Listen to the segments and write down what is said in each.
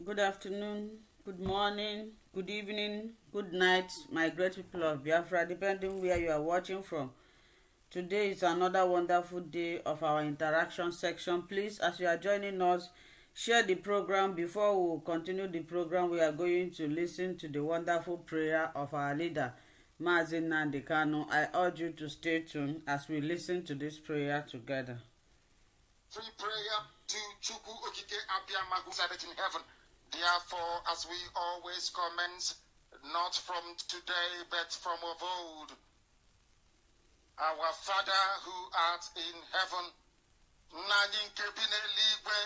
Good afternoon, good morning, good evening, good night, my great people of Biafra, depending where you are watching from. Today is another wonderful day of our interaction section. Please, as you are joining us, share the program. Before we continue the program, we are going to listen to the wonderful prayer of our leader, Mazi Nnamdi Kanu. I urge you to stay tuned as we listen to this prayer together. Free prayer to Chukwu Okike Abiyama who said it in heaven. Therefore, as we always commence, not from today, but from of old, our Father who art in heaven, Nani nke bi n'eluigwe,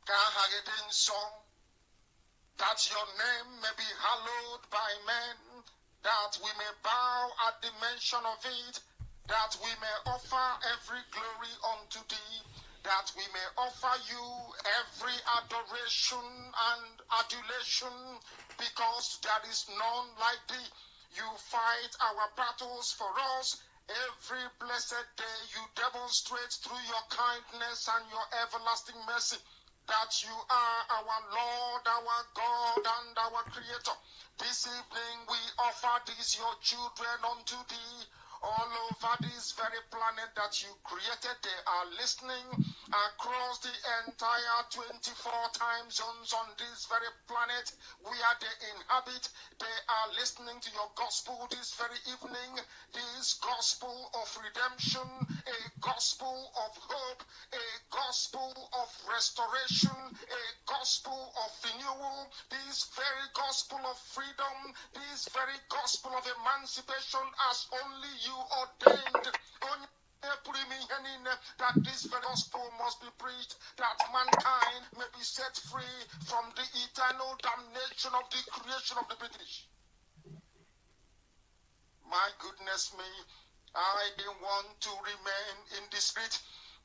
ka aha gị dị nsọ, that your name may be hallowed by men, that we may bow at the mention of it, that we may offer every glory unto thee, that we may offer you every adoration and adulation, because there is none like thee. You fight our battles for us. Every blessed day you demonstrate through your kindness and your everlasting mercy that you are our Lord, our God, and our Creator. This evening we offer these your children unto thee. All over this very planet that you created, they are listening across the entire 24 time zones on this very planet where they inhabit. They are listening to your gospel this very evening, this gospel of redemption, a gospel of hope, a gospel of restoration, a gospel of renewal, this very gospel of freedom, this very gospel of emancipation as only you ordained. That this very gospel must be preached, that mankind may be set free from the eternal damnation of the creation of the British. My goodness me, I didn't want to remain in the spirit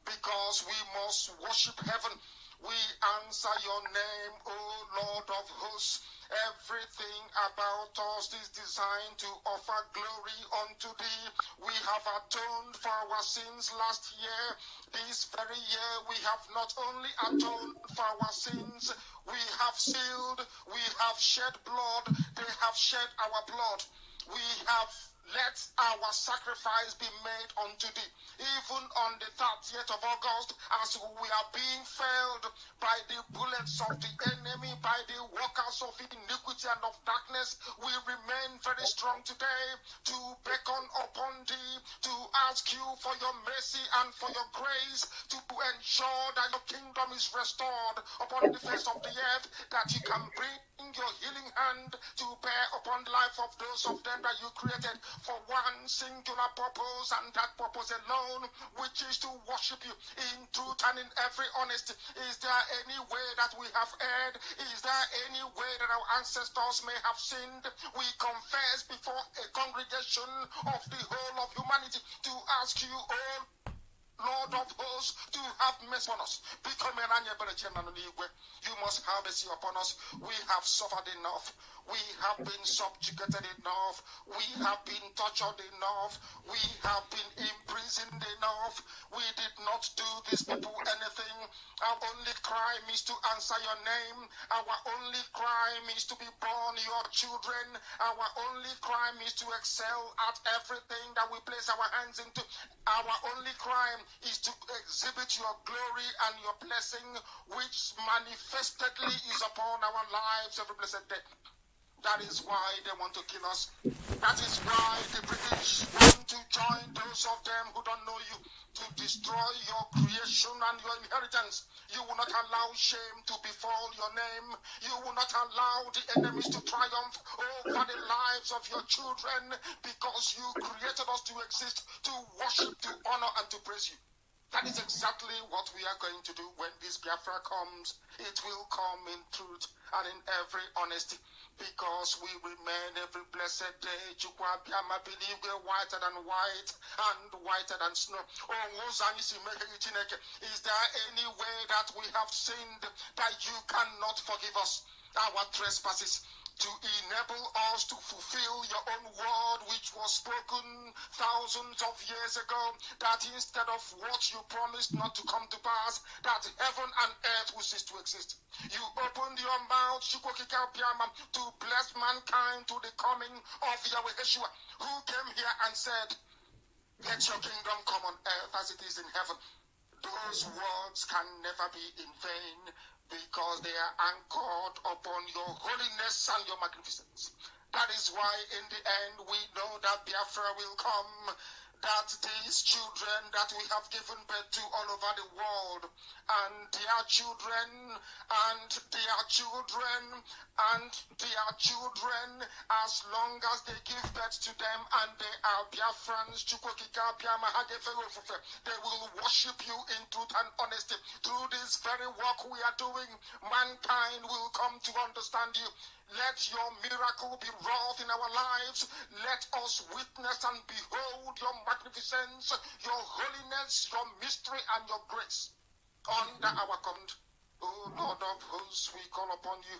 because we must worship heaven. We answer your name, O Lord of hosts. Everything about us is designed to offer glory unto thee. We have atoned for our sins last year. This very year we have not only atoned for our sins, we have sealed, we have shed blood, they have shed our blood. We have let our sacrifice be made unto thee. Even on the 30th of August, as we are being felled by the bullets of the enemy, by the workers of iniquity and of darkness, we remain very strong today to beckon upon thee, to ask you for your mercy and for your grace, to ensure that your kingdom is restored upon the face of the earth, that you can bring your healing hand to bear upon the life of those of them that you created for one singular purpose, and that purpose alone, which is to worship you in truth and in every honesty. Is there any way that we have erred? Is there any way that our ancestors may have sinned? We confess before a congregation of the whole of humanity to ask you, oh Lord of hosts, to have mercy on us. You must have mercy upon us. We have suffered enough. We have been subjugated enough. We have been tortured enough. We have been imprisoned enough. We did not do these people anything. Our only crime is to answer your name. Our only crime is to be born your children. Our only crime is to excel at everything that we place our hands into. Our only crime is to exhibit your glory and your blessing, which manifestedly is upon our lives every blessed day. That is why they want to kill us. That is why the British want to join those of them who don't know you to destroy your creation and your inheritance. You will not allow shame to befall your name. You will not allow the enemies to triumph over the lives of your children, because you created us to exist, to worship, to honor, and to praise you. That is exactly what we are going to do when this Biafra comes. It will come in truth and in every honesty, because we remain every blessed day. Believe we're whiter than white and whiter than snow. Is there any way that we have sinned that you cannot forgive us? Our trespasses, to enable us to fulfill your own word which was spoken thousands of years ago, that instead of what you promised not to come to pass, that heaven and earth will cease to exist. You opened your mouth, to bless mankind to the coming of Yahweh Yeshua, who came here and said, let your kingdom come on earth as it is in heaven. Those words can never be in vain, because they are anchored upon your holiness and your magnificence. That is why in the end we know that Biafra will come, that these children that we have given birth to all over the world, and their children, and their children, and their children, as long as they give birth to them and they are Biafrans, they will worship you in truth and honesty. Through this very work we are doing, mankind will come to understand you. Let your miracle be wrought in our lives. Let us witness and behold your magnificence, your holiness, your mystery, and your grace under our command. O Lord of hosts, we call upon you.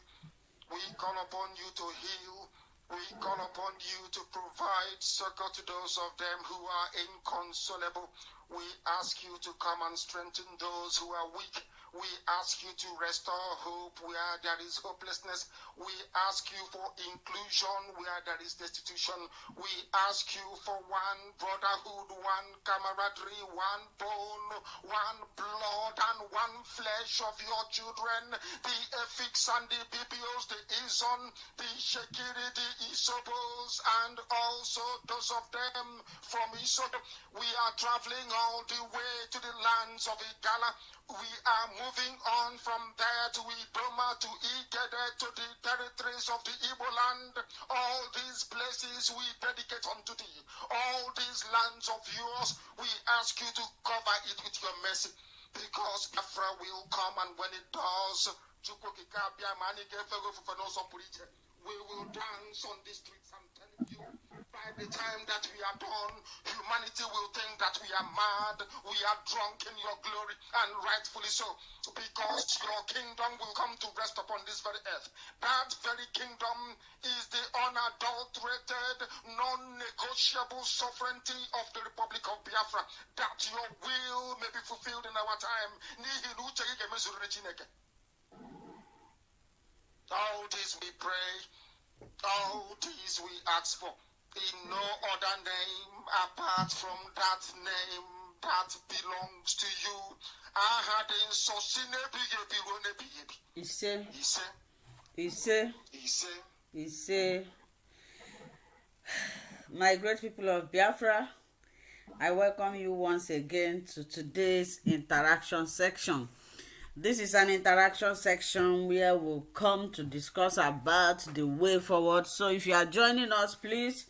We call upon you to heal. We call upon you to provide succor to those of them who are inconsolable. We ask you to come and strengthen those who are weak. We ask you to restore hope where there is hopelessness. We ask you for inclusion where there is destitution. We ask you for one brotherhood, one camaraderie, one bone, one blood, and one flesh of your children. The Efiks and the BBOs, the Izon, the Shekiri, the Isobos, and also those of them from Isodo. We are traveling all the way to the lands of Igala. We are moving on from there to Idoma, to Igede, to the territories of the Igbo land. All these places we dedicate unto thee. All these lands of yours, we ask you to cover it with your mercy, because Biafra will come, and when it does, we will dance on the streets and tell you. By the time that we are done, humanity will think that we are mad, we are drunk in your glory, and rightfully so, because your kingdom will come to rest upon this very earth. That very kingdom is the unadulterated, non-negotiable sovereignty of the Republic of Biafra, that your will may be fulfilled in our time. All this we pray, all this we ask for, in no other name apart from that name that belongs to you. I had in so He say, my great people of Biafra, I welcome you once again to today's interaction section. This is an interaction section where we'll come to discuss about the way forward. So if you are joining us, please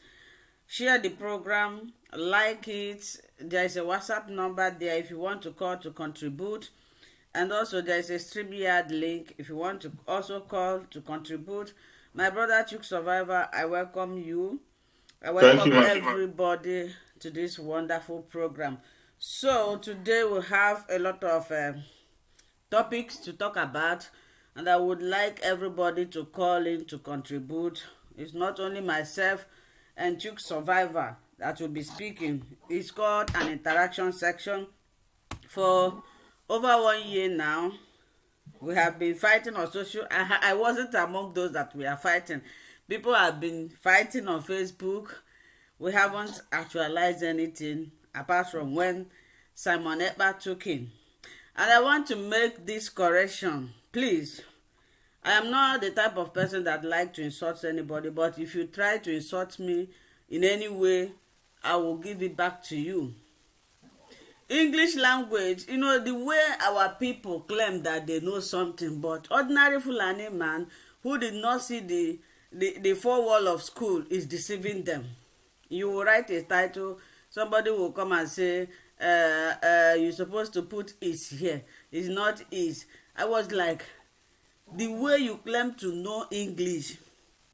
share the program, like it. There is a WhatsApp number there if you want to call to contribute. And also there is a StreamYard link if you want to also call to contribute. My brother Chuk Survivor, I welcome you. I welcome everybody to this wonderful program. So today we'll have a lot of topics to talk about, and I would like everybody to call in to contribute. It's not only myself and Chuk Survivor that will be speaking. It's called an interaction section. For over 1 year now, we have been fighting on social. I wasn't among those that we are fighting. People have been fighting on Facebook. We haven't actualized anything apart from when Simon Ekpa took in. And I want to make this correction. Please, I am not the type of person that like to insult anybody, but if you try to insult me in any way, I will give it back to you. English language, the way our people claim that they know something, but ordinary Fulani man who did not see the four wall of school is deceiving them. You will write a title, somebody will come and say, you're supposed to put is here. It's not is. I was like, the way you claim to know English,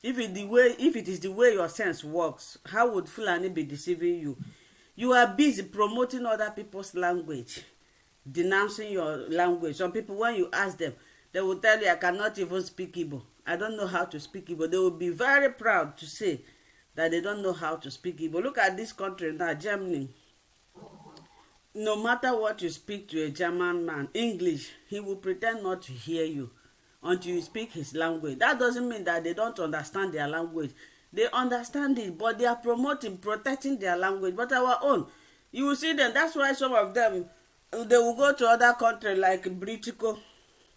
if it is the way your sense works, how would Fulani be deceiving you? You are busy promoting other people's language, denouncing your language. Some people, when you ask them, they will tell you, I cannot even speak Igbo. I don't know how to speak Igbo. They will be very proud to say that they don't know how to speak Igbo. Look at this country now, Germany. No matter what you speak to a German man, English, he will pretend not to hear you until you speak his language. That doesn't mean that they don't understand their language. They understand it, but they are protecting their language. But our own, you will see them. That's why some of them, they will go to other countries like Britico.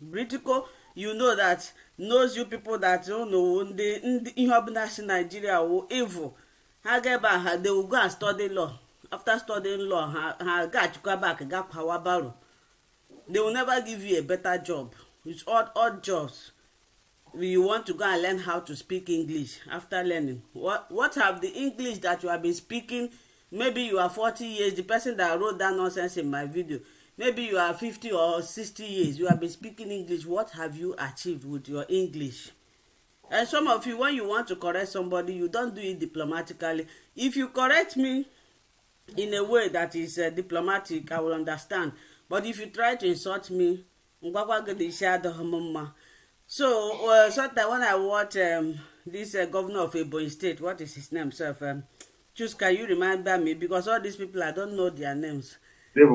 Britico, you know that, knows you people that, you know, in Nigeria will evil. However, they will go and study law. After studying law, they will never give you a better job. It's odd jobs. You want to go and learn how to speak English after learning. What have the English that you have been speaking? Maybe you are 40 years, the person that wrote that nonsense in my video. Maybe you are 50 or 60 years, you have been speaking English. What have you achieved with your English? And some of you, when you want to correct somebody, you don't do it diplomatically. If you correct me in a way that is diplomatic, I will understand. But if you try to insult me, so sometimes when I watch this governor of Ebonyi State, what is his name, sir? Choose, can you remember me? Because all these people, I don't know their names. If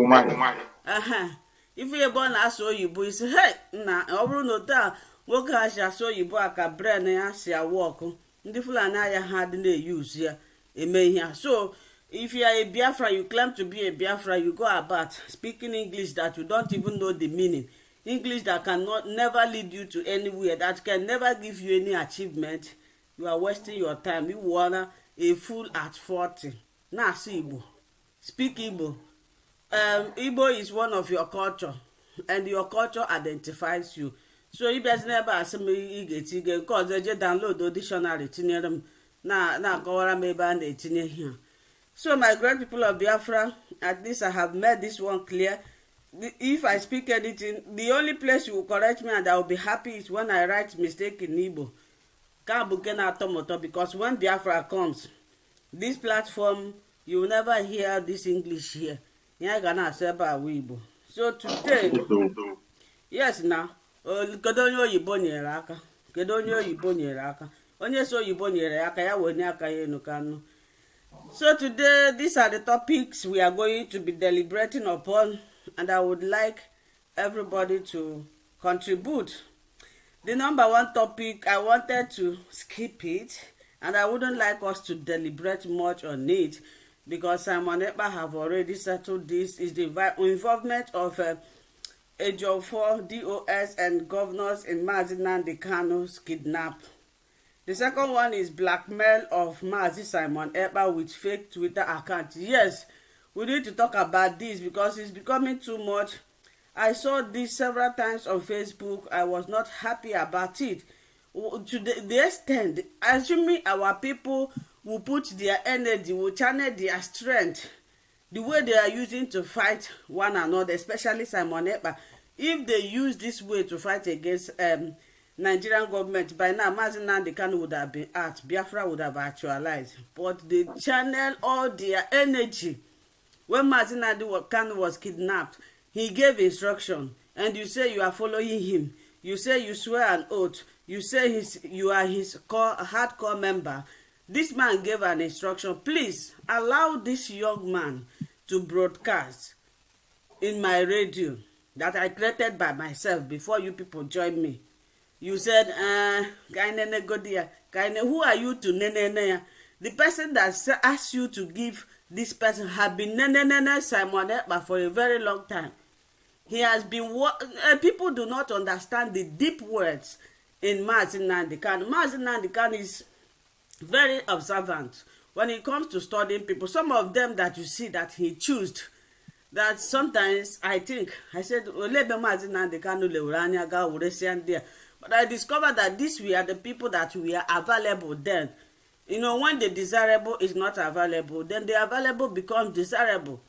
you're born as Oyibo, you say, hey, nah, over no doubt, work as ya so you work a brain and as ya walk. The Fulani had no use here. So, if you are a Biafra, you claim to be a Biafra, you go about speaking English that you don't even know the meaning. English that cannot never lead you to anywhere, that can never give you any achievement. You are wasting your time. You wanna a fool at 40. Nah, see Igbo. Speak Igbo. Igbo is one of your culture, and your culture identifies you. So if there's never ask me because they just download the dictionary na kọwara maybe and etinye here. So my great people of Biafra, at least I have made this one clear. If I speak anything, the only place you will correct me and I will be happy is when I write mistake in Igbo. Because when Biafra comes, this platform, you will never hear this English here. So today, yes now, kedonyo Oyibo nyere aka. Kedonyo Oyibo nyere aka. Onye so Oyibo nyere aka ya wenye aka ya enukanu. So today, these are the topics we are going to be deliberating upon, and I would like everybody to contribute. The number one topic, I wanted to skip it, and I wouldn't like us to deliberate much on it, because Simon Ekpa have already settled this, is the involvement of SH0CKIN DOS and governors in Mazi Nnamdi Kanu's kidnap. The second one is blackmail of Mazi Simon Ekpa with fake Twitter account. Yes, we need to talk about this because it's becoming too much. I saw this several times on Facebook. I was not happy about it. To the extent, assuming our people will put their energy, will channel their strength, the way they are using to fight one another, especially Simon Ekpa. If they use this way to fight against Nigerian government, by now Mazi Nnamdi Kanu would have been out, Biafra would have actualized. But they channel all their energy. When Mazi Nnamdi Kanu was kidnapped, he gave instruction, and you say you are following him. You say you swear an oath. You say you are his hardcore member. This man gave an instruction. Please allow this young man to broadcast in my radio that I created by myself before you people join me. You said, who are you to nene? The person that asked you to give this person have been nene Simon Ekpa for a very long time. He has been people do not understand the deep words in Mazi Nnamdi Kanu. Mazi Nnamdi Kanu is very observant when it comes to studying people. Some of them that you see that he chose, that sometimes I said, Mazi Nnamdi Kanu leuranya ga uresian there. But I discovered that these were the people that were available then. You know, when the desirable is not available, then the available becomes desirable.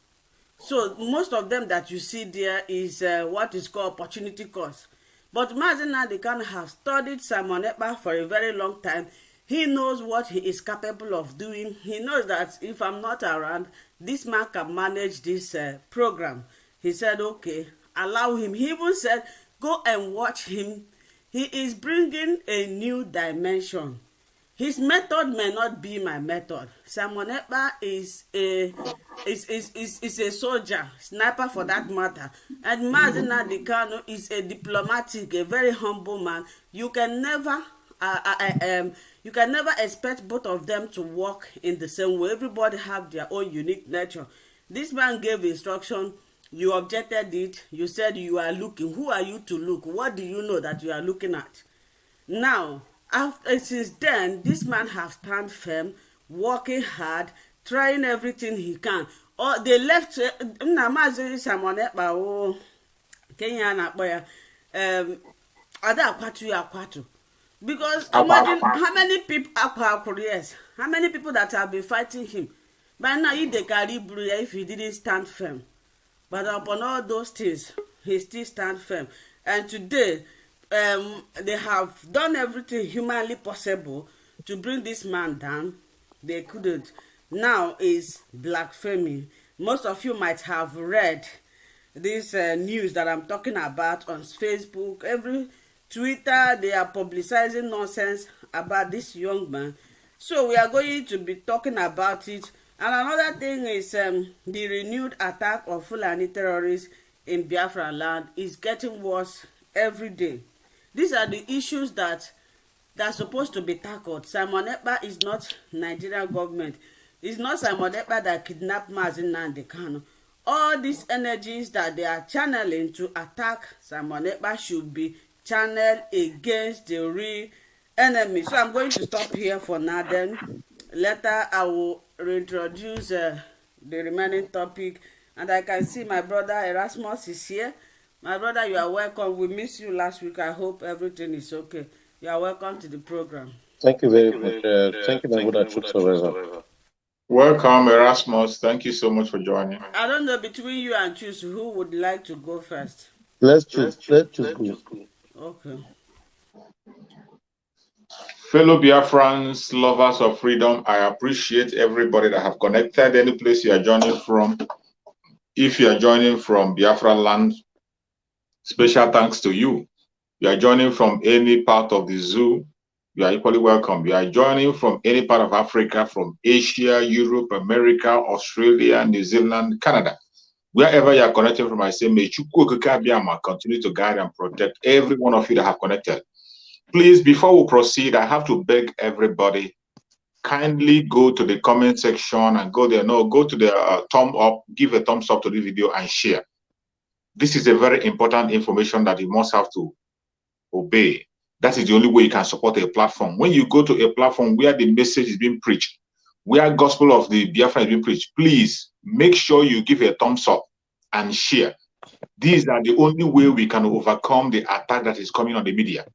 So most of them that you see there is what is called opportunity cost. But Mazi Nnamdi Kanu have studied Simon Ekpa for a very long time. He knows what he is capable of doing. He knows that if I'm not around, this man can manage this program. He said, okay, allow him. He even said, go and watch him He is bringing a new dimension. His method may not be my method. Simon Ekpa is a soldier, sniper for that matter. And Mazi Nnamdi Kanu is a diplomatic, a very humble man. You can never you can never expect both of them to work in the same way. Everybody have their own unique nature. This man gave instruction, you objected it, you said you are looking. Who are you to look? What do you know that you are looking at? Now, since then, this man has stand firm, working hard, trying everything he can. Or they left Mazi Simon Ekpa o Kenya na-akpọ ya ada akwatu. Because imagine how many people yes, how many people that have been fighting him. By now, he dey carry blue if he didn't stand firm. But upon all those things, he still stand firm. And today, they have done everything humanly possible to bring this man down. They couldn't. Now is blasphemy. Most of you might have read this news that I'm talking about on Facebook. Every Twitter, they are publicizing nonsense about this young man. So we are going to be talking about it. And another thing is the renewed attack of Fulani terrorists in Biafra land is getting worse every day. These are the issues that are supposed to be tackled. Simon Ekpa is not Nigerian government. It's not Simon Ekpa that kidnapped Mazi Nnamdi Kanu. All these energies that they are channeling to attack Simon Ekpa should be channeled against the real enemy. So I'm going to stop here for now. Then later I will reintroduce the remaining topic. And I can see my brother Erasmus is here. My brother, you are welcome. We missed you last week. I hope everything is okay. You are welcome to the program. Thank you very much. Thank you, my brother. Welcome, Erasmus. Thank you so much for joining. I don't know, between you and Choose, who would like to go first? Let's choose. Let's go. Okay. Fellow Biafrans, lovers of freedom, I appreciate everybody that have connected any place you are joining from. If you are joining from Biafra land, special thanks to you. You are joining from any part of the zoo, you are equally welcome. You are joining from any part of Africa, from Asia, Europe, America, Australia, New Zealand, Canada. Wherever you are connected from, I say, may SH0CKIN continue to guide and protect every one of you that have connected. Please, before we proceed, I have to beg everybody, kindly go to the comment section and go there. No, go to the thumb up, give a thumbs up to the video and share. This is a very important information that you must have to obey. That is the only way you can support a platform. When you go to a platform where the message is being preached, where gospel of the Biafra is being preached, please make sure you give a thumbs up and share. These are the only way we can overcome the attack that is coming on the media.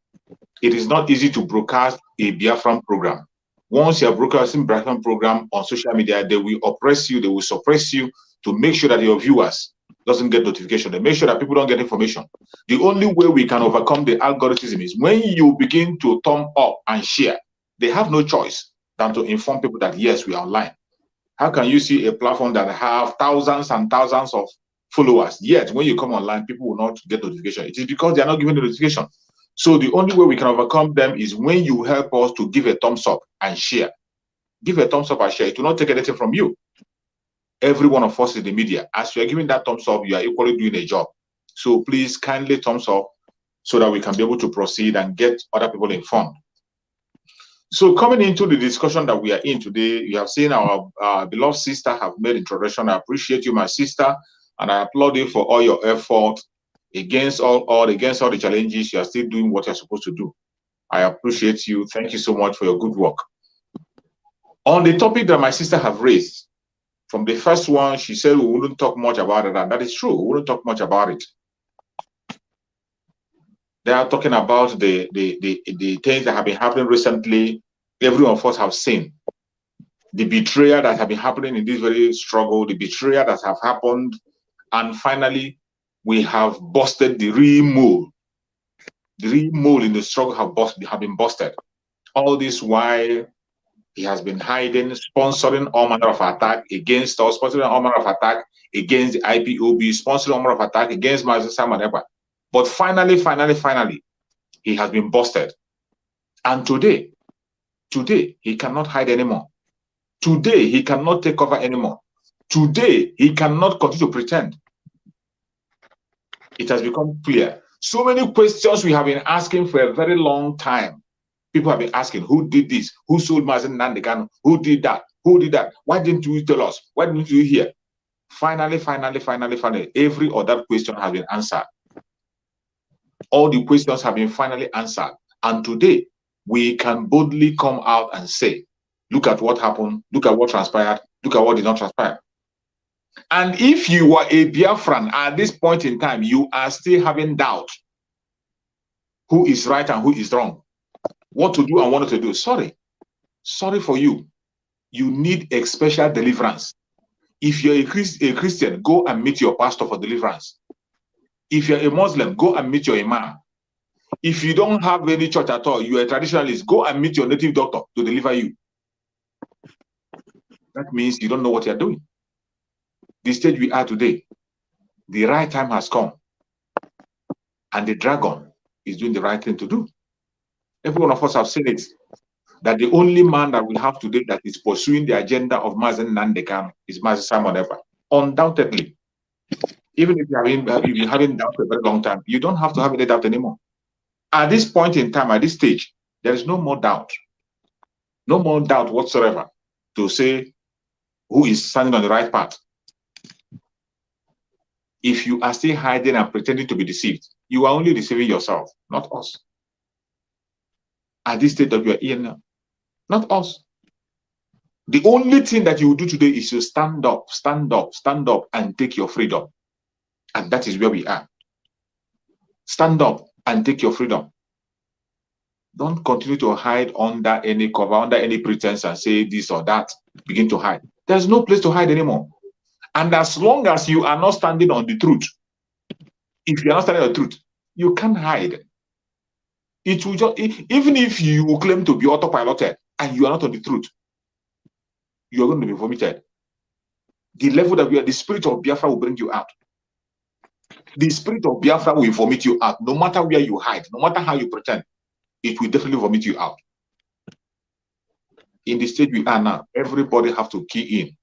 It is not easy to broadcast a Biafran program. Once you are broadcasting Biafran program on social media, they will oppress you, they will suppress you to make sure that your viewers doesn't get notification. They make sure that people don't get information. The only way we can overcome the algorithm is when you begin to thumb up and share. They have no choice than to inform people that yes, we are online. How can you see a platform that have thousands and thousands of followers, yet when you come online, people will not get notification? It is because they are not giving the notification. So the only way we can overcome them is when you help us to give a thumbs up and share. Give a thumbs up and share. It will not take anything from you. Every one of us in the media, as you are giving that thumbs up, you are equally doing a job. So please kindly thumbs up so that we can be able to proceed and get other people informed. So coming into the discussion that we are in today, you have seen our beloved sister have made introduction. I appreciate you, my sister, and I applaud you for all your effort against all the challenges. You are still doing what you're supposed to do. I appreciate you. Thank you so much for your good work. On the topic that my sister have raised, from the first one, she said we wouldn't talk much about it, and that is true. We wouldn't talk much about it. They are talking about the things that have been happening recently. Every one of us have seen the betrayal that have been happening in this very struggle, the betrayal that have happened, and finally, we have busted the real mole. The real mole in the struggle have been busted. All this while he has been hiding, sponsoring all manner of attack against us, sponsoring all manner of attack against the IPOB, sponsoring all manner of attack against Mazi Simon Ekpa. But finally, He has been busted. And today, he cannot hide anymore. Today, he cannot take cover anymore. Today, he cannot continue to pretend. It has become clear. So many questions we have been asking for a very long time. People have been asking, who did this? Who sold Mazen Nandekano? Who did that? Who did that? Why didn't you tell us? Why didn't you hear? Finally, every other question has been answered. All the questions have been finally answered. And today, we can boldly come out and say, look at what happened, look at what transpired, look at what did not transpire. And if you are a Biafran at this point in time, you are still having doubt who is right and who is wrong, what to do and what not to do. Sorry for you. You need a special deliverance. If you're a Christian, go and meet your pastor for deliverance. If you're a Muslim, go and meet your imam. If you don't have any church at all, you're a traditionalist, go and meet your native doctor to deliver you. That means you don't know what you're doing. The stage we are today, the right time has come. And the dragon is doing the right thing to do. Every one of us have seen it. That the only man that we have today that is pursuing the agenda of Mazen Nandekano is Mazen Simon Ever. Undoubtedly. Even if you've been having doubt for a very long time, you don't have to have any doubt anymore. At this point in time, at this stage, there is no more doubt. No more doubt whatsoever to say who is standing on the right path. If you are still hiding and pretending to be deceived, you are only deceiving yourself, not us. At this state that we are in now, not us. The only thing that you will do today is to stand up and take your freedom. And that is where we are. Stand up and take your freedom. Don't continue to hide under any cover, under any pretense and say this or that. Begin to hide. There's no place to hide anymore. And as long as you are not standing on the truth, if you are not standing on the truth, you can't hide. It will just, even if you claim to be autopiloted and you are not on the truth, you are going to be vomited. The level that we are, the spirit of Biafra will bring you out. The spirit of Biafra will vomit you out. No matter where you hide, no matter how you pretend, it will definitely vomit you out. In the stage we are now, everybody have to key in.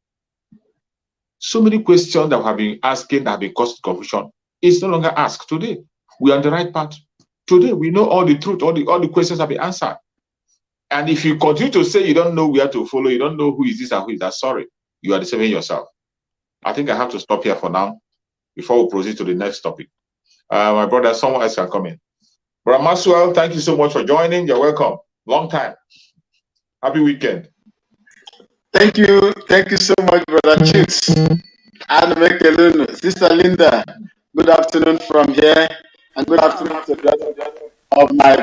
So many questions that have been asking that have been causing confusion is no longer asked today. We are on the right path. Today we know all the truth, all the questions have been answered. And if you continue to say you don't know where to follow, you don't know who is this and who is that, sorry, you are deceiving yourself. I think I have to stop here for now before we proceed to the next topic. My brother, someone else can come in. Brother Maxwell, thank you so much for joining. You're welcome. Long time. Happy weekend. Thank you. Thank you so much, Brother Chips. And Mekelun, Sister Linda, good afternoon from here. And good afternoon to the of my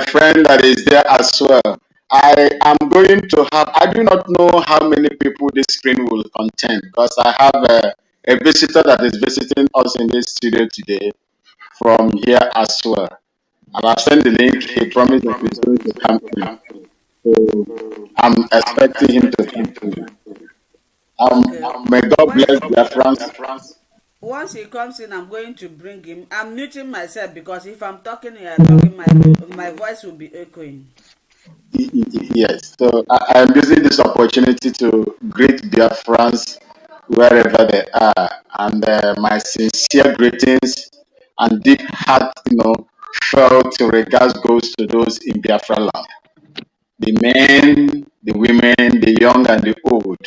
friend that is there as well. I am going to have, I do not know how many people this screen will contain because I have a visitor that is visiting us in this studio today from here as well. And I've sent the link. He promised that he's going to come in. So I'm expecting him to come in. May God bless Biafrans. Once he comes in, I'm going to bring him. I'm muting myself because if I'm talking here, my voice will be echoing. Yes, so I am using this opportunity to greet Biafrans wherever they are, and my sincere greetings and deep heart, felt regards goes to those in Biafra land. The men, the women, the young and the old,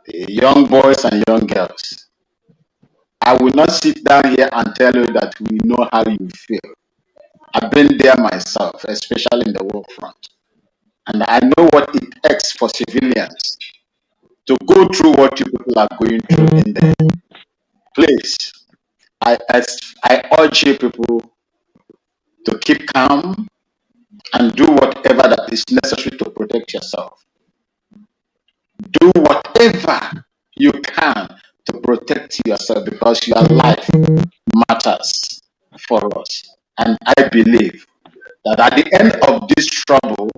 the young boys and young girls. I will not sit down here and tell you that we know how you feel. I've been there myself, especially in the war front. And I know what it takes for civilians to go through what you people are going through in there. Please, I urge you people to keep calm and do whatever that is necessary to protect yourself. Do whatever you can to protect yourself because your life matters for us. And I believe that at the end of this trouble,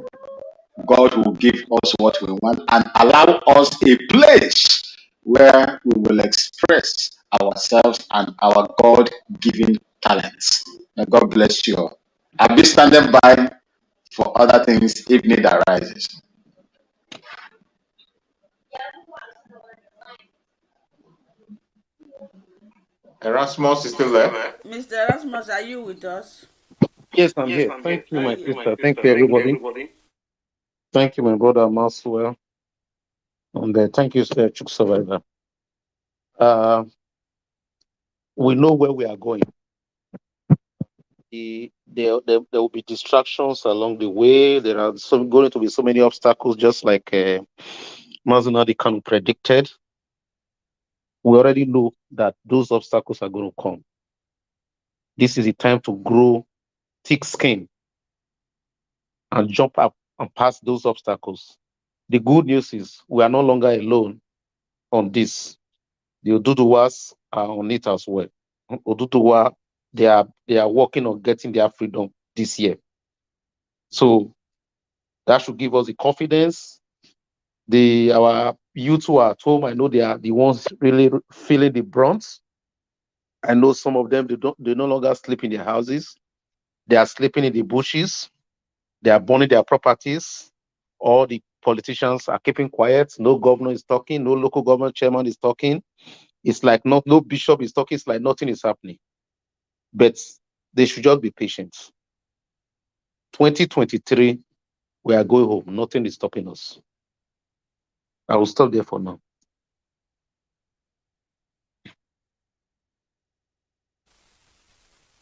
God will give us what we want and allow us a place where we will express ourselves and our God-given talents. May God bless you all. I'll be standing by for other things if need arises. Erasmus is still there. Mr. Erasmus, are you with us? Yes, I'm here. Thank you, my sister. Thank you, everybody. Thank you, my brother Maxwell. And thank you, Sir Chuk Survivor. We know where we are going. There will be distractions along the way. There are going to be so many obstacles, just like Mazinadi Khan predicted. We already know that those obstacles are going to come. This is the time to grow thick skin and jump up and pass those obstacles. The good news is we are no longer alone on this. The Oduduwas are on it as well. Oduduwa, they are working on getting their freedom this year. So that should give us the confidence. Our youth who are at home, I know they are the ones really feeling the brunt. I know some of them they no longer sleep in their houses. They are sleeping in the bushes. They are burning their properties. All the politicians are keeping quiet. No governor is talking. No local government chairman is talking. It's like no bishop is talking. It's like nothing is happening. But they should just be patient. 2023, we are going home. Nothing is stopping us. I will stop there for now.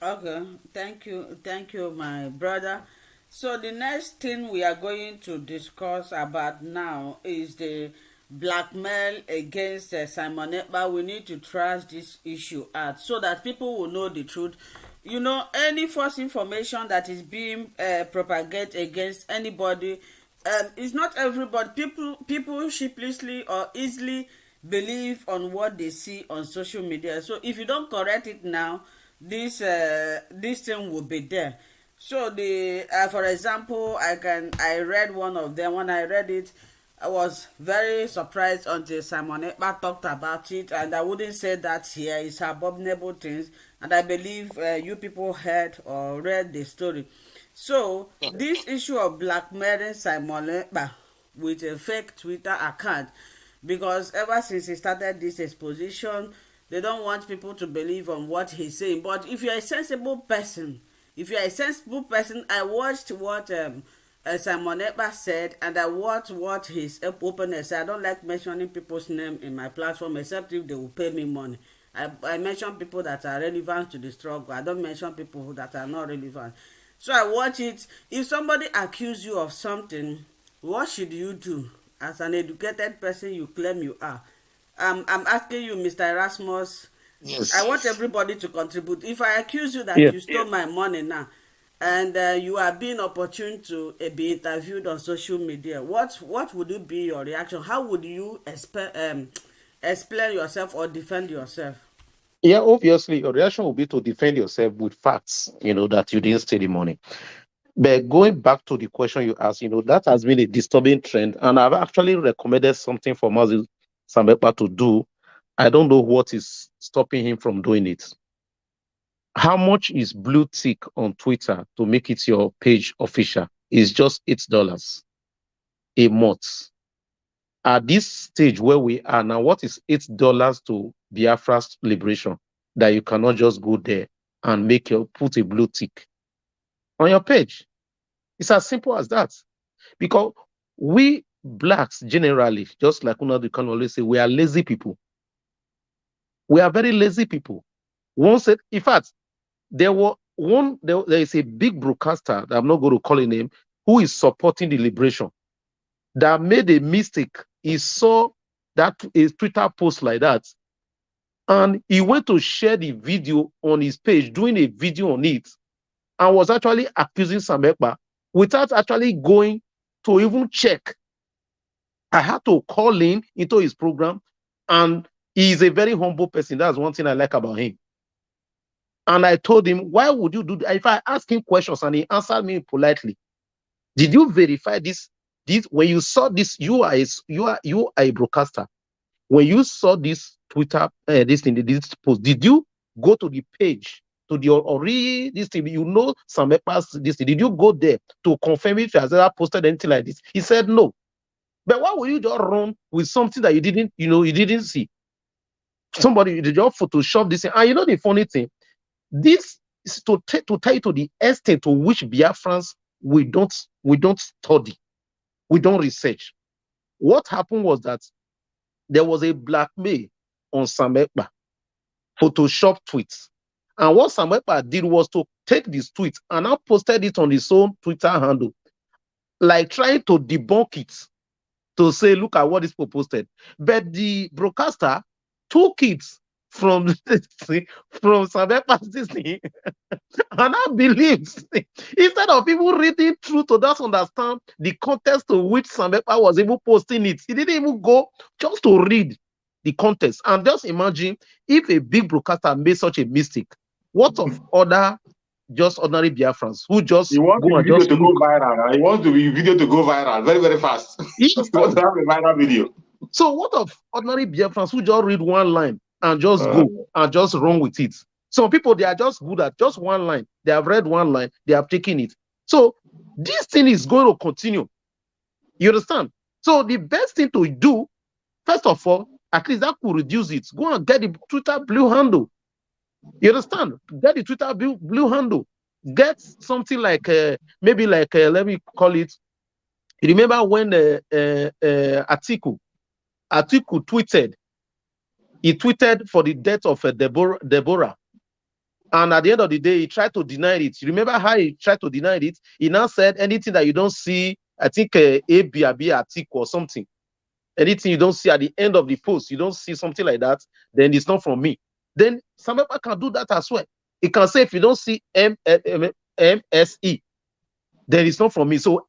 Okay, thank you, my brother. So the next thing we are going to discuss about now is the blackmail against Simon Ekpa. We need to trash this issue out so that people will know the truth. You know, any false information that is being propagated against anybody, it's not everybody. People sheepishly or easily believe on what they see on social media. So if you don't correct it now, this thing will be there. So the for example, I read one of them. When I read it, I was very surprised until Simon Ekpa talked about it, and I wouldn't say that here. It's abominable things, and I believe you people heard or read the story. So this issue of blackmailing Simon Ekpa with a fake Twitter account, because ever since he started this exposition, they don't want people to believe on what he's saying. But if you're a sensible person, I watched what Simon Ekpa said, and I watched what his openness said. I don't like mentioning people's name in my platform except if they will pay me money. I mention people that are relevant to the struggle. I don't mention people that are not relevant. So I watch it. If somebody accuse you of something, what should you do? As an educated person you claim you are. I'm asking you, Mr. Erasmus. Yes. I want everybody to contribute. If I accuse you that Yes. you stole my money now, and you are being opportune to be interviewed on social media, what would you be your reaction? How would you explain yourself or defend yourself? Yeah, obviously, your reaction will be to defend yourself with facts, that you didn't steal the money. But going back to the question you asked, that has been a disturbing trend. And I've actually recommended something for Mazi Sambepa to do. I don't know what is stopping him from doing it. How much is blue tick on Twitter to make it your page official? It's just $8 a month. At this stage where we are now, what is $8 to Biafra's liberation that you cannot just go there and put a blue tick on your page? It's as simple as that. Because we blacks generally, just like Unadu can always say, we are lazy people. We are very lazy people. In fact, there is a big broadcaster that I'm not going to call a name, who is supporting the liberation, that made a mistake. He saw that a Twitter post like that, and he went to share the video on his page, doing a video on it, and was actually accusing Sam Ekpa without actually going to even check. I had to call him into his program, and he is a very humble person. That's one thing I like about him. And I told him, why would you do that? If I ask him questions and he answered me politely, did you verify this? When you saw this, you are a broadcaster. When you saw this Twitter, this post, did you go to the page to the Ori, this thing, you know, Samekpa's this thing. Did you go there to confirm if he has ever posted anything like this? He said no. But why would you just run with something that you didn't see? Somebody they just Photoshop this thing. And you know the funny thing, this is to tell you to the extent to which Biafrans we don't study, we don't research. What happened was that there was a blackmail on Samekpa, Photoshop tweets. And what Samekpa did was to take this tweet and now posted it on his own Twitter handle, like trying to debunk it, to say, look at what this people posted. But the broadcaster took it from Samekpa's this thing and I believe instead of people reading through to just understand the context to which Samekpa was even posting it, he didn't even go just to read the context. And just imagine if a big broadcaster made such a mistake, what of other just ordinary Biafrans who just He wants the video to go viral. He wants the video to go viral very, very fast. He wants to have a viral video. So what of ordinary Biafrans who just read one line and just go and just run with it? Some people, they are just good at just one line. They have read one line, they have taken it. So this thing is going to continue. You understand? So the best thing to do, first of all, at least that could reduce it. Go and get the Twitter blue handle. You understand? Get the Twitter blue handle. Get something like, maybe like, let me call it. You remember when Atiku tweeted? He tweeted for the death of Deborah. And at the end of the day, he tried to deny it. You remember how he tried to deny it? He now said, anything that you don't see, I think ABB Atiku or something. Anything you don't see at the end of the post, you don't see something like that, then it's not from me. Then somebody can do that as well. He can say, if you don't see MSE, then it's not from me. So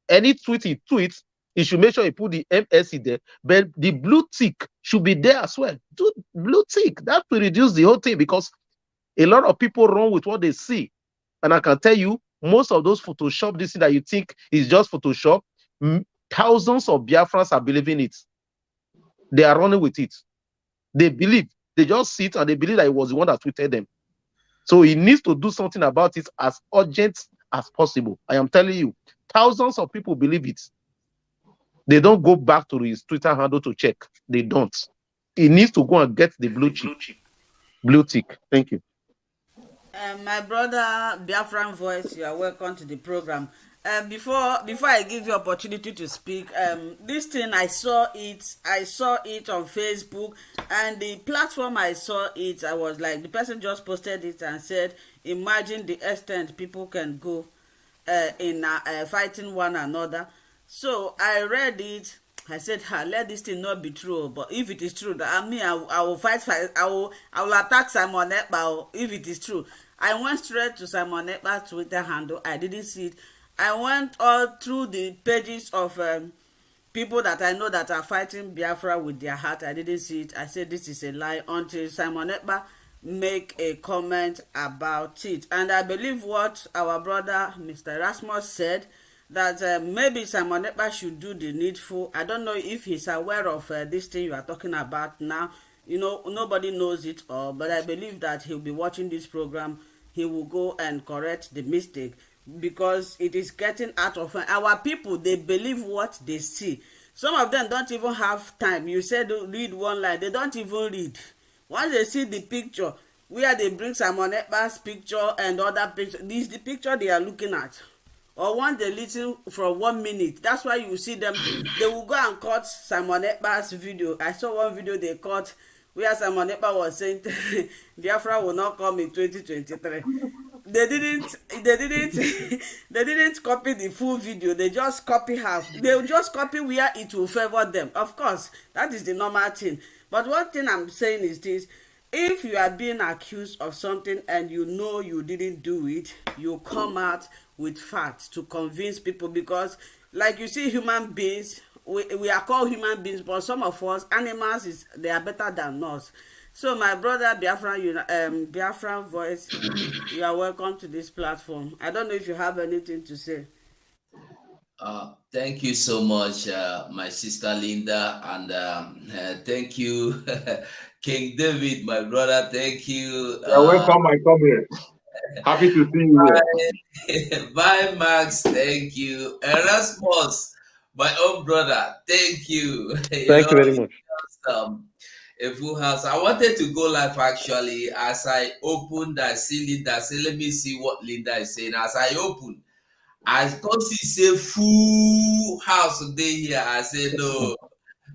any tweet he tweets, he should make sure he put the MSE there, but the blue tick should be there as well. Do blue tick. That will reduce the whole thing, because a lot of people run with what they see. And I can tell you, most of those Photoshop, this thing that you think is just Photoshop, thousands of Biafrans are believing it. They are running with it. They believe. They just sit and they believe that it was the one that tweeted them. So he needs to do something about it as urgent as possible. I am telling you, thousands of people believe it. They don't go back to his Twitter handle to check. They don't. He needs to go and get the blue tick. Thank you. My brother Biafran Voice, you are welcome to the program. Before I give you opportunity to speak, this thing I saw it on Facebook, and the platform I saw it, I was like, the person just posted it and said, imagine the extent people can go in fighting one another. So I read it. I said, let this thing not be true. But if it is true, I will fight. I will attack Simon Ekpa if it is true. I went straight to Simon Ekpa's Twitter handle. I didn't see it. I went all through the pages of people that I know that are fighting Biafra with their heart. I didn't see it. I said, this is a lie, until Simon Ekpa make a comment about it. And I believe what our brother Mr. Erasmus said, that maybe Simon Ekpa should do the needful. I don't know if he's aware of this thing you are talking about now. You know, nobody knows it all, but I believe that he'll be watching this program. He will go and correct the mistake, because it is getting out of hand. Our people, they believe what they see. Some of them don't even have time. You said read one line, they don't even read. Once they see the picture, where they bring Simon Ekpa's picture and other picture, this is the picture they are looking at. Or once they listen for 1 minute, that's why you see them, they will go and cut Simon Ekpa's video. I saw one video they cut where Simon Ekpa was saying Biafra will not come in 2023. They didn't copy the full video. They just copy half. They will just copy where it will favor them. Of course, that is the normal thing. But one thing I'm saying is this: if you are being accused of something and you know you didn't do it, you come out with facts to convince people. Because, like you see, human beings, we are called human beings, but some of us, animals, they are better than us. So my brother Biafran Voice, you are welcome to this platform. I don't know if you have anything to say. Thank you so much, my sister Linda, and thank you, King David, my brother. Thank you. You're welcome, my comrade. Happy to see you here. Bye, Max. Thank you. Erasmus, my own brother. Thank you. Thank you very much. Um, a full house. I wanted to go live actually. As I opened, I see Linda. Say, let me see what Linda is saying. As I opened, I can see say full house today here. I said no.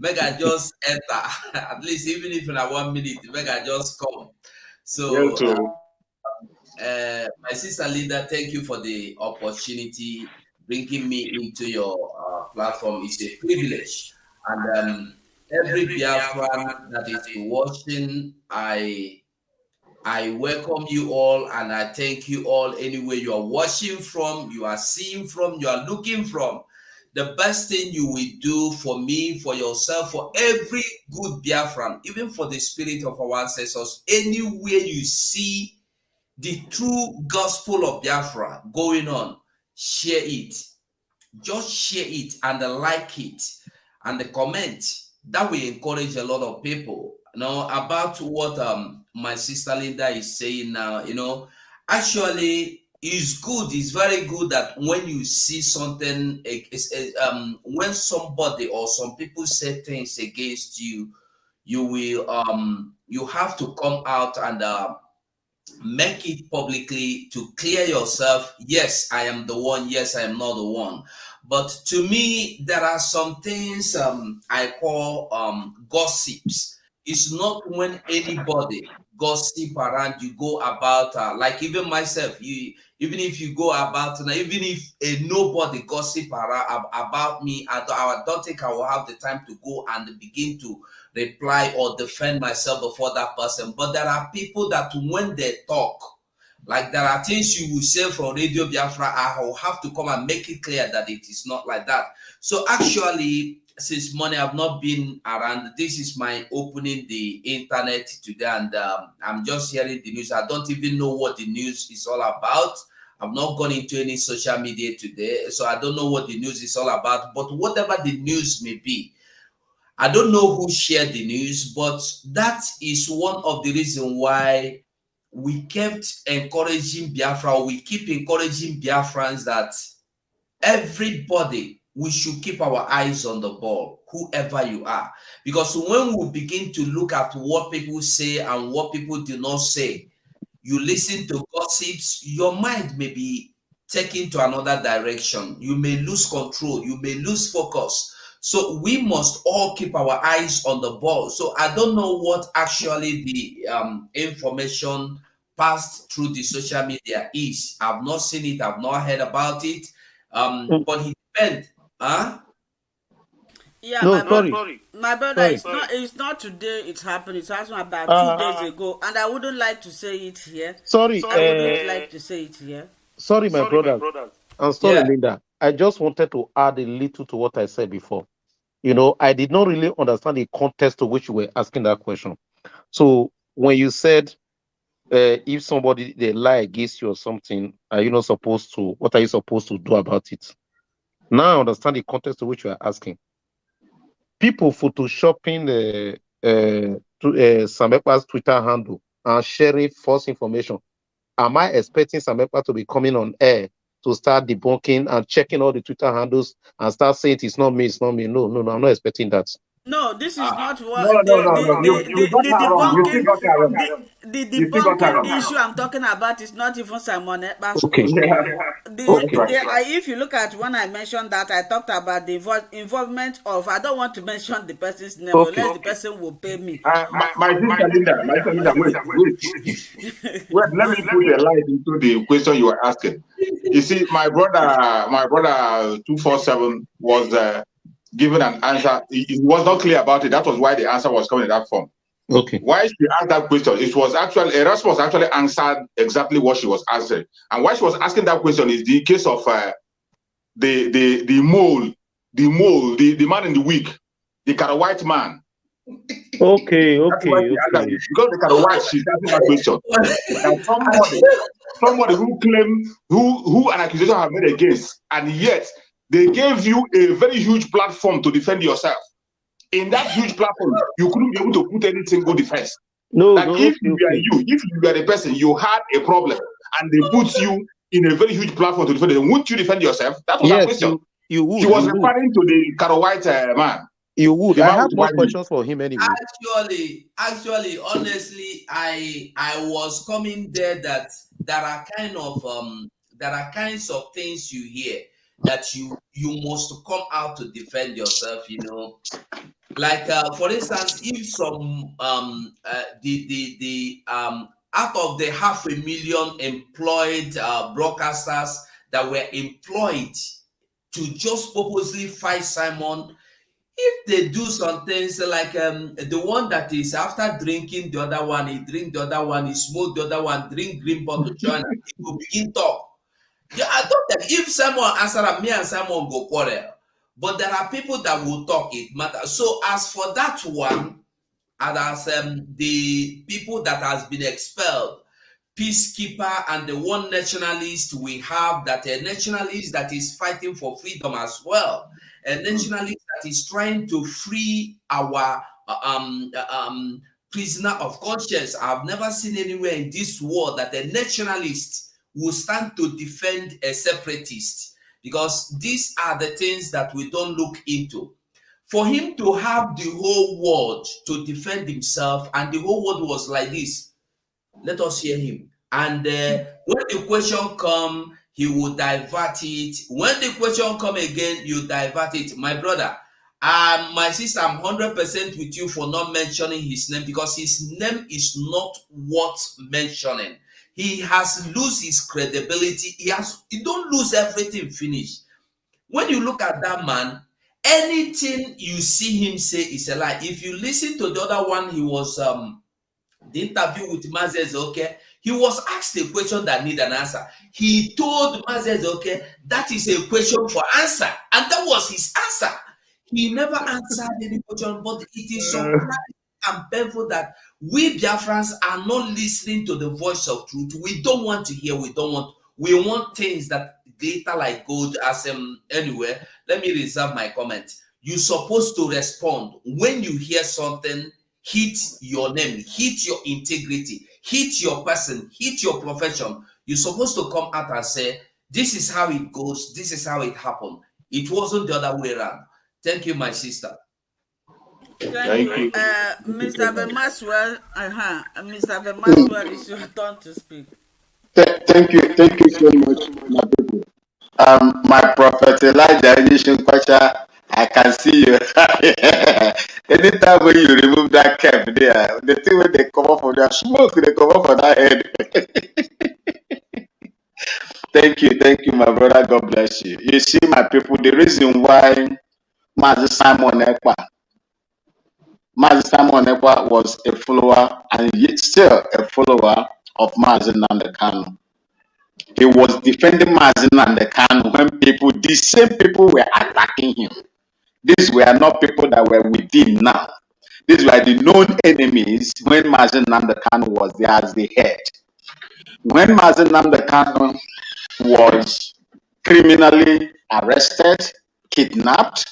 Make I just enter. At least even if in a 1 minute, make I just come. Well, So too. my sister Linda, thank you for the opportunity bringing me into your platform. It's a privilege, and every Biafran that is watching, I welcome you all, and I thank you all anywhere you are watching from, you are seeing from, you are looking from. The best thing you will do for me, for yourself, for every good Biafran, even for the spirit of our ancestors, anywhere you see the true gospel of Biafra going on, share it. Just share it and like it and comment. That will encourage a lot of people. About what my sister Linda is saying now, actually it's good, it's very good that when you see something, when somebody or some people say things against you, you have to come out and make it publicly to clear yourself. Yes, I am the one. Yes, I am not the one. But to me, there are some things I call gossips. It's not when anybody gossip around you go about like even myself. Even if you go about now, even if nobody gossip around about me, I don't think I will have the time to go and begin to reply or defend myself before that person. But there are people that when they talk, like there are things you will say from Radio Biafra, I will have to come and make it clear that it is not like that. So actually, since morning I've not been around. This is my opening the internet today, and I'm just hearing the news. I don't even know what the news is all about. I've not gone into any social media today, so I don't know what the news is all about. But whatever the news may be, I don't know who shared the news, but that is one of the reasons why we kept encouraging Biafra. We keep encouraging Biafrans that everybody, we should keep our eyes on the ball, whoever you are. Because when we begin to look at what people say and what people do not say, you listen to gossips, your mind may be taken to another direction. You may lose control, you may lose focus. So we must all keep our eyes on the ball. So I don't know what actually the information passed through the social media is. I've not seen it, I've not heard about it. But it depends. Huh? Yeah, No, my brother, sorry. it's not today it happened. It happened about 2 days ago, and I wouldn't like to say it here. Sorry, I wouldn't like to say it here. sorry, my brothers, and sorry, Yeah. Linda. I just wanted to add a little to what I said before. I did not really understand the context to which you were asking that question. So when you said if somebody they lie against you or something, are you not supposed to? What are you supposed to do about it? Now I understand the context to which you are asking. People photoshopping Samepa's Twitter handle and sharing false information. Am I expecting Samepa to be coming on air to start debunking and checking all the Twitter handles and start saying it's not me, it's not me? No, I'm not expecting that. No, this is not No, what no, no, no. You got that wrong. You still got that wrong. the You still got that debunking wrong. issue I'm talking about is not even Simon Ekpa's Okay. own. Yeah. If you look at when I mentioned that, I talked about the involvement of, I don't want to mention the person's name unless the person will pay me. My sister Linda, Wait, let me put a light into the question you were asking. You see, my brother 247 was given an answer. He was not clear about it. That was why the answer was coming in that form. Okay. Why she asked that question? It was actually Erasmus actually answered exactly what she was answering. And why she was asking that question is the case of the mole, the man in the wig, the kind of white man. Okay. Because the kind of white, she's asking that question. That somebody who claimed who an accusation have made against, and yet they gave you a very huge platform to defend yourself. In that huge platform, you couldn't be able to put any single defense. No, If you are the person, you had a problem, and they put you in a very huge platform to defend them, wouldn't you defend yourself? That was her Yes, question. you would. She was You would. referring to the Caro White man. You would. The I man have with more white questions for him anyway. Actually, honestly, I was coming there that there are kinds of things you hear that you must come out to defend yourself. You know, like for instance, if some the out of the 500,000 employed broadcasters that were employed to just purposely fight Simon, if they do some things like the one that is after drinking the other one, he drink the other one, he smoke the other one, drink green bottle join, he will begin talk. Yeah, I thought that if someone answer that, me and Simon go quarrel. But there are people that will talk, it matters. So as for that one, and as the people that has been expelled, peacekeeper and the one nationalist we have, that a nationalist that is fighting for freedom as well, a nationalist that is trying to free our prisoner of conscience. I've never seen anywhere in this world that a nationalist will stand to defend a separatist, because these are the things that we don't look into. For him to have the whole world to defend himself, and the whole world was like this, let us hear him. And when the question come, he will divert it. When the question come again, you divert it. My brother, my sister, I'm 100% with you for not mentioning his name, because his name is not worth mentioning. He has lose his credibility. He don't lose everything finished. When you look at that man, anything you see him say is a lie. If you listen to the other one, he was the interview with SH0CKIN, he was asked a question that need an answer. He told SH0CKIN that is a question for answer, and that was his answer. He never answered any question, but it is surprising and painful that we Biafrans are not listening to the voice of truth. We don't want to hear. We want things that glitter like gold. As anyway, let me reserve my comment. You're supposed to respond when you hear something. Hit your name, hit your integrity, hit your person, hit your profession. You're supposed to come out and say, this is how it goes, this is how it happened. It wasn't the other way around. Thank you, my sister. Thank you. Mr. Maxwell, Mr. Maxwell, it's your turn to speak. Thank you so much, my people. My prophet Elijah Edition Kwacha, I can see you. Anytime when you remove that cap there, the thing when they come off of that smoke, they come off of that head. Thank you, my brother. God bless you. You see, my people, the reason why Mazi Simon Ekpa was a follower and yet still a follower of Mazi Nnamdi Kanu. He was defending Mazi Nnamdi Kanu when the same people were attacking him. These were not people that were with him now. These were the known enemies when Mazi Nnamdi Kanu was there as the head. When Mazi Nnamdi Kanu was criminally arrested, kidnapped,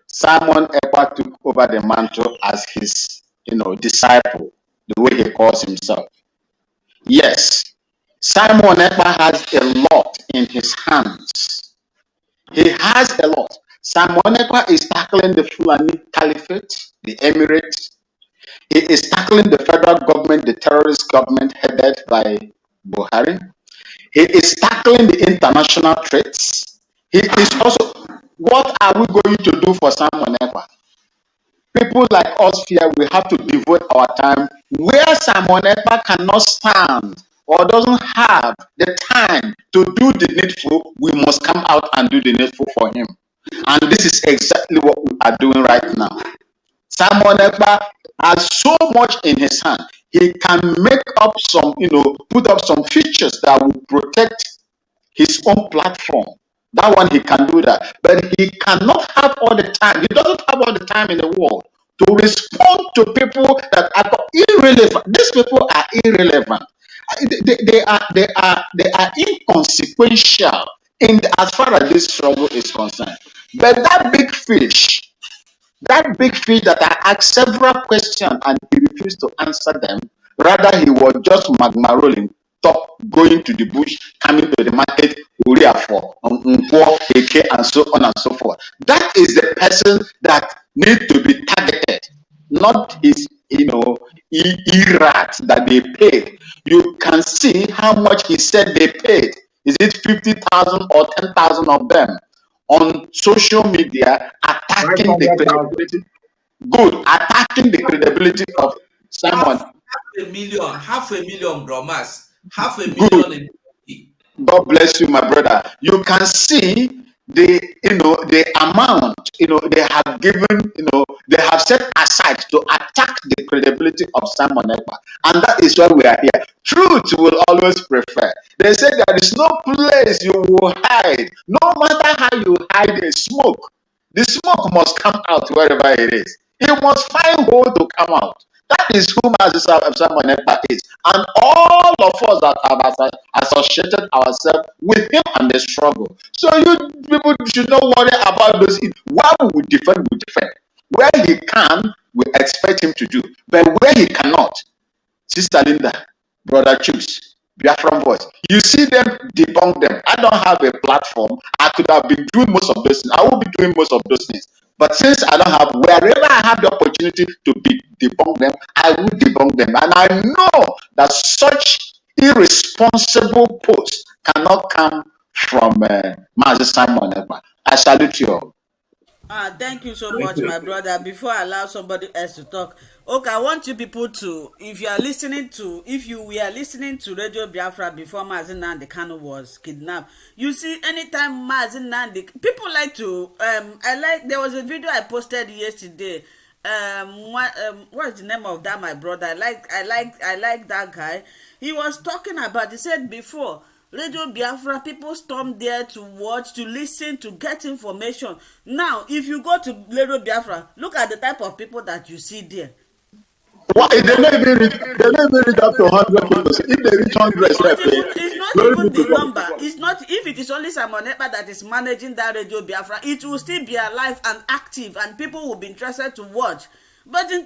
Simon Ekpa took over the mantle as his, disciple, the way he calls himself. Yes, Simon Ekpa has a lot in his hands. He has a lot. Simon Ekpa is tackling the Fulani Caliphate, the Emirates. He is tackling the federal government, the terrorist government headed by Buhari. He is tackling the international threats. He is also, what are we going to do for Simon Ekpa? People like us here, we have to devote our time where Simon Ekpa cannot stand or doesn't have the time to do the needful. We must come out and do the needful for him. And this is exactly what we are doing right now. Simon Ekpa has so much in his hand. He can make up some, put up some features that will protect his own platform. That one, he can do that. But he cannot have all the time. He doesn't have all the time in the world to respond to people that are irrelevant. These people are irrelevant. They are inconsequential as far as this struggle is concerned. But that big fish that I asked several questions and he refused to answer them, rather he was just magma rolling. stop going to the bush, coming to the market, and so on and so forth. That is the person that needs to be targeted, not his, erat that they paid. You can see how much he said they paid. Is it 50,000 or 10,000 of them on social media attacking the credibility? Good, attacking the credibility of someone. Half a million, bromas. Half a million. God bless you, my brother. You can see the amount they have given, they have set aside to attack the credibility of Simon Ekpa, and that is why we are here. Truth will always prefer. They say there is no place you will hide, no matter how you hide a smoke. The smoke must come out wherever it is. It must find hole to come out. That is who Simon Ekpa is. And all of us that have associated ourselves with him and the struggle. So you people should not worry about those. Where we defend, we defend. Where he can, we expect him to do. But where he cannot, Sister Linda, Brother Chooks, Biafran Voice, you see them, debunk them. I don't have a platform. I could have been doing most of those things. I will be doing most of those things. But since I don't have, wherever I have the opportunity to debunk them, I will debunk them. And I know that such irresponsible posts cannot come from Mazi Simon Ekpa. I salute you all. Thank you so much, my brother. Before I allow somebody else to talk, okay, I want you people to, if you were listening to Radio Biafra before Mazi Nnamdi Kanu was kidnapped, you see, anytime Mazi Nnamdi, people like to, there was a video I posted yesterday. What's the name of that, my brother? I like that guy. He was talking about, he said before, Radio Biafra, people storm there to watch, to listen, to get information. Now, if you go to Radio Biafra, look at the type of people that you see there. Well, they don't even reach up to 100 people. If they reach 100, it's not even the number. It's not, if it is only Simon Ekpa that is managing that Radio Biafra, it will still be alive and active, and people will be interested to watch. But in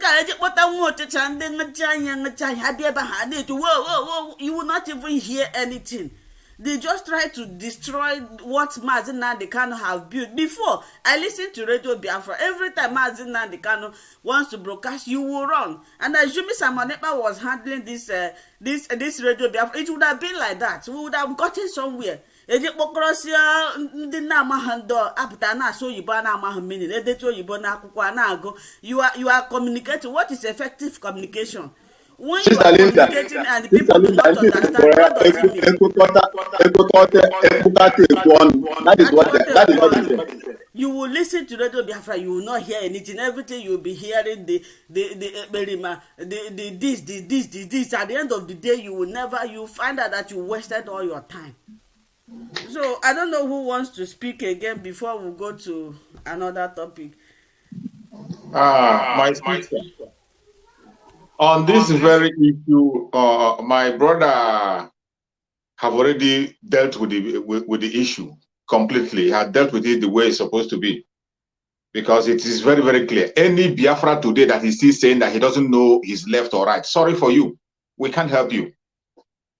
you will not even hear anything. They just try to destroy what Mazi Nnamdi Kanu have built. Before, I listened to Radio Biafra. Every time Mazi Nnamdi Kanu wants to broadcast, you will run. And assuming Simon Ekpa was handling this Radio Biafra, it would have been like that. We would have gotten somewhere. You are communicating. What is effective communication? When you are communicating and people do not understand, what does it mean? That is what it is. You will listen to Radio Biafra, you will not hear anything. Everything you will be hearing this. At the end of the day, you find out that you wasted all your time. So I don't know who wants to speak again before we go to another topic. My sister. On this very issue, my brother have already dealt with the issue completely. He had dealt with it the way it's supposed to be, because it is very, very clear. Any Biafra today that is still saying that he doesn't know his left or right, sorry for you. We can't help you.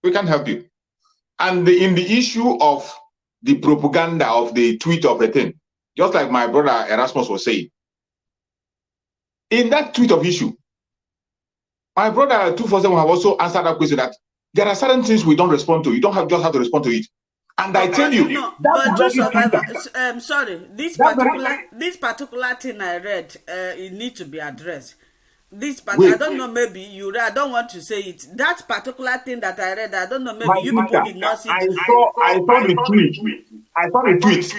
We can't help you. And in the issue of the propaganda of the tweet of a thing, just like my brother Erasmus was saying, in that tweet of issue, my brother 247 have also answered that question, that there are certain things we don't respond to. You don't just have to respond to it. And I tell you, no, but just sorry, this particular thing I read, it needs to be addressed. I don't know, maybe you read, I don't want to say it. That particular thing that I read, I don't know, maybe you people did not see it. I saw the tweet. I saw the tweet.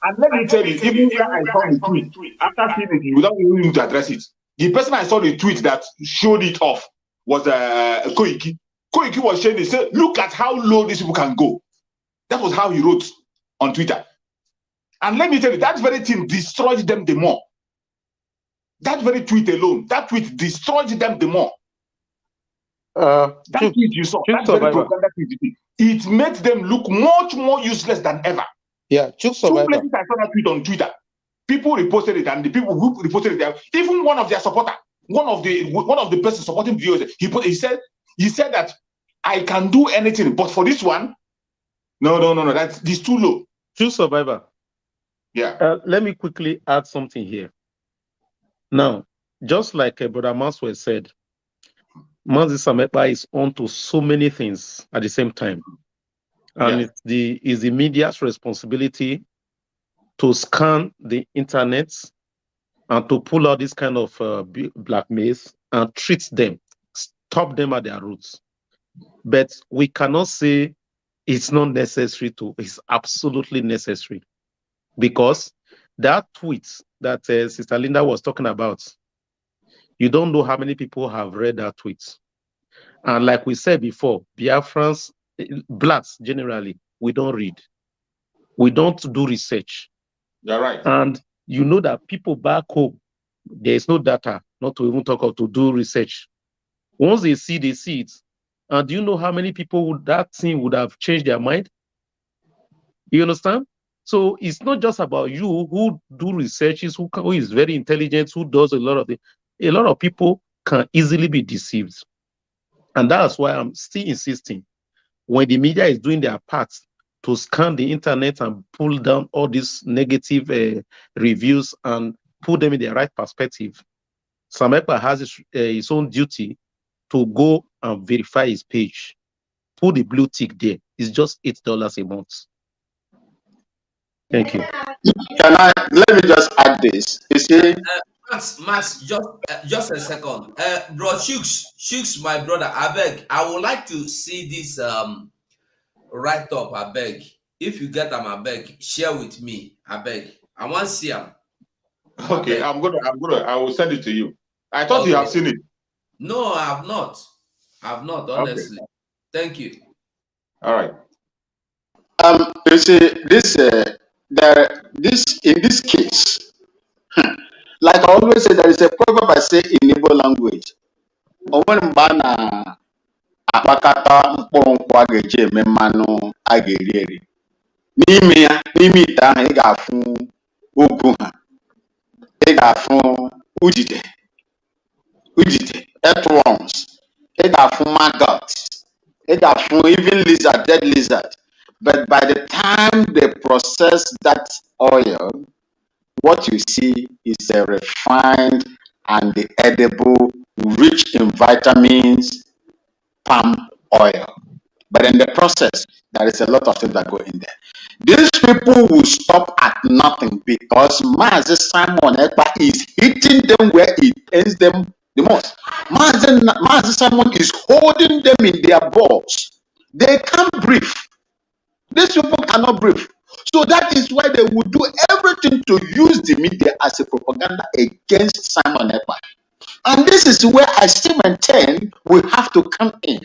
And let me tell you, even when I saw the tweet, after seeing it, without even needing to address it, the person I saw the tweet that showed it off was Koiki. Koiki was saying, he said, look at how low these people can go. That was how he wrote on Twitter. And let me tell you, that very thing destroyed them the more. That very tweet alone, that tweet destroyed them the more. That tweet you saw, that very propaganda tweet, it made them look much more useless than ever. Yeah, Two places I saw that tweet on Twitter. People reposted it, and the people who reposted it, even one of their supporters, one of the persons supporting videos, he said that I can do anything. But for this one, no. That's this too low. True survivor. Yeah. Let me quickly add something here. Now, just like Brother Maxwell said, Mazi Samekpa is on to so many things at the same time. And it's the media's responsibility to scan the internet and to pull out this kind of blackmails and treat them, stop them at their roots. But we cannot say it's not necessary to, it's absolutely necessary. Because that tweet that Sister Linda was talking about, you don't know how many people have read that tweet. And like we said before, Biafrans, blacks generally, we don't read. We don't do research. You're right. And you know that people back home, there is no data, not to even talk of to do research. Once they see it. And do you know how many people would that thing would have changed their mind? You understand? So it's not just about you who do researches, who is very intelligent, who does a lot of things. A lot of people can easily be deceived. And that's why I'm still insisting, when the media is doing their part to scan the internet and pull down all these negative reviews and put them in the right perspective, Samekpa has his own duty to go and verify his page. Put the blue tick there. It's just $8 a month. Thank you. Let me just add this. You see, Max, just a second. Bro, Shooks, my brother, I beg. I would like to see this write up. I beg. If you get them, I beg. Share with me. I beg. I want to see them. Okay, I will send it to you. I thought you have seen it. No, I have not. Honestly. Okay. Thank you. All right. You see, this in this case, like I always say, there is a proverb I say in Igbo language. N'ime ite ahụ ị ga-afụ ogwu ha, ị ga-afụ udide, earthworms, ị ga-afụ maggot, ị ga-afụ even lizard, dead lizard. But by the time they process that oil, what you see is a refined and the edible, rich in vitamins, palm oil. But in the process, there is a lot of things that go in there. These people will stop at nothing because Mazi Simon Ekpa is hitting them where it pains them the most. Mazi Simon is holding them in their balls. They can't breathe. These people cannot breathe. So that is why they will do everything to use the media as a propaganda against Simon Ekpa. And this is where I still maintain we have to come in.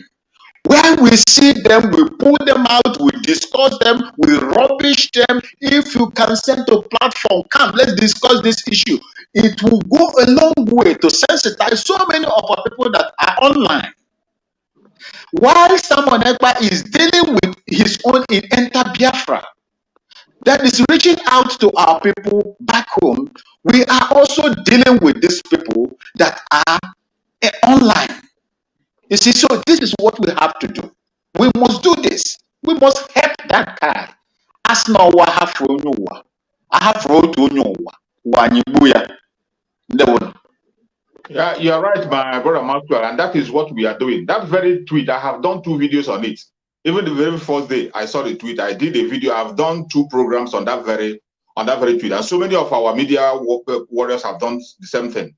When we see them, we pull them out, we discuss them, we rubbish them. If you can send a platform, come, let's discuss this issue. It will go a long way to sensitize so many of our people that are online. While Simon Ekpa is dealing with his own in Enter Biafra, that is reaching out to our people back home, we are also dealing with these people that are online. You see, so this is what we have to do. We must do this. We must help that guy. As no wa have road to Yeah, you're right, my brother Maxwell, and that is what we are doing. That very tweet, I have done 2 videos on it. Even the very first day I saw the tweet, I did a video. I've done 2 programs on that very tweet, and so many of our media warriors have done the same thing.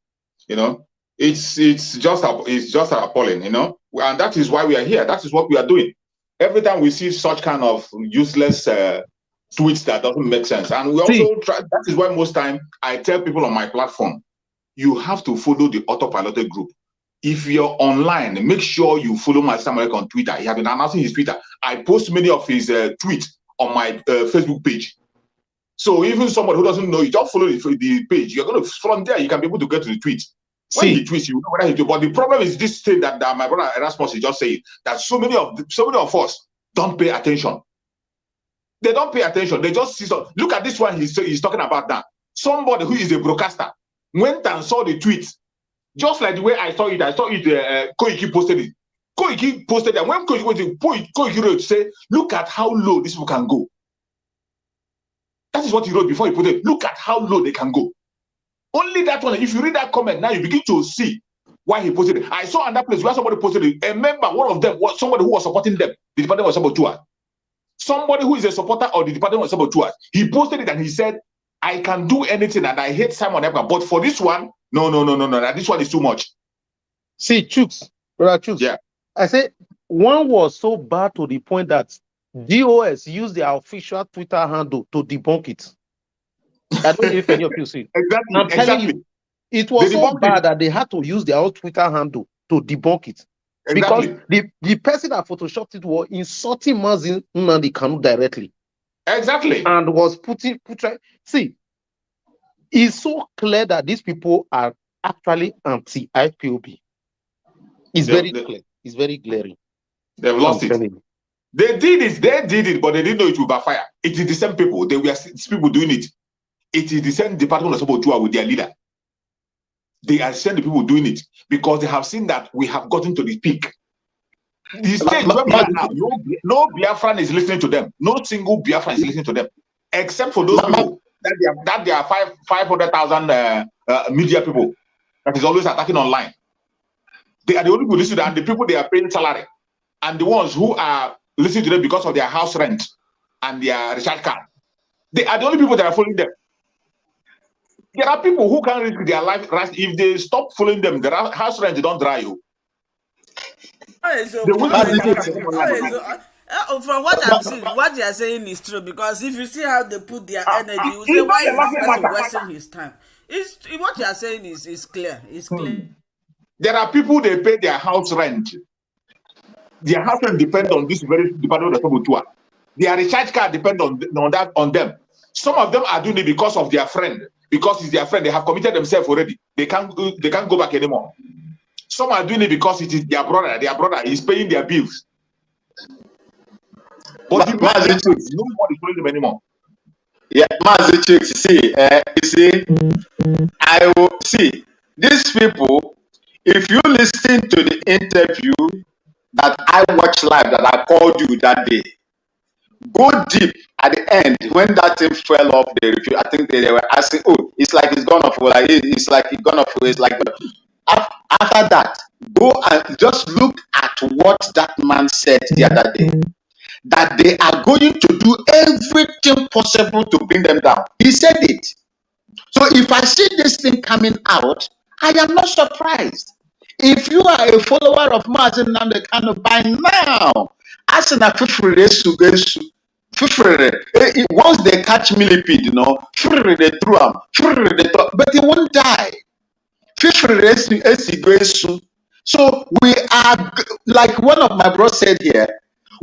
You know, it's just appalling, you know, and that is why we are here. That is what we are doing. Every time we see such kind of useless tweets that doesn't make sense, and we also try. That is why most time I tell people on my platform, you have to follow the autopiloted group. If you're online, make sure you follow my Samuel on Twitter. He has been announcing his Twitter. I post many of his tweets on my Facebook page. So even somebody who doesn't know, you just follow the page. You're going to, from there, you can be able to get to the tweet. When he tweets, you know whether he do. But the problem is this thing that my brother Erasmus is just saying, that so many of us don't pay attention. They don't pay attention. They just see. So look at this one he's talking about now. Somebody who is a broadcaster went and saw the tweet. Just like the way I saw it, Koiki posted it. Koiki posted that when Koiki wrote, say, look at how low this people can go. That is what he wrote before he put it. Look at how low they can go. Only that one. If you read that comment now, you begin to see why he posted it. I saw another place where somebody posted it. A member, one of them, was somebody who was supporting them. The department was Saboutuers. Somebody who is a supporter of the department was Saboutuers. He posted it and he said, I can do anything and I hate Simon Ekpa. But for this one, no. This one is too much. See, Chooks, brother Chooks. Yeah. I say one was so bad to the point that DOS used their official Twitter handle to debunk it. I don't know if any of you see. Exactly. I'm telling you, it was so bad that they had to use their own Twitter handle to debunk it. Exactly. Because the person that photoshopped it was insulting Mazin Nnamdi Kanu directly. Exactly. And was see, it's so clear that these people are actually anti-IPOB. It's very clear. It's very glaring. They've lost it. They did it, but they didn't know it would backfire. It is the same people. They were people doing it. It is the same department of Saboutuers with their leader. They are same people doing it because they have seen that we have gotten to the peak. The stage where we are now, no Biafran is listening to them. No single Biafran is listening to them, except for those people that they are 500,000 media people that is always attacking online. They are the only people listening to them, and the people they are paying salary, and the ones who are listening to them because of their house rent and their recharge card. They are the only people that are following them. There are people who can risk their life if they stop following them. Their house rent don't dry you. From what I'm seeing, what they are saying is true, because if you see how they put their energy, you say, why is this person wasting his time? What you are saying is clear. It's clear. There are people they pay their house rent. Their house rent depends on this very department of Saboutuers. Their recharge card depends on them. Some of them are doing it because of their friend. Because it's their friend, they have committed themselves already. They can't go back anymore. Some are doing it because it is their brother. Their brother is paying their bills. But nobody is following them anymore. Yeah, Master see, you see, I will see these people. If you listen to the interview that I watched live, that I called you that day, go deep at the end when that thing fell off the review. I think they were asking, oh, it's like it's gone off. Like it's like it's gone off. It's like after that, go and just look at what that man said the other day. That they are going to do everything possible to bring them down. He said it. So if I see this thing coming out, I am not surprised. If you are a follower of Mazin Nnamdi Kanu by now, as in a once they catch millipede, they throw him, but he won't die. So we are, like one of my bros said here,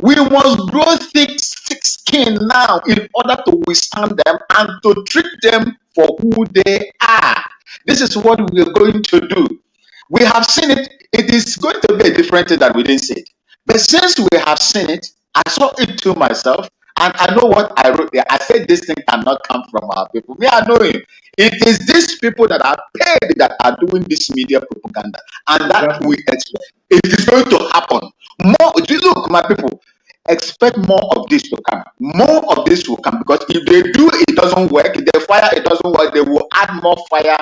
we must grow thick skin now in order to withstand them and to treat them for who they are. This is what we are going to do. We have seen it. It is going to be a different thing that we didn't see it. But since we have seen it, I saw it to myself, and I know what I wrote there. I said this thing cannot come from our people. Me, I know it. It is these people that are paid that are doing this media propaganda, and that we expect. It is going to happen. More. Look, my people, expect more of this to come. More of this will come, because if they do, it doesn't work. If they fire, it doesn't work. They will add more fire.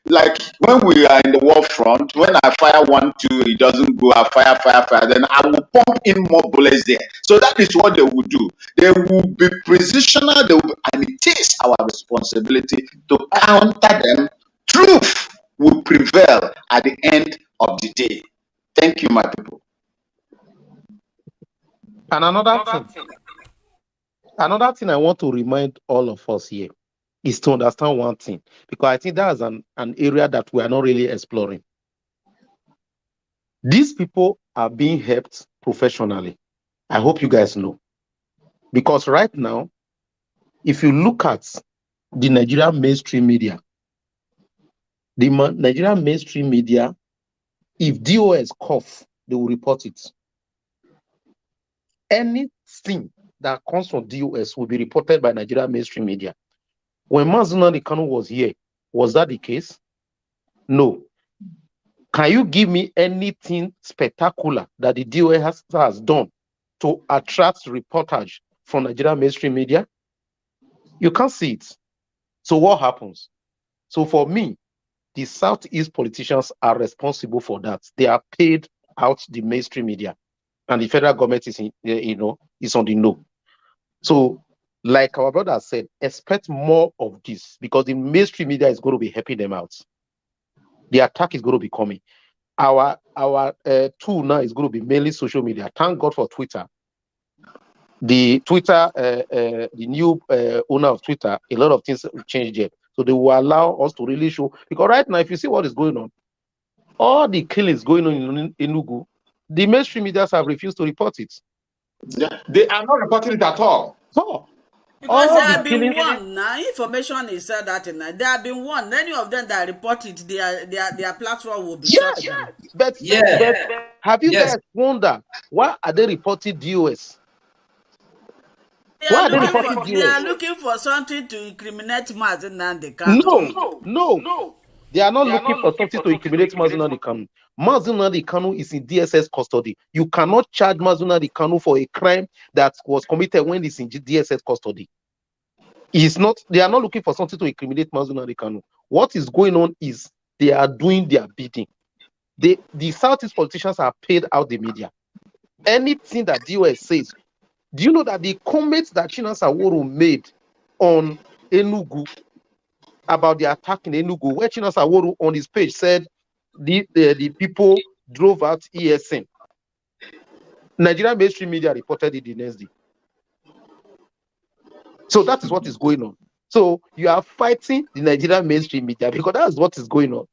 Like when we are in the war front, when I fire 1, 2, it doesn't go. I fire, then I will pump in more bullets there. So that is what they will do. They will be positional, and it is our responsibility to counter them. Truth will prevail at the end of the day. Thank you, my people. And another thing I want to remind all of us here is to understand one thing, because I think that's an area that we are not really exploring. These people are being helped professionally. I hope you guys know. Because right now, if you look at the Nigerian mainstream media, if DOS cough, they will report it. Anything that comes from DOS will be reported by Nigerian mainstream media. When Mazin Nnamdi Kanu was here, was that the case? No. Can you give me anything spectacular that the DOS has done to attract reportage from Nigerian mainstream media? You can't see it. So what happens? So for me, the Southeast politicians are responsible for that. They are paid out the mainstream media, and the federal government is is on the no. So, like our brother said, expect more of this because the mainstream media is going to be helping them out. The attack is going to be coming. Our tool now is going to be mainly social media. Thank God for Twitter. The Twitter, the new owner of Twitter, a lot of things changed there. So they will allow us to really show. Because right now, if you see what is going on, all the killings going on in Enugu, the mainstream media have refused to report it. Yeah, they are not reporting it at all. So, because all they the have been killings, warned now. Information is said that they have been warned. Any of them that report it, their platform will be shut down. but have you guys wondered why are they reporting DOS? Why are they reporting They are DOS? looking for something to incriminate Mazi Nnamdi Kanu. No. They are not looking for something to incriminate Mazi Nnamdi Kanu. Mazi Nnamdi Kanu is in DSS custody. You cannot charge Mazi Nnamdi Kanu for a crime that was committed when he's in DSS custody. They are not looking for something to incriminate Mazi Nnamdi Kanu. What is going on is they are doing their bidding. The Southeast politicians are paid out the media. Anything that DOS says, do you know that the comments that Chinasa Woro made on Enugu about the attack in Enugu, where Chinasa Woro on his page said the people drove out ESN. Nigerian mainstream media reported it the next day. So that is what is going on. So you are fighting the Nigerian mainstream media because that's what is going on.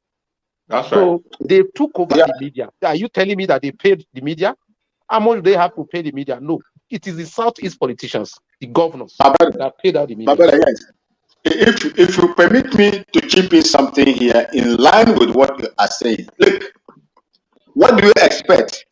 That's so right. They took over the media. Are you telling me that they paid the media? How much do they have to pay the media? No. It is the Southeast politicians, the governors, that paid out the media. Yes. If you permit me to chip in something here in line with what you are saying, look, what do you expect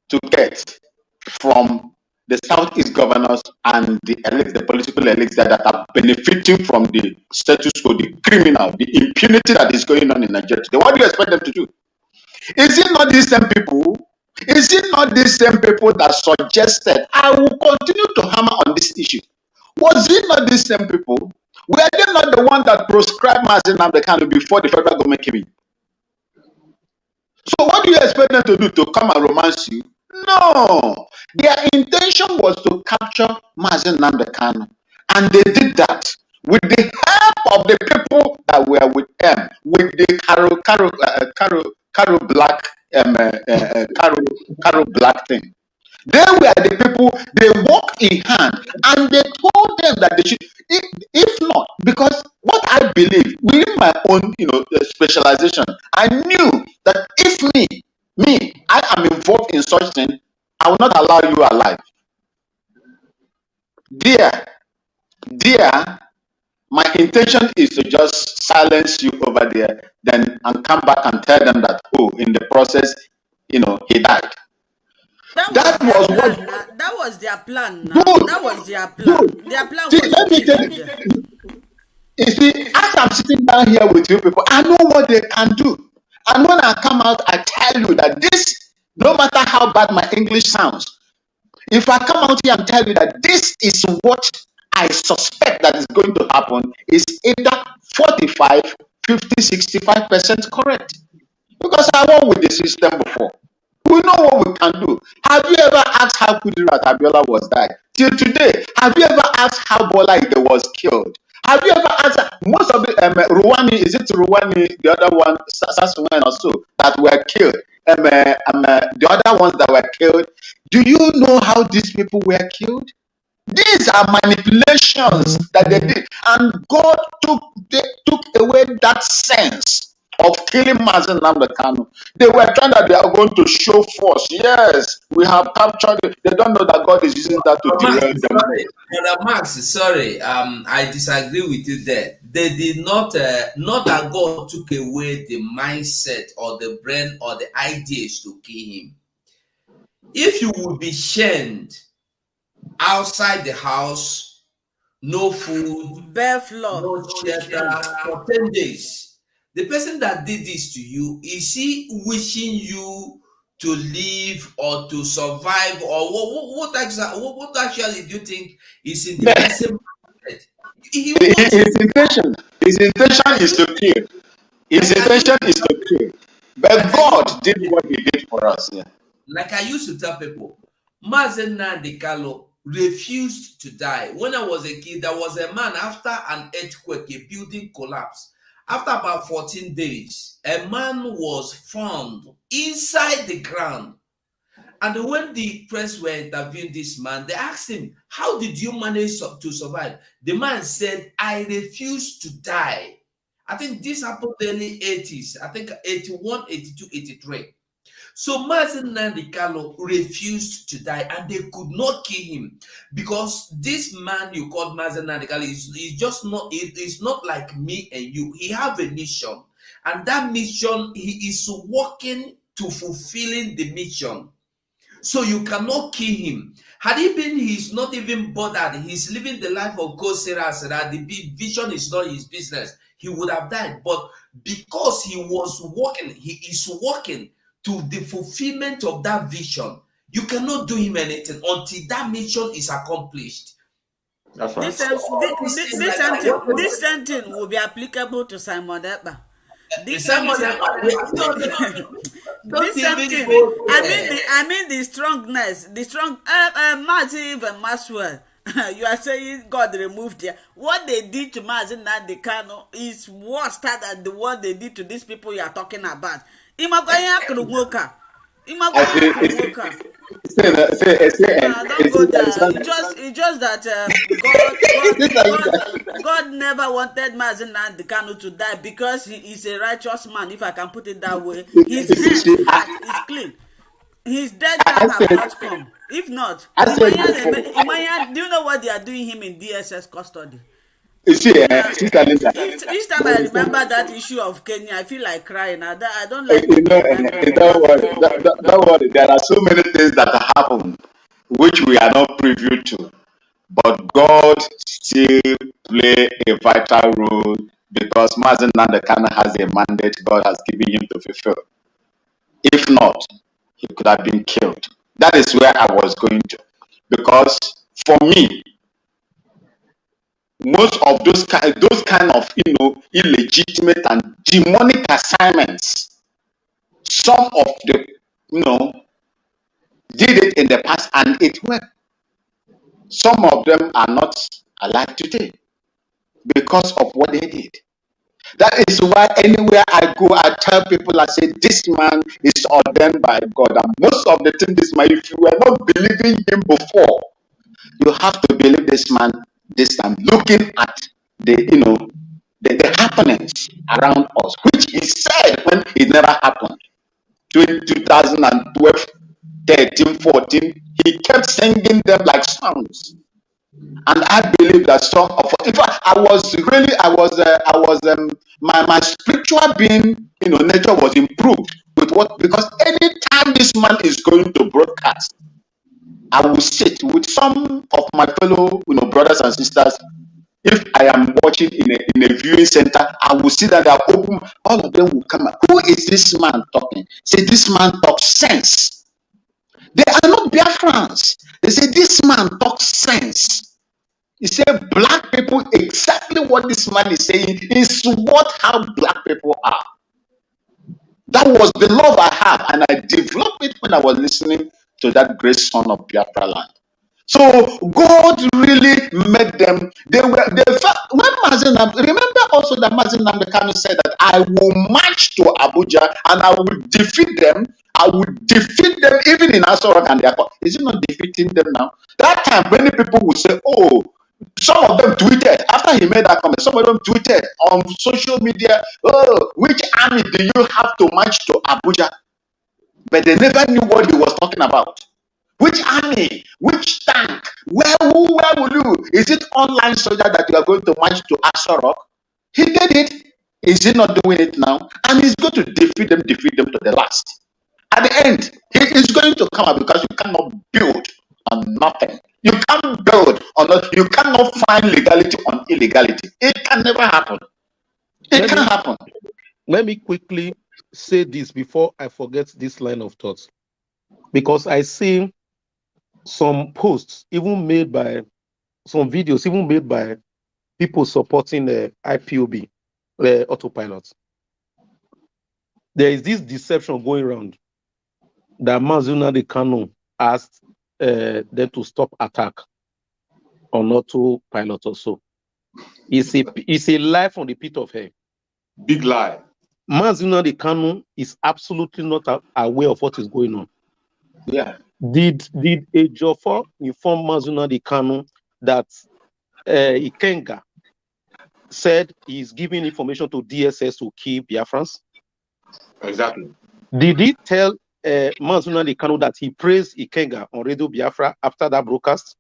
to get from the Southeast governors and the elites, the political elites that are benefiting from the status quo, the criminal, the impunity that is going on in Nigeria today? What do you expect them to do? Is it not these same people? Is it not these same people that suggested, I will continue to hammer on this issue? Was it not these same people? Were they not the one that proscribed Mazi Nnamdi Kanu before the federal government came in? So what do you expect them to do? To come and romance you? No. Their intention was to capture Mazi Nnamdi Kanu. And they did that with the help of the people that were with them, with the Caro Black Caro Black thing. They were the people, they walked in hand and they told them that they should, if not, because what I believe within my own specialization, I knew that if I am involved in such thing, I will not allow you alive. Dear, my intention is to just silence you over there, then and come back and tell them that, in the process, he died. That was their plan. That was their plan. Their plan was let me tell you. You see, as I'm sitting down here with you people, I know what they can do. And when I come out, I tell you that this, no matter how bad my English sounds, if I come out here and tell you that this is what I suspect that is going to happen, is either 45, 50, 65% correct. Because I worked with the system before. We know what we can do. Have you ever asked how Kudirat Abiola was died? Till today, have you ever asked how Bola Ide was killed? Have you ever asked most of the Ruwani, is it Ruwani, the other one, Sasuwen or so, that were killed? The other ones that were killed, do you know how these people were killed? These are manipulations that they did, and God took away that sense of killing Mazi Nnamdi Kanu. They were trying that they are going to show force. Yes, we have captured it. They don't know that God is using that to derail them. Max, sorry, I disagree with you there. They did not, not that God took away the mindset or the brain or the ideas to kill him. If you would be shamed outside the house, no food, bare floor, no shelter for 10 days, The person that did this to you, is he wishing you to live or to survive, or what actually do you think is in the person mindset? He wants you. His intention is to kill. His intention is to kill. But God did what he did for us. Yeah. Like I used to tell people, Mazen Nnamdi Kanu refused to die. When I was a kid, there was a man after an earthquake, a building collapsed. After about 14 days, a man was found inside the ground. And when the press were interviewing this man, they asked him, how did you manage to survive? The man said, I refused to die. I think this happened in the early 80s. I think 81, 82, 83. So Mazen Nnamdi Kanu refused to die, and they could not kill him because this man you called Mazen Nnamdi Kanu is just not. It is not like me and you. He have a mission, and that mission he is working to fulfilling the mission. So you cannot kill him. Had he been, he's not even bothered. He's living the life of God, Sarah said that the vision is not his business. He would have died, but because he was working, he is working to the fulfillment of that vision. You cannot do him anything until that mission is accomplished. That's right. This sentence will be applicable to Simon Ekpa. This sentence, I mean the strongness, the strong even Maxwell. You are saying God removed there. What they did to Mazen Nnamdi Kanu is worse than the what they did to these people you are talking about. Don't go there. It's just that God never wanted Mazen Nnamdi Kanu to die because he is a righteous man, if I can put it that way. His heart is clean. His dead time have not come. If not, Imanya, do you know what they are doing him in DSS custody? Each time I remember that issue of Kenya, I feel like crying. I don't like. Don't worry. There are so many things that happen which we are not privy to, but God still play a vital role because Mazen Nnamdi Kanu has a mandate God has given him to fulfill. If not, he could have been killed. That is where I was going to, because for me, most of those kind of illegitimate and demonic assignments, some of the did it in the past and it worked. Some of them are not alive today because of what they did. That is why anywhere I go, I tell people, I say, this man is ordained by God. And most of the time, this man, if you were not believing him before, you have to believe this man this time, looking at the happenings around us, which he said when it never happened. 2012, 13, 14, he kept singing them like songs. And I believe that some of, in fact, my spiritual being, nature was improved with what, because anytime this man is going to broadcast, I will sit with some of my fellow, brothers and sisters. If I am watching in a viewing center, I will see that they are open. All of them will come out. Who is this man talking? Say, this man talks sense. They are not Biafrans. They say, this man talks sense. He said, black people, exactly what this man is saying is how black people are. That was the love I have, and I developed it when I was listening to that great son of Biafra land. So God really made them. When Mazen, remember also that Mazen Nnamdi Kanu said that I will march to Abuja and I will defeat them. I will defeat them even in Asorok and their court. Is it not defeating them now? That time, many people will say, oh, some of them tweeted after he made that comment. Some of them tweeted on social media, oh, which army do you have to march to Abuja? But they never knew what he was talking about. Which army? Which tank? Where will you? Is it online soldier that you are going to march to Asorok? He did it. Is he not doing it now? And he's going to defeat them to the last. At the end, he is going to come out because you cannot build on nothing. You can't build on nothing. You cannot find legality on illegality. It can never happen. It can happen. let me quickly say this before I forget this line of thought, because I see some posts, even made by some videos, even made by people supporting the IPOB autopilot. There is this deception going around that Mazuna the Kanu asked them to stop attack on autopilot or so. It's a lie from the pit of hell. Big lie. Mazuna the Kanu is absolutely not aware of what is going on. Yeah. Did Ejiofor inform Mazuna the Kanu that Ikenga said he's giving information to DSS to kill Biafrans? Exactly. Did he tell Mazuna the Kanu that he praised Ikenga on Radio Biafra after that broadcast?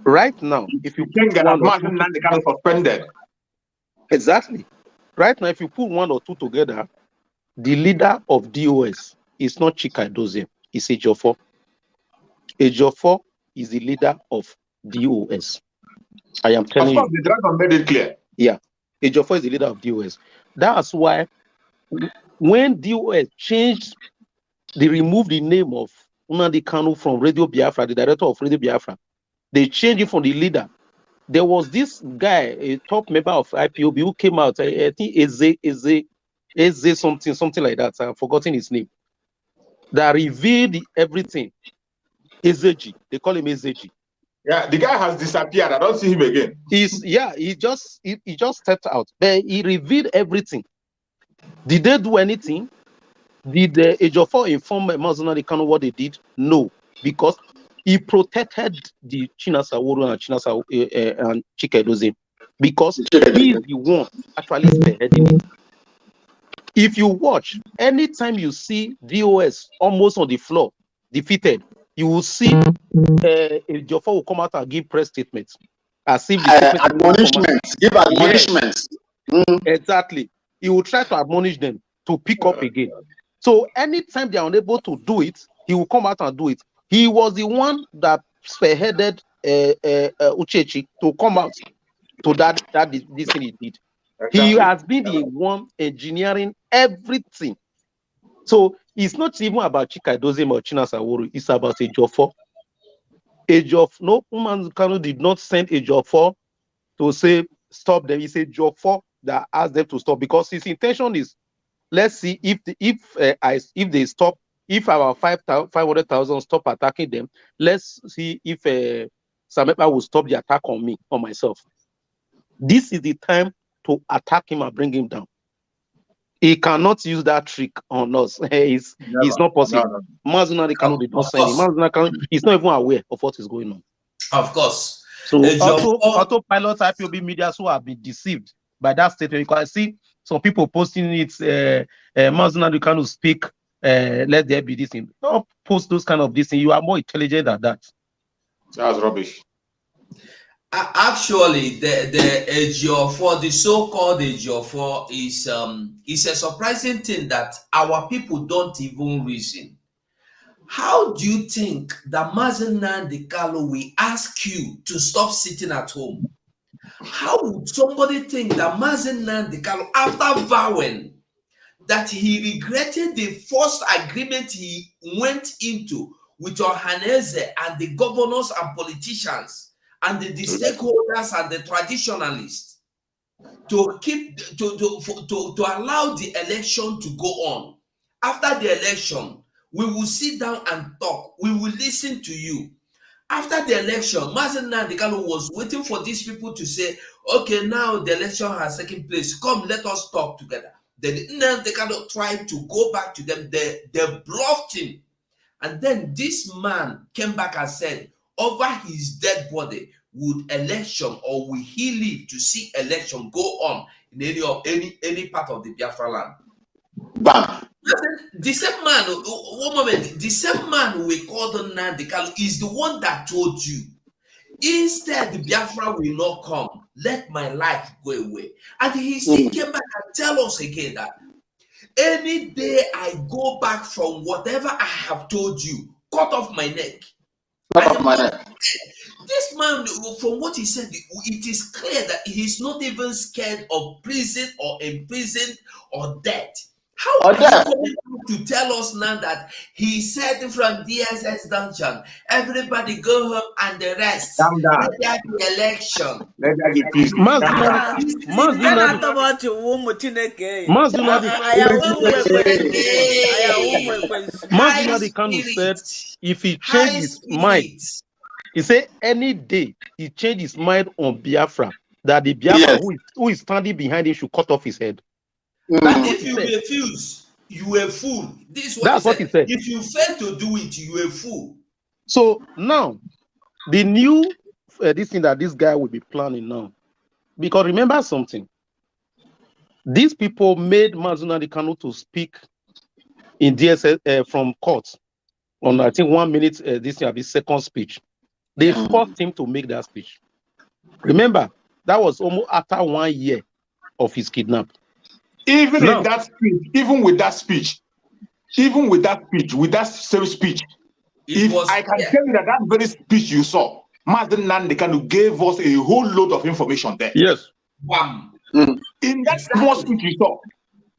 Right now, if you put one or two together, suspended. Exactly. Right now, if you put one or two together, the leader of DOS is not Chika Edozie, it's Ejiofor. Ejiofor is the leader of DOS. I am telling you. Of course, the dragon made it clear. Yeah. Ejiofor is the leader of DOS. That's why when DOS changed, they removed the name of Nnamdi Kanu from Radio Biafra, the director of Radio Biafra. They changed it from the leader. There was this guy, a top member of IPOB, who came out, I think Eze something like that. I've forgotten his name. That revealed everything. Ezeji, they call him Ezeji. Yeah, the guy has disappeared. I don't see him again. He just stepped out. But he revealed everything. Did they do anything? Did Ejiofor inform Mazuna the Kanu what they did? No, because he protected the Chinasawuru and Chika Edozie, because he is the one actually spearheading it. If you watch, anytime you see DOS almost on the floor, defeated, you will see Ejiofor will come out and give press statements. As if the admonishments, give admonishments. Yes. Exactly. He will try to admonish them to pick up again. So anytime they are unable to do it, he will come out and do it. He was the one that spearheaded Uchechi to come out to this thing he did. Exactly. He has been the one engineering everything. So it's not even about Chika Edozie or Chinasawuru, it's about Ejiofor. No, Nnamdi Kanu did not send Ejiofor to say stop them. He said Ejiofor that asked them to stop, because his intention is, let's see if they stop, if our 500,000 stop attacking them, let's see if Samepa will stop the attack on me, on myself. This is the time to attack him and bring him down. He cannot use that trick on us. It's not possible. Mazuna Kanu did not send him. Mazuna Kanu is not even aware of what is going on. Of course. So autopilot IPOB media who have been deceived by that statement. You can see some people posting it. Mazuna Kanu speak. Let there be this thing. Don't post those kind of this thing. You are more intelligent than that. That's rubbish. Actually, the Ejiofor, the so-called Ejiofor, is a surprising thing that our people don't even reason. How do you think that Mazuna Kanu will ask you to stop sitting at home? How would somebody think that Mazuna Kanu, after vowing that he regretted the first agreement he went into with Ohaneze and the governors and politicians and the stakeholders and the traditionalists to allow the election to go on? After the election, we will sit down and talk. We will listen to you. After the election, Mazuna Kanu was waiting for these people to say, okay, now the election has taken place. Come, let us talk together. Then Nnamdi Kanu tried to go back to them. They bluffed him. And then this man came back and said, over his dead body, would election, or will he live to see election go on in any part of the Biafra land? Bam. The same man, one moment, the same man we called Nnamdi Kanu is the one that told you, instead the Biafra will not come, let my life go away. And he still came back and tell us again that any day I go back from whatever I have told you, cut off my neck. top I of am my not. head. This man, from what he said, it is clear that he's not even scared of prison or imprisoned or death. How Or are you death. coming out to tell us now that he said from DSS dungeon, everybody go home and the rest, Calm let down. there be election? Let there be peace. Mazi Calm down. Nnamdi Mazi Site Nnamdi na-atọbọchị ụmụ Chineke. Mazi Nnamdi Aya ụmụ ekwensu. Aya ụmụ ekwensu. Mazi High Nnamdi Kanu said spirit, if he change high his mind, spirit. he said any day he change his mind on Biafra, that the Biafra Yes. who is standing behind him should cut off his head. And Mm. if you refuse, you a fool. This is what That's he what said. he said. If you fail to do it, you a fool. So now, the new this thing that this guy will be planning now, because remember something, these people made Mazi Nnamdi Kanu to speak in DSS from court on I think 1 minute. This will be second speech. They Yeah. forced him to make that speech. Remember, that was almost after 1 year of his kidnap. Even Now- in that speech, with that same speech, It if was I can yeah. tell you that very speech you saw, Mazi Nnamdi Kanu gave us a whole load of information there. Yes, Wham. In that small speech you saw,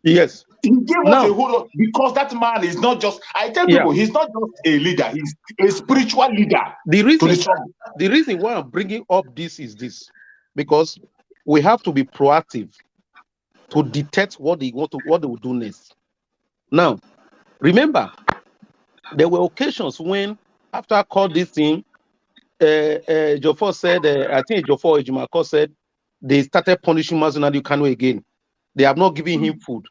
yes. he gave Now- us a whole lot, because that man is not just, I tell Yeah. people, he's not just a leader, he's a spiritual leader The to the reason, struggle. the reason why I'm bringing up this is this, because we have to be proactive to detect what they will do next. Now, remember, there were occasions when, after I called this thing, Jofor said, I think Jofor Ejimako said, they started punishing Mazi Nnamdi Kanu again. They have not given him food.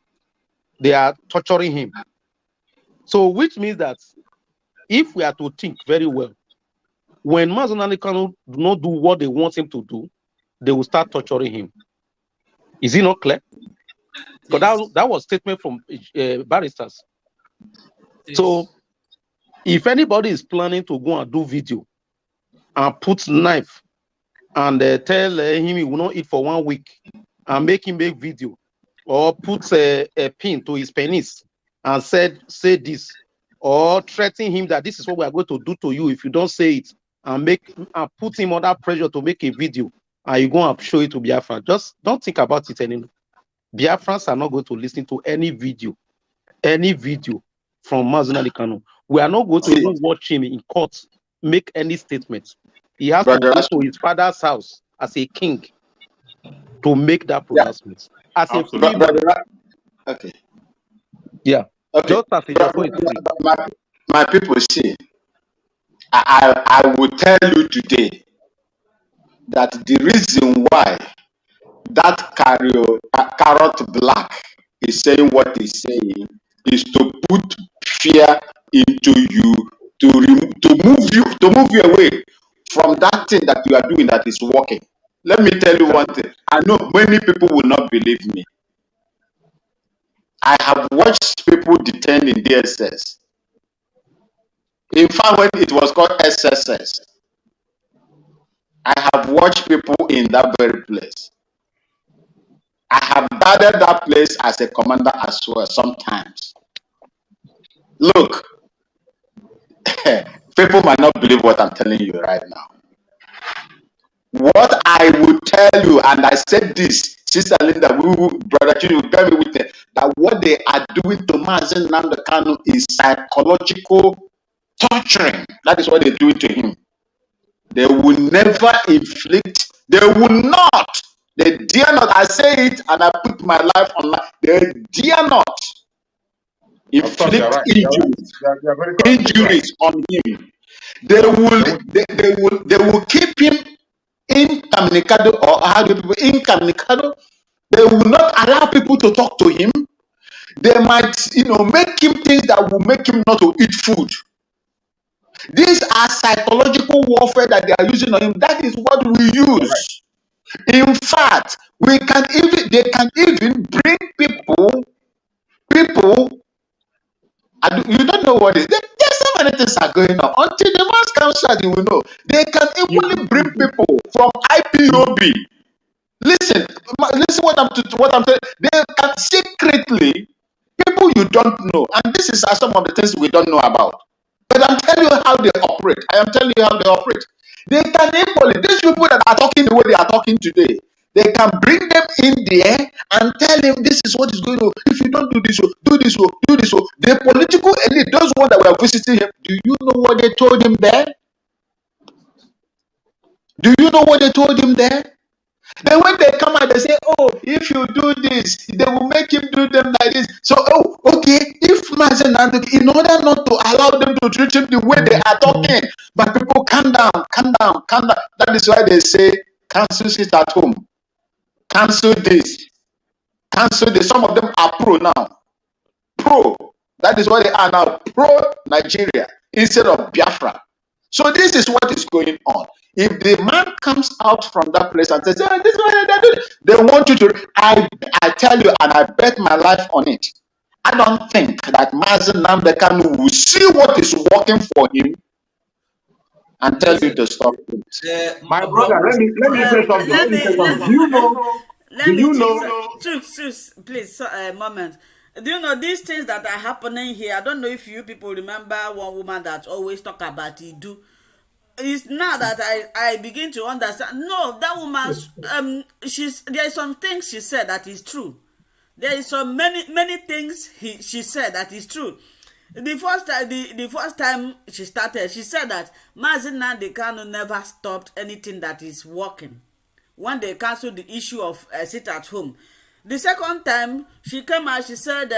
They are torturing him. So, which means that if we are to think very well, when Mazi Nnamdi Kanu do not do what they want him to do, they will start torturing him. Is it not clear? Because Yes. that was statement from barristers. Yes. So, if anybody is planning to go and do video and put knife and tell him he will not eat for 1 week and make him make video, or put a pin to his penis and say this, or threaten him that this is what we are going to do to you if you don't say it, and put him under pressure to make a video, and you go and show it to Biafra, just don't think about it anymore. Biafrans are not going to listen to any video from Mazi Nnamdi Kanu. We are not going to even watch him in court make any statements. He has to go to his father's house as a king to make that pronouncement. As a free man. Okay. Yeah. Okay. Just as a Jofor is free. My people, see, I will tell you today that the reason why that carrot black is saying what he's saying is to put fear into you, to move you away from that thing that you are doing that is working. Let me tell you one thing. I know many people will not believe me. I have watched people detained in DSS. In fact, when it was called SSS, I have watched people in that very place. I have guarded that place as a commander as well sometimes. Look, people might not believe what I'm telling you right now. What I will tell you, and I said this, Sister Linda, Brother Chidi will bear me with it, that what they are doing to Mazi Nnamdi Kanu is psychological torturing. That is what they're doing to him. They will never inflict, they will not, they dare not, I say it and I put my life on life, they dare not inflict injuries on him. They will keep him incommunicado, or how do people incommunicado. They will not allow people to talk to him. They might, make him things that will make him not to eat food. These are psychological warfare that they are using on him. That is what we use. In fact, they can even bring people. You don't know what it is. There's so many things are going on. Until the mass council, you will know. They can even bring people from IPOB. Listen what I'm saying. They can secretly, people you don't know, and this is some of the things we don't know about. But I'm telling you how they operate. I am telling you how they operate. They can equally, these people that are talking the way they are talking today, they can bring them in there and tell him this is what is going on. If you don't do this, do this, do this. The political elite, those ones that were visiting him, do you know what they told him there? Do you know what they told him there? Then when they come out, they say, oh, if you do this, they will make him do them like this. So, oh, okay, if Mazen, in order not to allow them to treat him the way they are talking, but people calm down, calm down, calm down. That is why they say, cancel sit at home. Cancel this. Cancel this. Some of them are pro now. Pro. That is what they are now. Pro Nigeria instead of Biafra. So this is what is going on. If the man comes out from that place and says, oh, this is what they do, they want you to, I tell you, and I bet my life on it. I don't think that Mazen Namdekanu will see what is working for him and tell you to stop it. My brother, let me say something. Let me say something. Please, a moment. Do you know these things that are happening here? I don't know if you people remember one woman that always talk about Idu. It's now that I begin to understand. No, that woman, there is some things she said that is true. There is so many things she said that is true. The first time she started, she said that Mazen Namdekanu never stopped anything that is working when they cancelled the issue of sit at home. The second time she came out, she said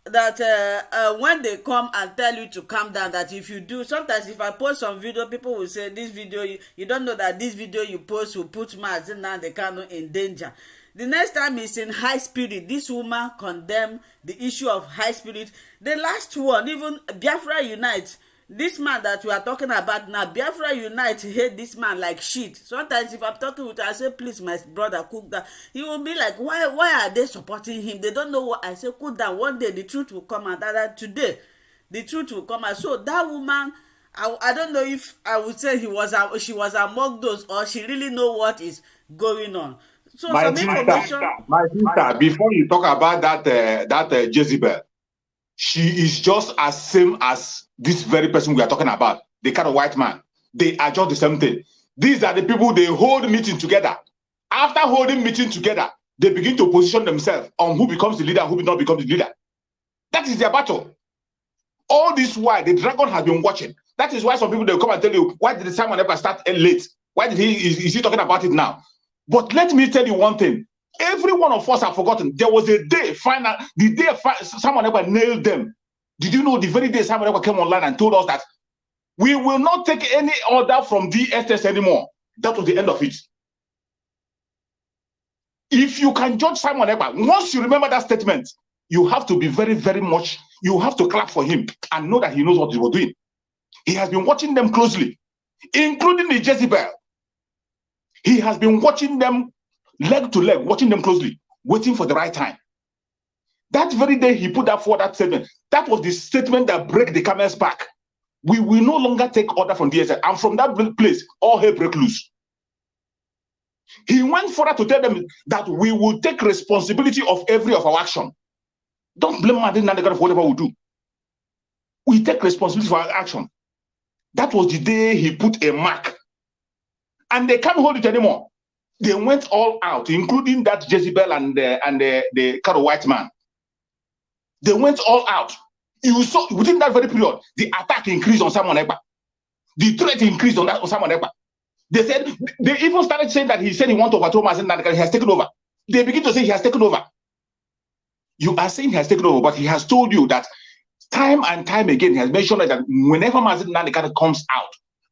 that when they come and tell you to calm down, that if you do, sometimes if I post some video, people will say this video, you don't know that this video you post will put Mazen Namdekanu in danger. The next time is in high spirit. This woman condemned the issue of high spirit. The last one, even Biafra Unite, this man that we are talking about now, Biafra Unite hate this man like shit. Sometimes if I'm talking with her, I say, please, my brother, cool down. He will be like, why are they supporting him? They don't know what I say. Cool down. One day the truth will come out. That today the truth will come out. So that woman, I don't know if I would say she was among those, or she really know what is going on. So my sister, before you talk about that Jezebel, she is just as same as this very person we are talking about, the kind of white man. They are just the same thing. These are the people they hold meeting together. After holding meeting together, they begin to position themselves on who becomes the leader, who will not become the leader. That is their battle. All this while the dragon has been watching. That is why some people, they come and tell you, why did Simon ever start late? Why did is he talking about it now? But let me tell you one thing. Every one of us have forgotten. There was a day, the day Simon ever nailed them. Did you know the very day Simon ever came online and told us that we will not take any order from DSS anymore? That was the end of it. If you can judge Simon Ekpa, once you remember that statement, you have to be very, very much, you have to clap for him and know that he knows what he was doing. He has been watching them closely, including the Jezebel. He has been watching them leg to leg, watching them closely, waiting for the right time. That very day he put that forward, that statement. That was the statement that broke the camel's back. We will no longer take order from DSS. And from that place, all hell break loose. He went further to tell them that we will take responsibility of every of our action. Don't blame Mazen Namdekanu for whatever we do. We take responsibility for our action. That was the day he put a mark. And they can't hold it anymore. They went all out, including that Jezebel and the kind of white man. They went all out. You saw within that very period, the attack increased on Simon Ekpa. The threat increased on Simon Ekpa. They said, they even started saying that he said he wants to overthrow Mazen Namdekanu. He has taken over. They begin to say he has taken over. You are saying he has taken over, but he has told you that time and time again, he has mentioned that whenever Mazen Namdekanu comes out,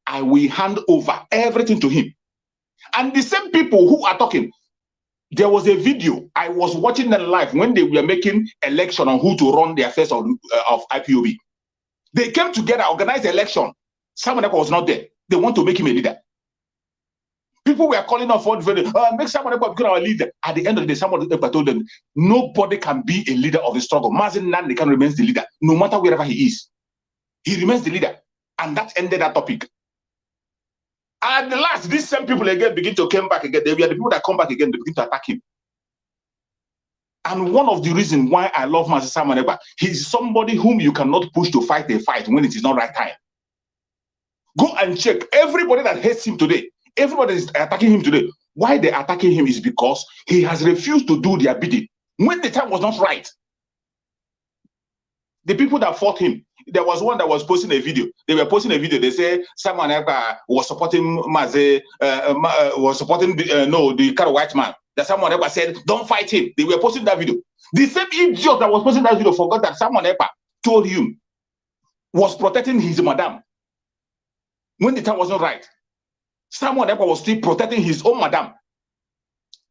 I will hand over everything to him. And the same people who are talking, there was a video, I was watching them live when they were making election on who to run the affairs of IPOB. They came together, organized the election. Simon Ekpa was not there. They want to make him a leader. People were calling off for make Simon Ekpa become our leader. At the end of the day, Simon Ekpa told them, nobody can be a leader of the struggle. Mazen Namdekanu remains the leader, no matter wherever he is. He remains the leader. And that ended that topic. At the last, these same people again begin to come back again. They were the people that come back again, they begin to attack him. And one of the reasons why I love Mazen Simon Ekpa, he's somebody whom you cannot push to fight a fight when it is not right time. Go and check. Everybody that hates him today, everybody is attacking him today. Why they're attacking him is because he has refused to do their bidding when the time was not right. The people that fought him, there was one that was posting a video. They were posting a video. They say someone was supporting Maze, was supporting the kind of white man. That someone ever said, don't fight him. They were posting that video. The same idiot that was posting that video forgot that someone ever told him was protecting his madam when the time wasn't right. Someone ever was still protecting his own madam.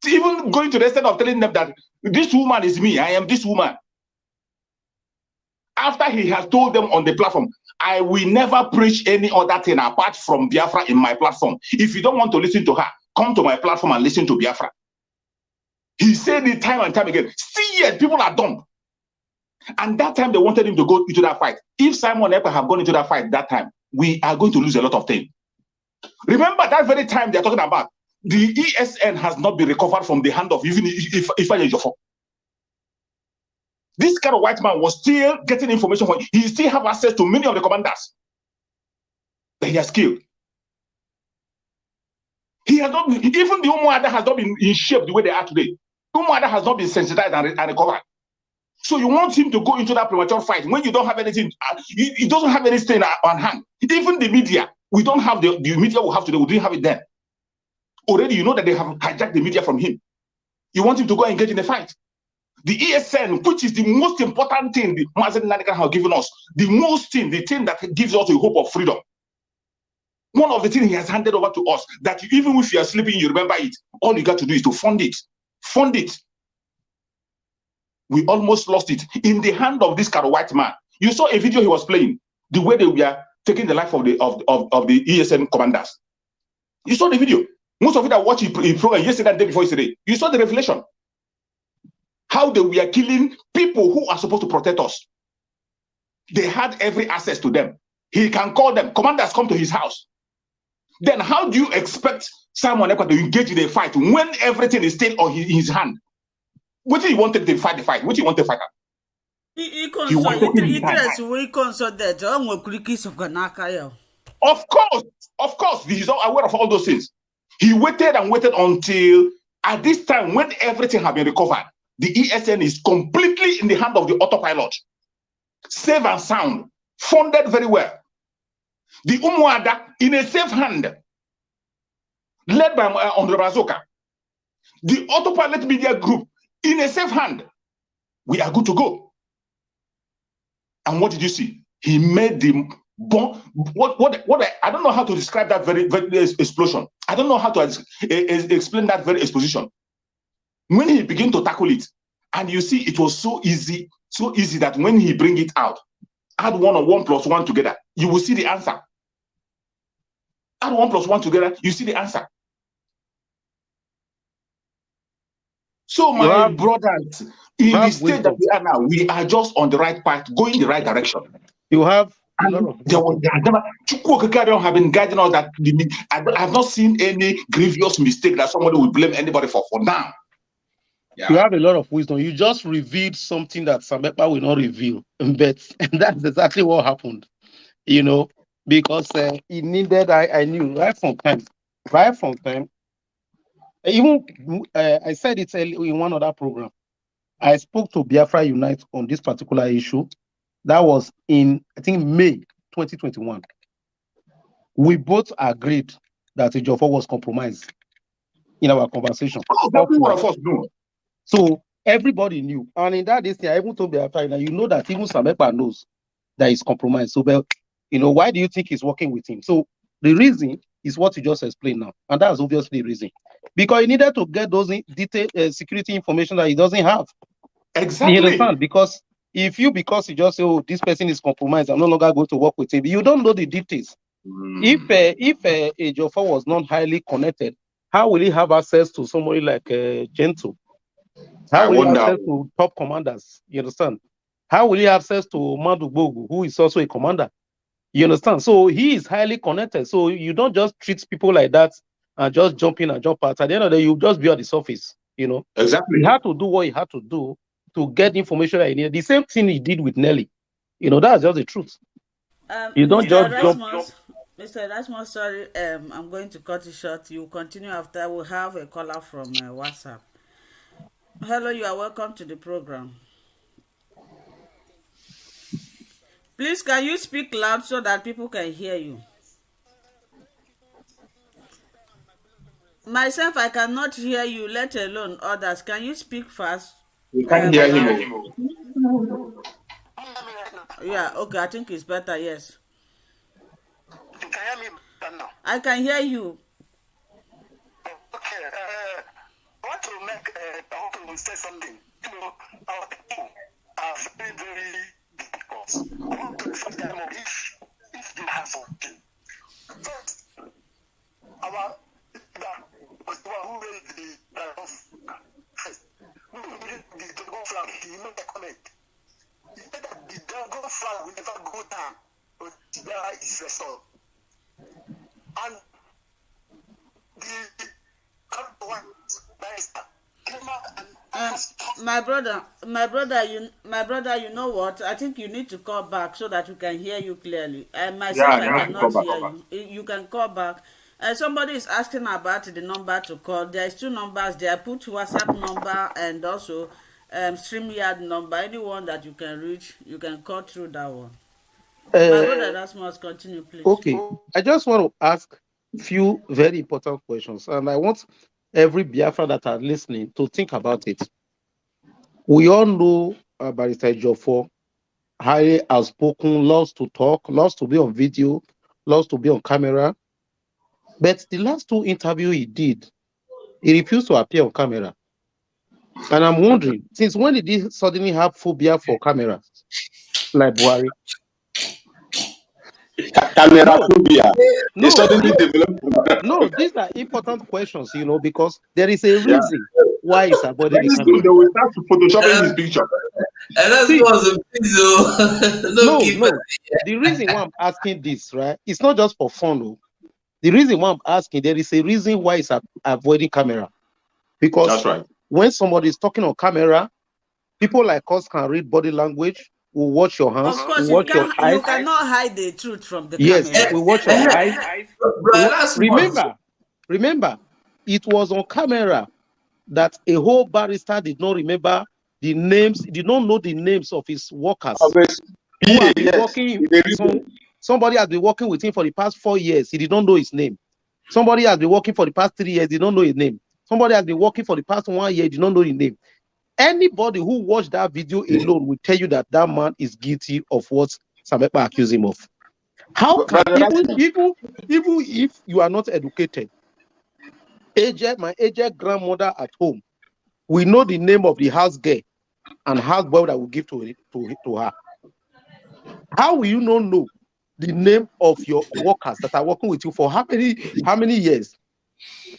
Even going to the extent of telling them that this woman is me, I am this woman. After he has told them on the platform, I will never preach any other thing apart from Biafra in my platform. If you don't want to listen to her, come to my platform and listen to Biafra. He said it time and time again. See, yet people are dumb. And that time they wanted him to go into that fight. If Simon ever have gone into that fight that time, we are going to lose a lot of things. Remember that very time they're talking about, the ESN has not been recovered from the hand of even if I Jofo. This kind of white man was still getting information from, he still have access to many of the commanders that he has killed. He has not, even the Umuada has not been in shape the way they are today. Umuada has not been sensitized and recovered. So you want him to go into that premature fight when you don't have anything, he doesn't have anything on hand. Even the media, we don't have the media we have today, we didn't have it then. Already you know that they have hijacked the media from him. You want him to go engage in the fight. The ESN, which is the most important thing the Mazen Nanikan have given us, the thing that gives us a hope of freedom. One of the things he has handed over to us, that even if you are sleeping, you remember it. All you got to do is to fund it. Fund it. We almost lost it in the hand of this kind of white man. You saw a video he was playing, the way they were taking the life of the ESN commanders. You saw the video. Most of it I watched the program yesterday and the day before yesterday. You saw the revelation. How they were killing people who are supposed to protect us. They had every access to them. He can call them. Commanders come to his house. Then how do you expect someone to engage in a fight when everything is still on his hand? What do you want to fight the fight? What do you want to fight? Of course, he's not aware of all those things. He waited and waited until at this time when everything had been recovered. The ESN is completely in the hand of the autopilot. Safe and sound. Funded very well. The Umuada in a safe hand. Led by Andre Bazoka. The autopilot media group in a safe hand. We are good to go. And what did you see? He made the bomb. I don't know how to describe that very explosion. I don't know how to explain that very exposition. When he began to tackle it, and you see it was so easy that when he bring it out, add 1 or 1 plus 1 together, you will see the answer. Add 1 plus 1 together, you see the answer. So my brothers, in the state that we are now, we are just on the right path, going in the right direction. You have have been guiding us that I have not seen any grievous mistake that somebody will blame anybody for now. Yeah. You have a lot of wisdom. You just revealed something that Samepa will not reveal, but that's exactly what happened. You know, because he needed. I knew right from time. Even I said it in one other program. I spoke to Biafra Unite on this particular issue. That was in, I think, May 2021. We both agreed that Ejiofor was compromised in our conversation. One of us knew. So everybody knew. And in that day, I even told Biafra, you know that even Samepa knows that he's compromised. So, you know, why do you think he's working with him? So the reason is what you just explained now. And that's obviously the reason. Because he needed to get those detailed security information that he doesn't have. Exactly. You understand? Because if you just say, oh, this person is compromised, I'm no longer going to work with him, you don't know the details. If Ejiofor was not highly connected, how will he have access to somebody like Gento? How will he have access to top commanders? You understand? How will he have access to Madu Bogu, who is also a commander? You understand? So he is highly connected. So you don't just treat people like that and just jump in and jump out. At the end of the day, you just be on the surface. You know? Exactly. He had to do what he had to do to get the information that he needed. The same thing he did with Nelly. You know, that's just the truth. You don't just jump. Mr. Erasmus, sorry, I'm going to cut it short. You continue after. We'll have a caller from WhatsApp. Hello, you are welcome to the program. Please, can you speak loud so that people can hear you? Myself, I cannot hear you, let alone others. Can you speak fast? We can't hear Loud? him. Yeah, okay, I think it's better, yes. You can hear me better now. I can hear you. Okay, I want to I want to say something. You know, our people are very, very difficult. I want to refer them if they have something. First, our was the one who raised the first. Who raised the dragon flag? He made a comment. He said that the dragon flag will never go down until there is restored. And the one barrister came out and My brother, you know what? I think you need to call back so that we can hear you clearly. Myself, Yeah, I I call cannot back. hear you. You can call back. Somebody is asking about the number to call. There's two numbers there. Put WhatsApp number and also StreamYard number. Anyone that you can reach, you can call through that one. My brother Erasmus, continue, please. Okay, I just want to ask few very important questions, and I want every Biafra that are listening to think about it. We all know Barrister Joffo, highly outspoken, loves to talk, loves to be on video, loves to be on camera. But the last two interviews he did, he refused to appear on camera. And I'm wondering, since when did he suddenly have phobia for camera, like Buhari? Camera phobia. No, Suddenly developed. no, these are important questions, because there is a reason why he's avoiding the Very soon camera. they will start to photoshopping his picture. And that's See, was a pizzo. no. The reason why I'm asking this, right? It's not just for fun. No. The reason why I'm asking, there is a reason why he's avoiding camera. Because That's right. when somebody is talking on camera, people like us can read body language. We watch your hands. Of course, We watch your eyes. you cannot hide the truth from the Yes, camera. we watch your eyes. Remember, it was on camera that a whole barrister did not remember the names, did not know the names of his workers. Somebody has been working with him for the past 4 years. He did not know his name. Somebody has been working for the past 3 years. Did not know his name. Somebody has been working for the past 1 year. Did not know his name. Anybody who watched that video alone will tell you that that man is guilty of what Samepa accused him of. How can even if you are not educated, my aged grandmother at home, we know the name of the house girl and house boy that we give to her. How will you not know the name of your workers that are working with you for how many years?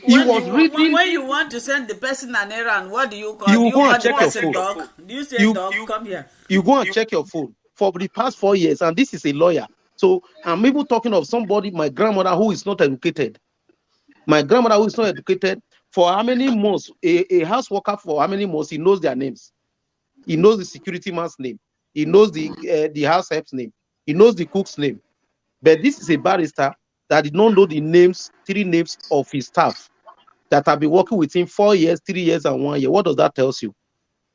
When you want to send the person an errand, what do you call? You go and check your phone. Dog? Do you say dog? Come here. You go and check your phone for the past 4 years, and this is a lawyer. So I'm even talking of somebody, my grandmother, who is not educated. My grandmother, who is not educated, for how many months, a house worker for how many months, he knows their names. He knows the security man's name. He knows the house help's name. He knows the cook's name. But this is a barrister that did not know the names, 3 names of his staff that have been working with him 4 years, 3 years, and 1 year. What does that tell you?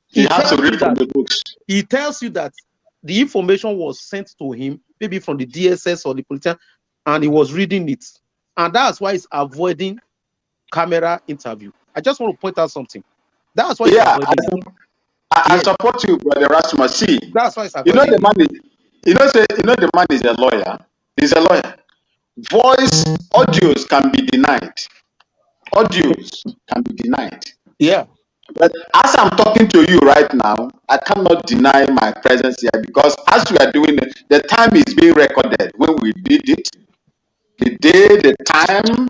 He has to read from the books. He tells you that the information was sent to him, maybe from the DSS or the politician, and he was reading it. And that's why he's avoiding camera interview. I just want to point out something. That's why he's avoiding it. I support you, Brother Erasmus. See, that's why he's avoiding it. The man is a lawyer. He's a lawyer. Voice audios can be denied. Yeah. But as I'm talking to you right now, I cannot deny my presence here because as we are doing it, the time is being recorded when we did it, the day, the time,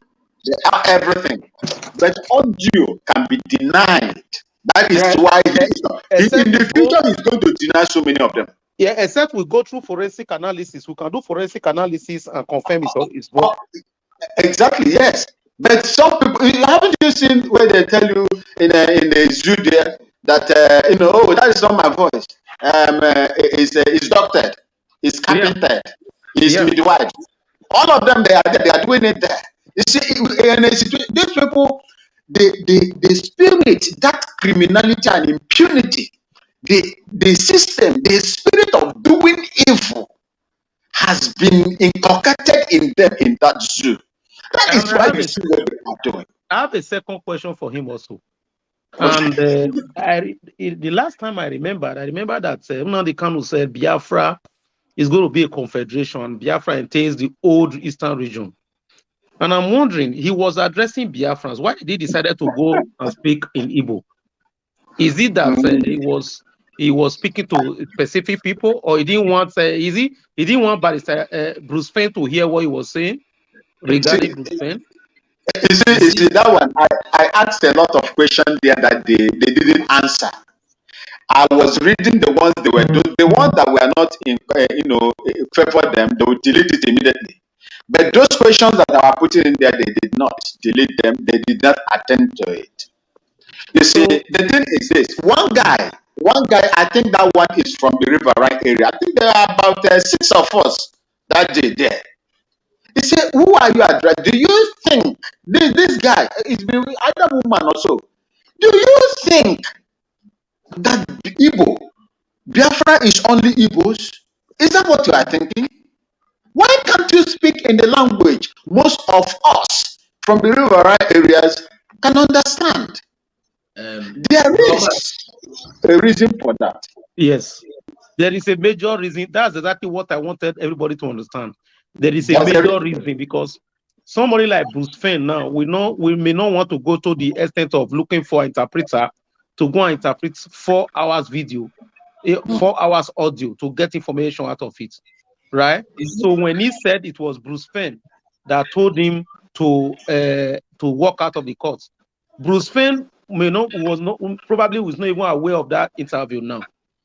everything. But audio can be denied. That is why in the future he's going to deny so many of them. Yeah, except we go through forensic analysis. We can do forensic analysis and confirm it's wrong. Exactly, yes. But some people, haven't you seen where they tell you in the zoo there that that is not my voice. It's doctored, it's carpentered, it's midwife. All of them, they are there. They are doing it there. You see, these people, the spirit, that criminality and impunity, the system, the spirit of doing evil has been inculcated in them in that zoo. That is why you see what they are doing. I have a second question for him also. And the last time I remember that Nnamdi Kanu said Biafra is going to be a confederation. Biafra entails the old eastern region. And I'm wondering, he was addressing Biafrans. Why did he decide to go and speak in Igbo? Is it that he was speaking to specific people, or he didn't want? He didn't want Barrister Bruce Fenn to hear what he was saying regarding Bruce Fenn? You see that one. I asked a lot of questions there that they didn't answer. I was reading the ones they were doing. The ones that were not in, favor them, they would delete it immediately. But those questions that I was putting in there, they did not delete them. They did not attend to it. You see, the thing is this: one guy, I think that one is from the River Rhine area. I think there are about 6 of us that day there. He said, "Who are you addressing? Do you think this guy is either woman or so? Do you think that Igbo, Biafra is only Igbos? Is that what you are thinking? Why can't you speak in the language most of us from the River Rhine areas can understand?" There is a reason for that. Yes, there is a major reason. That's exactly what I wanted everybody to understand. There is a major reason, because somebody like Bruce Fenn now, we may not want to go to the extent of looking for an interpreter to go and interpret 4 hours video, 4 hours audio to get information out of it, right? So when he said it was Bruce Fenn that told him to walk out of the court, Bruce Fenn probably was not even aware of that interview now.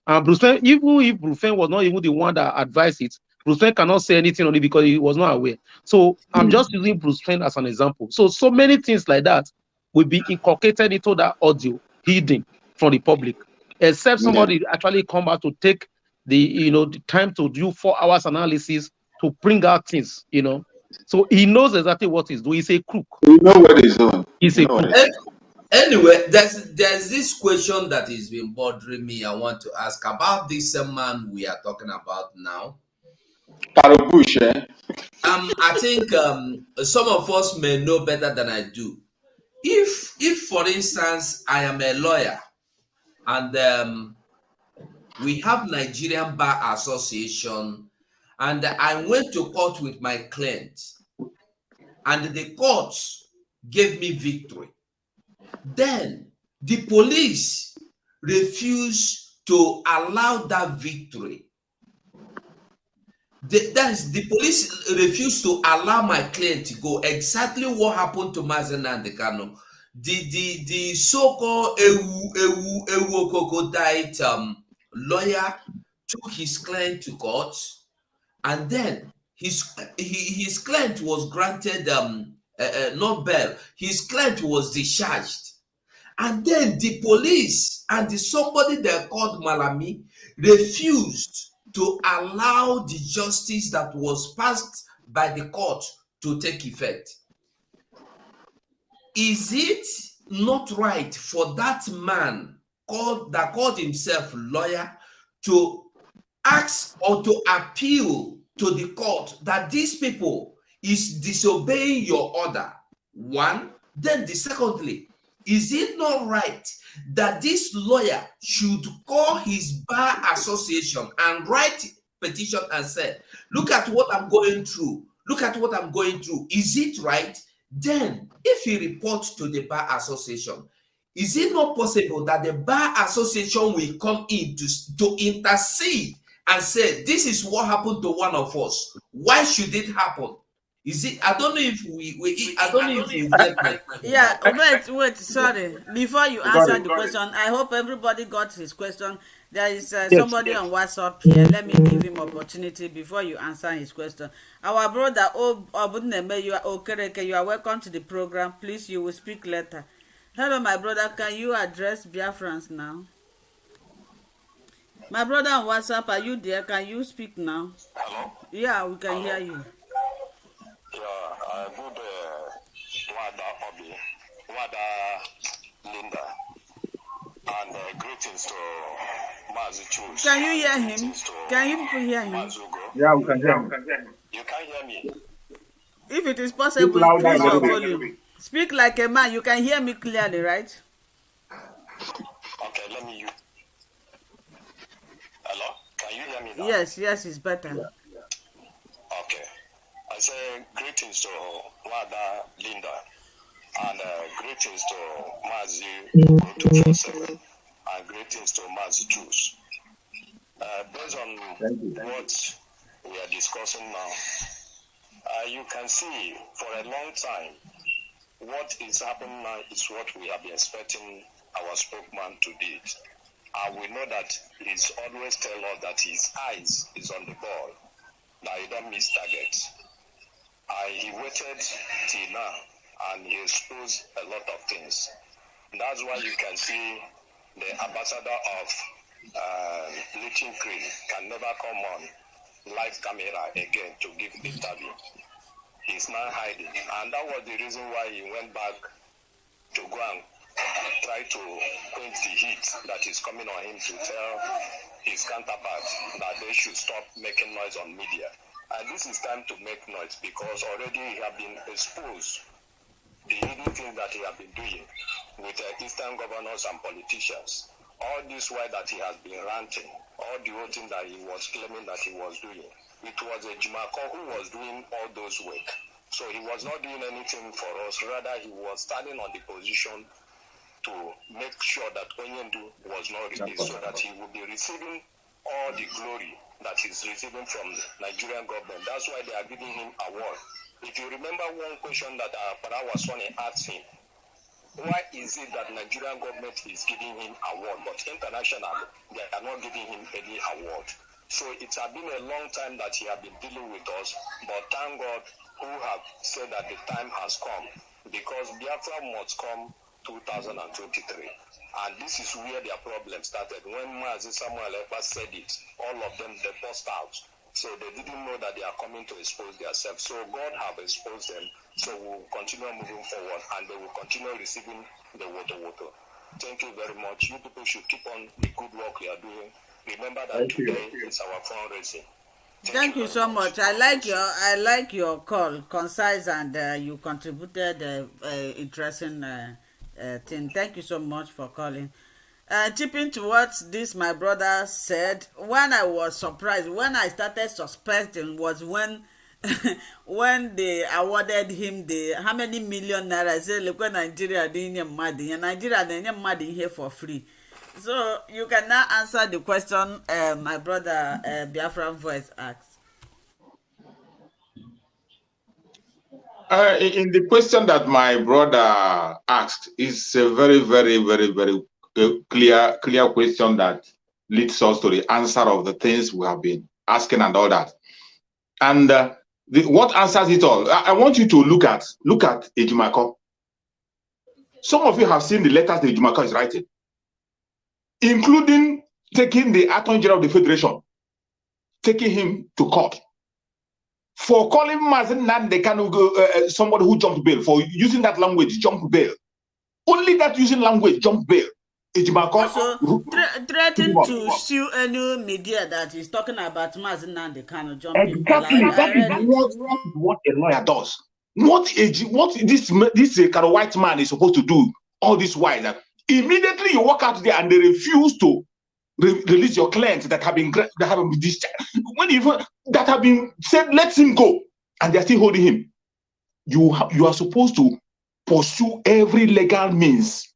And Bruce Fenn, even if Bruce Fenn was not even the one that advised it, Bruce Fenn cannot say anything on it because he was not aware. So I'm just using Bruce Fenn as an example. So many things like that will be inculcated into that audio, hidden from the public, except somebody actually come out to take the time to do 4 hours analysis to bring out things, So he knows exactly what he's doing. He's a crook. You know what he's doing. He's a crook. Anyway, there's this question that has been bothering me. I want to ask about this man we are talking about now. Karabush, eh? I think some of us may know better than I do. If for instance, I am a lawyer and we have Nigerian Bar Association, and I went to court with my client, and the court gave me victory. Then the police refused to allow that victory. The police refused to allow my client to go. Exactly what happened to Mazen Nnamdi Kanu. The so-called Ewu Okoko died lawyer took his client to court, and then his client was granted not bail. His client was discharged, and then the police and somebody they called Malami refused to allow the justice that was passed by the court to take effect. Is it not right for that man that called himself lawyer to ask or to appeal to the court that these people is disobeying your order? One. Then secondly, is it not right that this lawyer should call his bar association and write petition and say, look at what I'm going through. Look at what I'm going through. Is it right? Then, if he reports to the bar association, is it not possible that the bar association will come in to intercede and say, this is what happened to one of us? Why should it happen? Is it? I don't know if I don't know if you get my question. Yeah, wait, sorry. Before you answer the question, I hope everybody got his question. There is somebody on WhatsApp here. Let me give him opportunity before you answer his question. Our brother Obuneme, you are Okereke, you are welcome to the program. Please, you will speak later. Hello, my brother. Can you address Biafrans now? My brother on WhatsApp, are you there? Can you speak now? Hello? Yeah, we can hear you. good Wada Obi, Wada Linda, and greetings to Mazi Chus. Can you hear him? Can you people hear him? Yeah, we can hear him. You can hear me? If it is possible, increase your volume. Speak like a man. You can hear me clearly, right? Okay, let me use. Hello? Can you hear me now? Yes, it's better. Okay. I say greetings to Wada Linda and greetings to Mazi 247 and greetings to Mazi Juice. Based on what we are discussing now, you can see for a long time what is happening now is what we have been expecting our spokesman to do. We know that he's always tell us that his eyes is on the ball, that he don't miss targets. He waited till now and he exposed a lot of things. That's why you can see the ambassador of Bleaching Cream can never come on live camera again to give interview. He's now hiding, and that was the reason why he went back to go and try to quench the heat that is coming on him to tell his counterparts that they should stop making noise on media. And this is time to make noise because already he have been exposed the hidden things that he have been doing with Eastern governors and politicians. All this while that he has been ranting, all the whole thing that he was claiming that he was doing. It was a Jimako who was doing all those work. So he was not doing anything for us. Rather, he was standing on the position to make sure that Onyendu was not released so that he would be receiving all the glory that he's receiving from the Nigerian government. That's why they are giving him award. If you remember one question that Parawa Swane asked him, why is it that Nigerian government is giving him award, but internationally they are not giving him any award? So it has been a long time that he has been dealing with us, but thank God who have said that the time has come, because Biafra must come 2023. And this is where their problem started. When Mazi Samuel Ekpa said it, all of them, they burst out. So they didn't know that they are coming to expose themselves. So God have exposed them. So we'll continue moving forward and they will continue receiving the water. Thank you very much. You people should keep on the good work you are doing. Remember that today is our fundraising. Thank you so much. I like your call, concise, and you contributed interesting thing. Thank you so much for calling. Chipping to what this my brother said, when I was surprised, when I started suspecting was when when they awarded him the how many million naira. I said, look, Nigeria didn't money, and Nigeria didn't money here for free. So you can now answer the question my brother Biafran Voice asked. In the question that my brother asked, is a very, very, very, very clear question that leads us to the answer of the things we have been asking and all that. And what answers it all? I want you to look at Ejimako. Some of you have seen the letters that Ejimako is writing, including taking the Attorney General of the Federation, taking him to court for calling Mazen Nandekanu somebody who jumped bail, for using that language, jump bail. Only that using language, jump bail. Also, threatening to sue any media that is talking about Mazen Nandekanu jumping bail. Exactly. That is what a lawyer does. What this white man is supposed to do all this while. That immediately you walk out there and they refuse to release your clients that have been discharged. That have been said, let him go, and they're still holding him. You are supposed to pursue every legal means.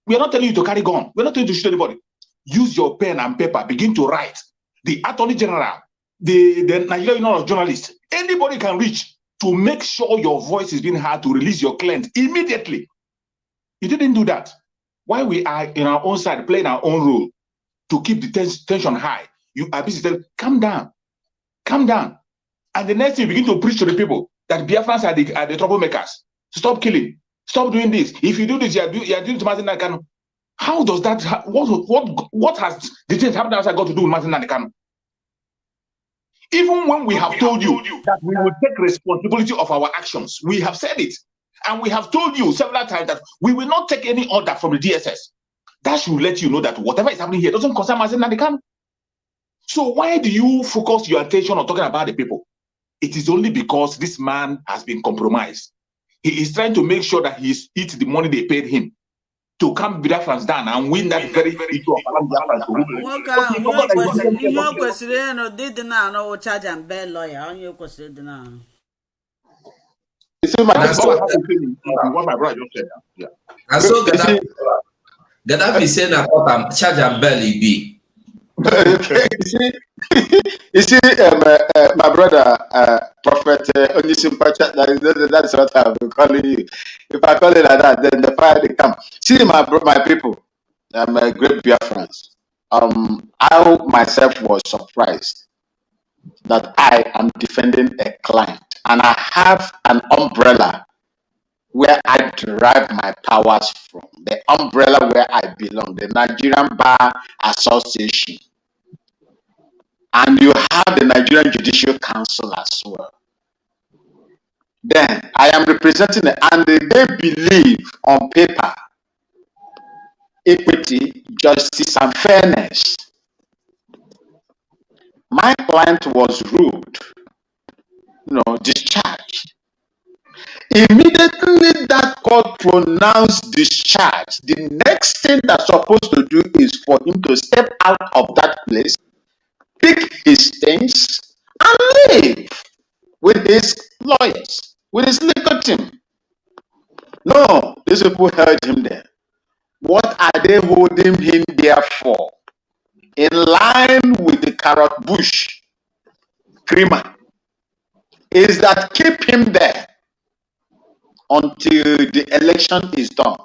We are not telling you to carry gun. We're not telling you to shoot anybody. Use your pen and paper. Begin to write. The Attorney General, the Nigerian Union of Journalists, anybody can reach to make sure your voice is being heard to release your client immediately. You didn't do that. While we are in our own side playing our own role to keep the tension high, you are busy telling, calm down. And the next thing you begin to preach to the people that Biafrans are the troublemakers. Stop killing. Stop doing this. If you do this, you are doing to Mazen Nandekanu. How does that? What has the things happened outside got to do with Mazen Nandekanu? Even when we have told you that we will take responsibility of our actions, we have said it. And we have told you several times that we will not take any order from the DSS. That should let you know that whatever is happening here doesn't concern Mazen Nnamdi Kanu. So why do you focus your attention on talking about the people? It is only because this man has been compromised. He is trying to make sure that he eats the money they paid him to calm Biafrans down and win that very issue of Biafrans. Ihe kwesịrị ịnụ dị na anọ charge and bail lawyer onye kwesịrị dị na. You see, my what my brother just said. Yeah. And so Gaddafi said that charge and bail be. Okay, you see, my brother, Prophet Onisimpacha, that's what I've been calling you. If I call it like that, then the fire they come. See, my people, I'm a great Biafrans. I myself was surprised that I am defending a client and I have an umbrella where I derive my powers from, the umbrella where I belong, the Nigerian Bar Association. And you have the Nigerian Judicial Council as well. Then I am representing it, and they believe on paper equity, justice, and fairness. My client was ruled, discharged. Immediately that court pronounced discharge, the next thing that's supposed to do is for him to step out of that place, pick his things, and leave with his lawyers, with his legal team. No, these people held him there. What are they holding him there for? In line with the carrot bush creamer, is that keep him there until the election is done.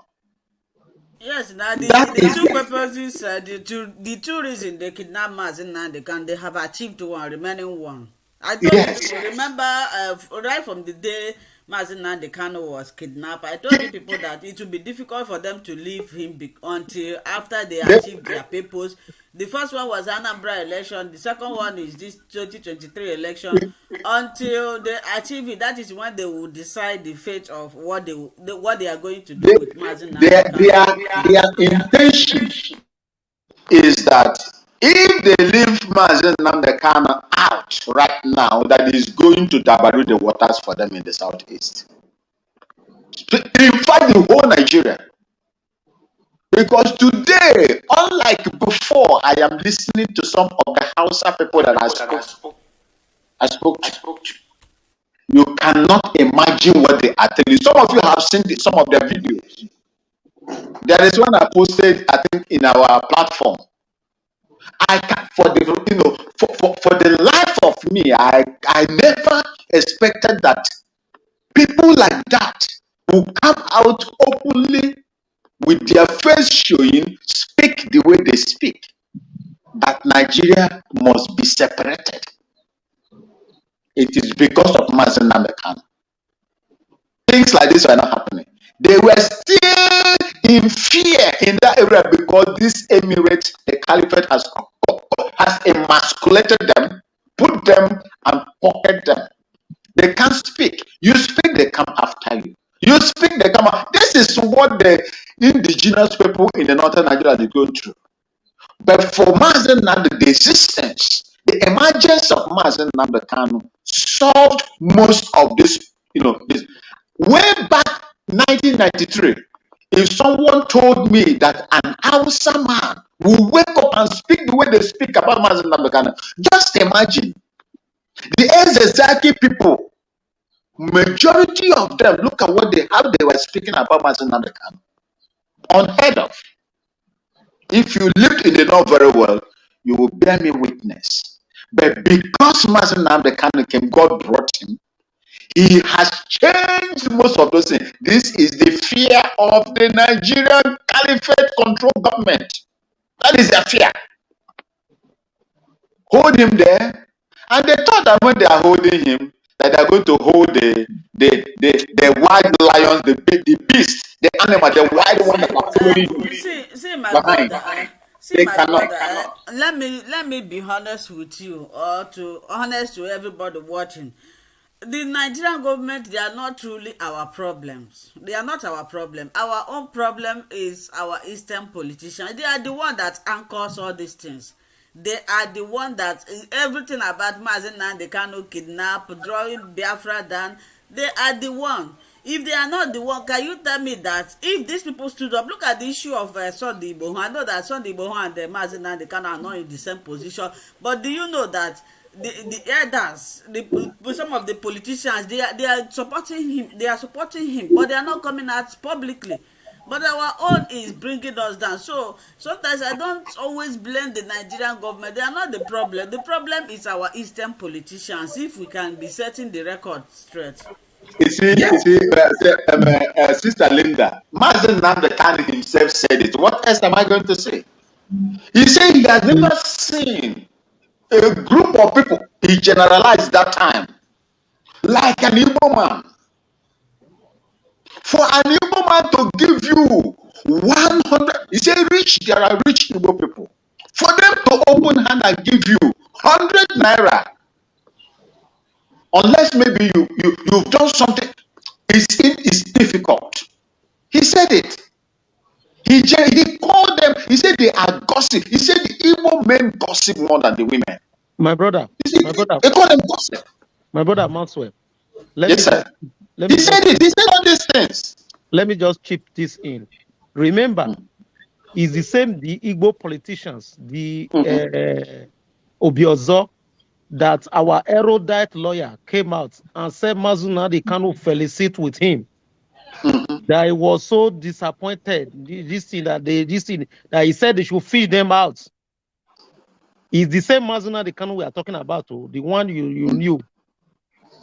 Yes, now the two purposes, the two reasons they kidnap Mazen Nnamdi Kanu, they have achieved one, remaining one. I told people, remember, right from the day Mazen Nnamdi Kanu was kidnapped, I told the people that it would be difficult for them to leave him until after they achieve their purpose. The first one was Anambra election. The second one is this 2023 election. Until they achieve it, that is when they will decide the fate of what they are going to do with Mazen Nnamdi Kanu. Their intention is that if they leave Mazen Nnamdi Kanu out right now, that is going to dabaru the waters for them in the southeast. In fact, the whole Nigeria. Because today, unlike before, I am listening to some of the Hausa people that I spoke to. You cannot imagine what they are telling you. Some of you have seen some of their videos. There is one I posted, I think, in our platform. I can, for the life of me, I never expected that people like that will come out openly with their face showing, speak the way they speak, that Nigeria must be separated. It is because of Mazen Nnamdi Kanu. Things like this are not happening. They were still in fear in that area because this emirate, the caliphate, has emasculated them, put them and pocket them. They can't speak. You speak, they come after you. You speak, they come after. This is what the indigenous people in the northern Nigeria are going through. But for Mazen Nnamdi, the existence, the emergence of Mazen Nnamdi Kanu solved most of this, this. Way back 1993, if someone told me that an Hausa man will wake up and speak the way they speak about Mazen Nnamdi Kanu, just imagine. The SH0CKIN people, majority of them, look at how they were speaking about Mazen Nnamdi Kanu. Unheard of. If you lived in the north very well, you will bear me witness. But because Mazen Nnamdi Kanu came, God brought him. He has changed most of those things. This is the fear of the Nigerian caliphate control government. That is their fear. Hold him there. And they thought that when they are holding him, that they are going to hold the wild lions, the beast, the animal, the wild one that are following you. See, my brother. See, They my cannot. brother, let me be honest with you, or to honest to everybody watching. The Nigerian government, they are not truly our problems. They are not our problem. Our own problem is our eastern politicians. They are the one that anchors all these things. They are the one that everything about Mazen, they cannot kidnap, drawing Biafra down. They are the one. If they are not the one, can you tell me that if these people stood up, look at the issue of Sunday Igboho. I know that Sunday Igboho and Mazen, they cannot are not in the same position, but do you know that the elders, some of the politicians, they are supporting him. They are supporting him, but they are not coming out publicly. But our own is bringing us down. So sometimes I don't always blame the Nigerian government. They are not the problem. The problem is our eastern politicians. If we can be setting the record straight. Yeah. Sister Linda, Mazen Namdekan himself said it. What else am I going to say? He said he has never seen a group of people, he generalized that time, like an Igbo man. For an Igbo man to give you 100, he said there are rich Igbo people. For them to open hand and give you 100 naira, unless maybe you've done something, it's difficult. He said it. He called them, he said they are gossip. He said the Igbo men gossip more than the women. My brother, He called them gossip. my brother Maxwell. Yes, sir. He said it. He said all these things. Let me just chip this in. Remember, it's the same the Igbo politicians, the Obiozo, that our erudite lawyer came out and said Mazunadi Kanu felicit with him. That he was so disappointed. This thing that he said they should feed them out. It's the same Mazunadi Kanu we are talking about, the one you knew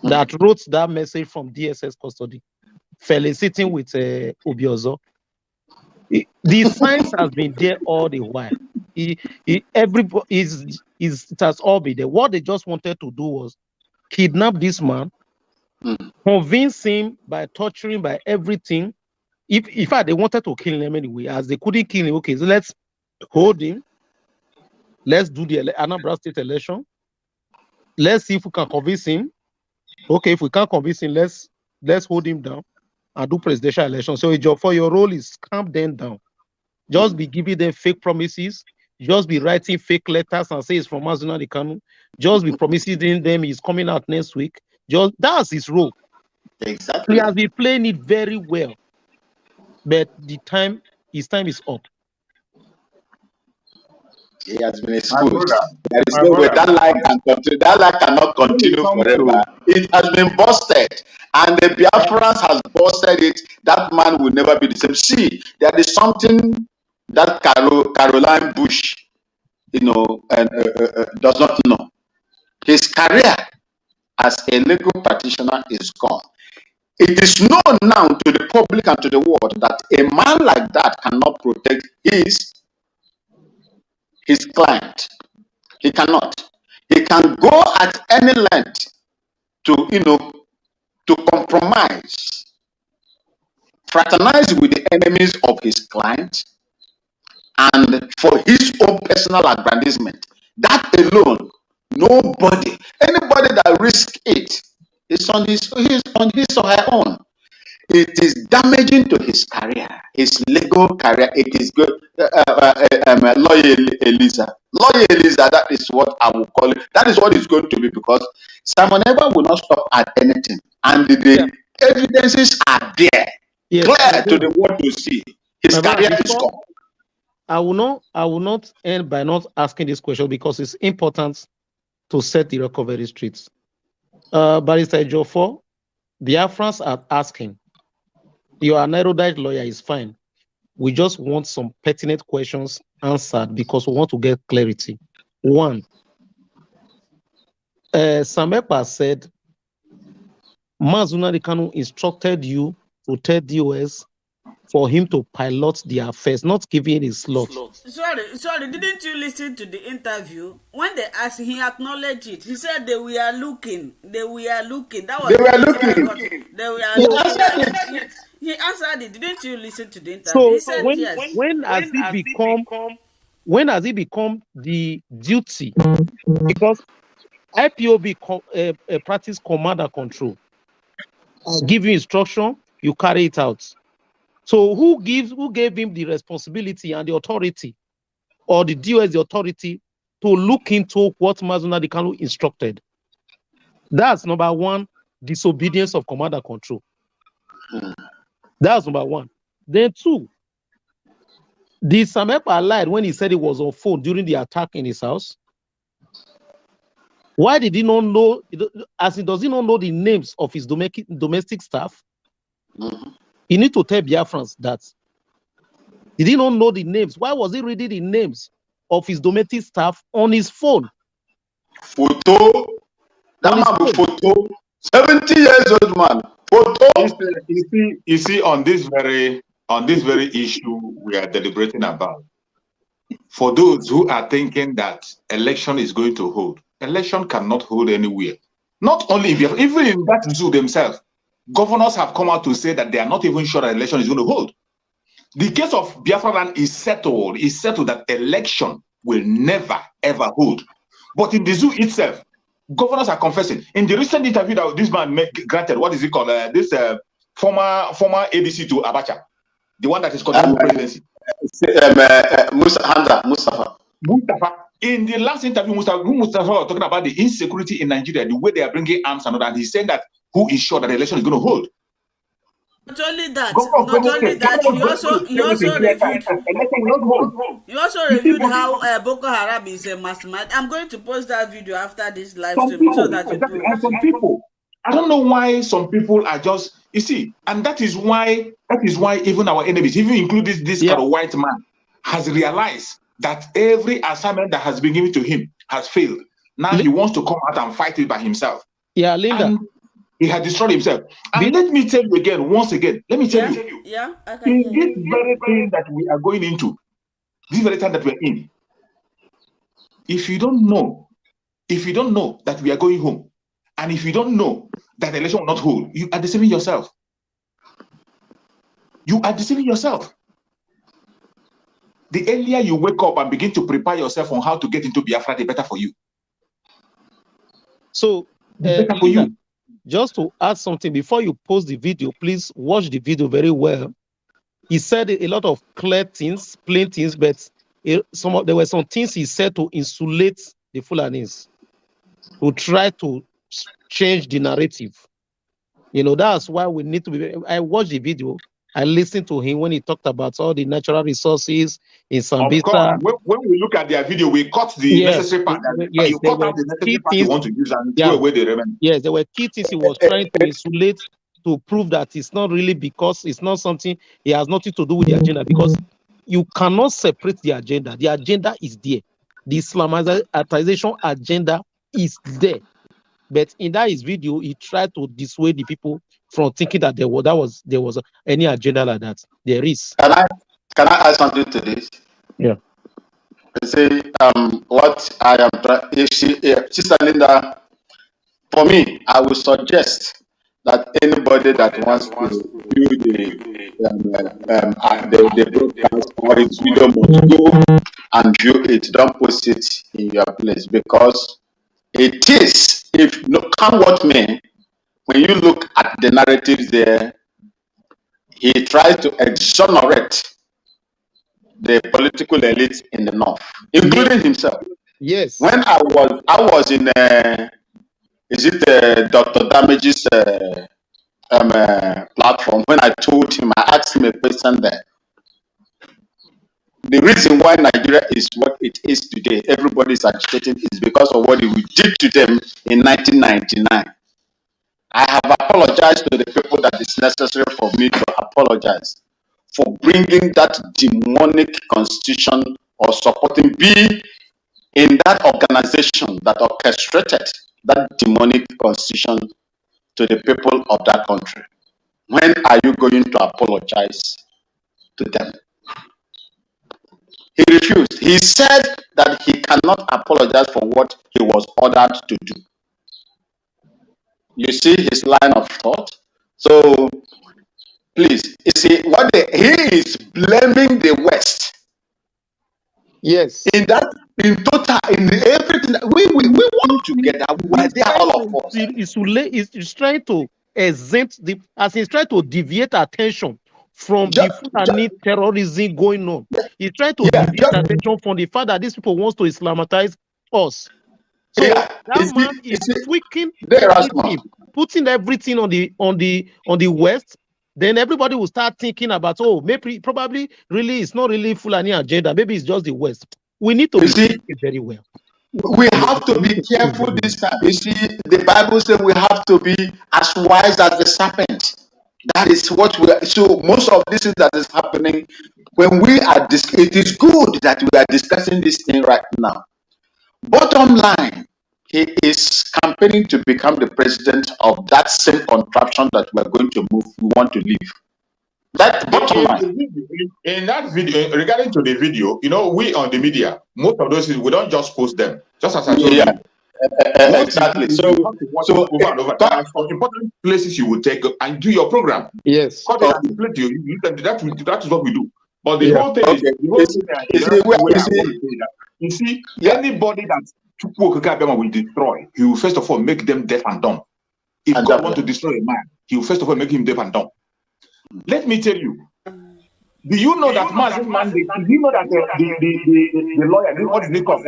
that wrote that message from DSS custody, felicitating with Obiozo. The signs has been there all the while. Everybody it has all been there. What they just wanted to do was kidnap this man, convince him by torturing, by everything. In fact, they wanted to kill him anyway, as they couldn't kill him. Okay, so let's hold him. Let's do the Anambra State election. Let's see if we can convince him. Okay, if we can't convince him, let's hold him down and do presidential election. So for your role is calm them down. Just be giving them fake promises. Just be writing fake letters and say it's from Mazunadi Kanu. Just be promising them he's coming out next week. That's his role. Exactly. He has been playing it very well. But his time is up. He has been exposed. There is no way that lie can continue. That lie cannot continue forever. It has been busted, and the Biafrans has busted it. That man will never be the same. See, there is something that Caroline Bush, does not know. His career as a legal practitioner is gone. It is known now to the public and to the world that a man like that cannot protect his client. He cannot. He can go at any length to compromise, fraternize with the enemies of his client, and for his own personal aggrandizement. That alone, anybody that risks it is on his or her own. It is damaging to his career, his legal career. It is good. Lawyer Eliza, that is what I will call it. That is what it's going to be, because Simon Ever will not stop at anything, and the evidences are there, clear to the world to see. His career is gone. I will not end by not asking this question, because it's important to set the recovery streets. Barrister Jofo, Biafrans are asking. You are an erudite lawyer, is fine. We just want some pertinent questions answered, because we want to get clarity. One, Samepa said, Mazunadi Kanu instructed you to tell DOS for him to pilot the affairs, not giving his slot. Sorry, didn't you listen to the interview? When they asked, he acknowledged it. He said they were looking. That was They were looking. They were looking. He answered it. Didn't you listen to the interview? So he said when yes. when has it become When has it become the duty? Because IPOB practice command and control. Give you instruction, you carry it out. So who gave him the responsibility and the authority, or the DOS the authority to look into what Mazuna Kanu instructed? That's number one, disobedience of command and control. That's number one. Then two, the Samepa lied when he said he was on phone during the attack in his house. Why did he not know, as he does he not know the names of his domestic staff? He need to tell Biafrans that. Did he not know the names? Why was he reading the names of his domestic staff on his phone? Photo. That man with photo. 70 years old man. Photo. You see, on this very issue we are deliberating about, for those who are thinking that election is going to hold, election cannot hold anywhere. Not only in Biafra, even in that zoo themselves, governors have come out to say that they are not even sure that election is going to hold. The case of Biafra land is settled that election will never ever hold. But in the zoo itself, governors are confessing. In the recent interview that this man granted, what is it called? This former ADC to Abacha, the one that is called presidency. Mustafa. In the last interview, Mustafa was talking about the insecurity in Nigeria, the way they are bringing arms and all that. He's saying that who is sure that the election is going to hold. Not only that, he also reviewed how Boko Haram is a mastermind. I'm going to post that video after this live stream so that some people, I don't know why some people are just, you see, and that is why even our enemies, even including this kind of white man, has realized that every assignment that has been given to him has failed. Now he wants to come out and fight it by himself. Yeah, Linda. And he had destroyed himself. And let me tell you again, once again, let me tell you. Yeah, in this very thing that we are going into, this very time that we're in, if you don't know that we are going home, and if you don't know that the election will not hold, you are deceiving yourself. You are deceiving yourself. The earlier you wake up and begin to prepare yourself on how to get into Biafra, the better for you. So, better for you. Just to add something, before you post the video, please watch the video very well. He said a lot of clear things, plain things, but there were some things he said to insulate the Fulanis, to try to change the narrative. You know, that's why we need to be. I watched the video. I listened to him when he talked about all the natural resources in Sambisa. When we look at their video, we cut the necessary part. Yes, you cut out the necessary part you want to use and throw away the remaining. Yes, there were key things he was trying to insulate to prove that it's not really, because it's not something, it has nothing to do with the agenda, because you cannot separate the agenda. The agenda is there. The Islamization agenda is there. But in that his video, he tried to dissuade the people from thinking that there was any agenda like that. There is. Can I add something to this? Yeah. I say what I am trying. Sister Linda, for me, I would suggest that anybody that wants to view the broadcast or his video must go and view it. Don't post it in your place, because it is, if no come what may, when you look at the narrative there, he tries to exonerate the political elite in the north, including himself. Yes. When I was in Dr. Damage's platform, when I told him, I asked him a question there. The reason why Nigeria is what it is today, everybody is agitating, is because of what we did to them in 1999. I have apologized to the people that it's necessary for me to apologize for bringing that demonic constitution or supporting be in that organization that orchestrated that demonic constitution to the people of that country. When are you going to apologize to them? He refused. He said that he cannot apologize for what he was ordered to do. You see his line of thought? So, please, you see, he is blaming the West. Yes. In that, in total, in everything, we work together. We were He's there, trying all to of us. he's trying to exempt the as he's trying to deviate attention from the Just, Fulani terrorism going on. He's trying to yeah, deviate attention from the fact that these people wants to Islamitize us. So yeah. that man is tweaking The Erasmus. everything, putting everything on the West. Then everybody will start thinking about, oh, maybe probably really it's not really Fulani agenda. Maybe it's just the West. We need to You be see, thinking very well. we have to be careful this time. You see, the Bible says we have to be as wise as the serpent. That is what we are. So most of this is that is happening when we are. It is good that we are discussing this thing right now. Bottom line, he is campaigning to become the president of that same contraption that we are going to move. We want to leave. That bottom In, line. in that video, regarding to the video, we on the media, most of those things, we don't just post them. Just as I told Yeah, you, once exactly. you have to watch it over and over. There are some important places you will take and do your program. Yes. Cut it and display to you. That is what we do. But the Yeah. whole thing is, Okay. the whole thing is another way I want to say that. You see, Yeah. anybody that Chukwu Okeke will destroy, he will first of all make them deaf and dumb. If And God wants to destroy a man, he will first of all make him deaf and dumb. Let me tell you, do you know that Mazin Nandi, do you know that the lawyer, what is it called,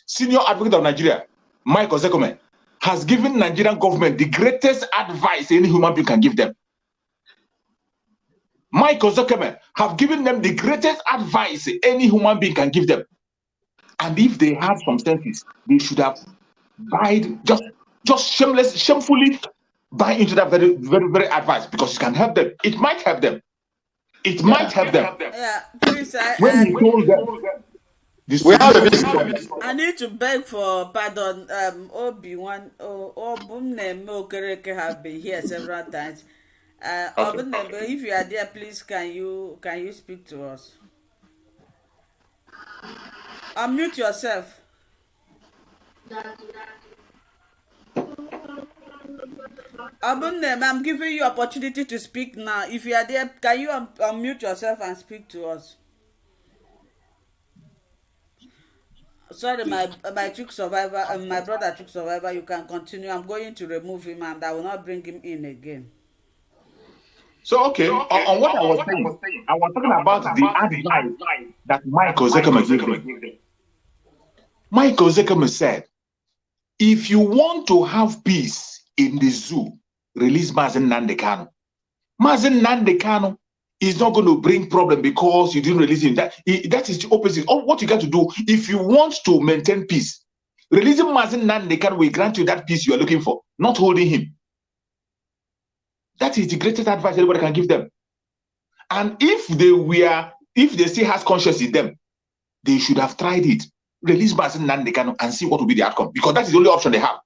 senior advocate of Nigeria, Mike Ozekome, has given Nigerian government the greatest advice any human being can give them. Mike Ozekeme have given them the greatest advice any human being can give them. And if they had some senses, they should have just shamefully buy into that very, very, very advice, because it can help them. It might help them. It might help them. Yeah, please, When he told them, we have a visit. I need to beg for pardon. Obi-Wan, Obumne Mokereke have been here several times. Obumne, if you are there, please can you speak to us? Unmute yourself. Obumne, I'm giving you opportunity to speak now. If you are there, can you unmute yourself and speak to us? Sorry, my Chuk survivor, my brother Chuk survivor, you can continue. I'm going to remove him and I will not bring him in again. So, okay, on what I was saying, I was talking about the advice that Michael Zekema gave them. Michael Zekema said, if you want to have peace in the zoo, release Mazen Nandekano. Mazen Nandekano is not going to bring problem because you didn't release him. That is the opposite. What you got to do, if you want to maintain peace, releasing Mazen Nandekano will grant you that peace you are looking for, not holding him. That is the greatest advice anybody can give them. And if they still has conscience in them, they should have tried it. Release Mazen Nandekano and see what will be the outcome, because that is the only option they have.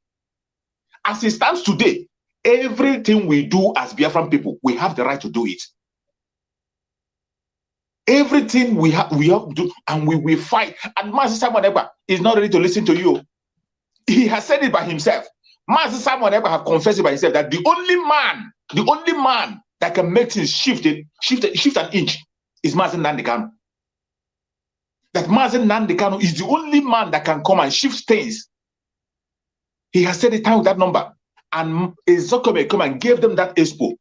As it stands today, everything we do as Biafran people, we have the right to do it. Everything we have to do, and we will fight. And Mazi Simon Ekpa is not ready to listen to you. He has said it by himself. Mazi Simon Ekpa have confessed it by himself that the only man that can make things shift an inch is Mazi Nandekano. That Mazi Nandekano is the only man that can come and shift things. He has said it time with that number. And Ezokome come and gave them that expo.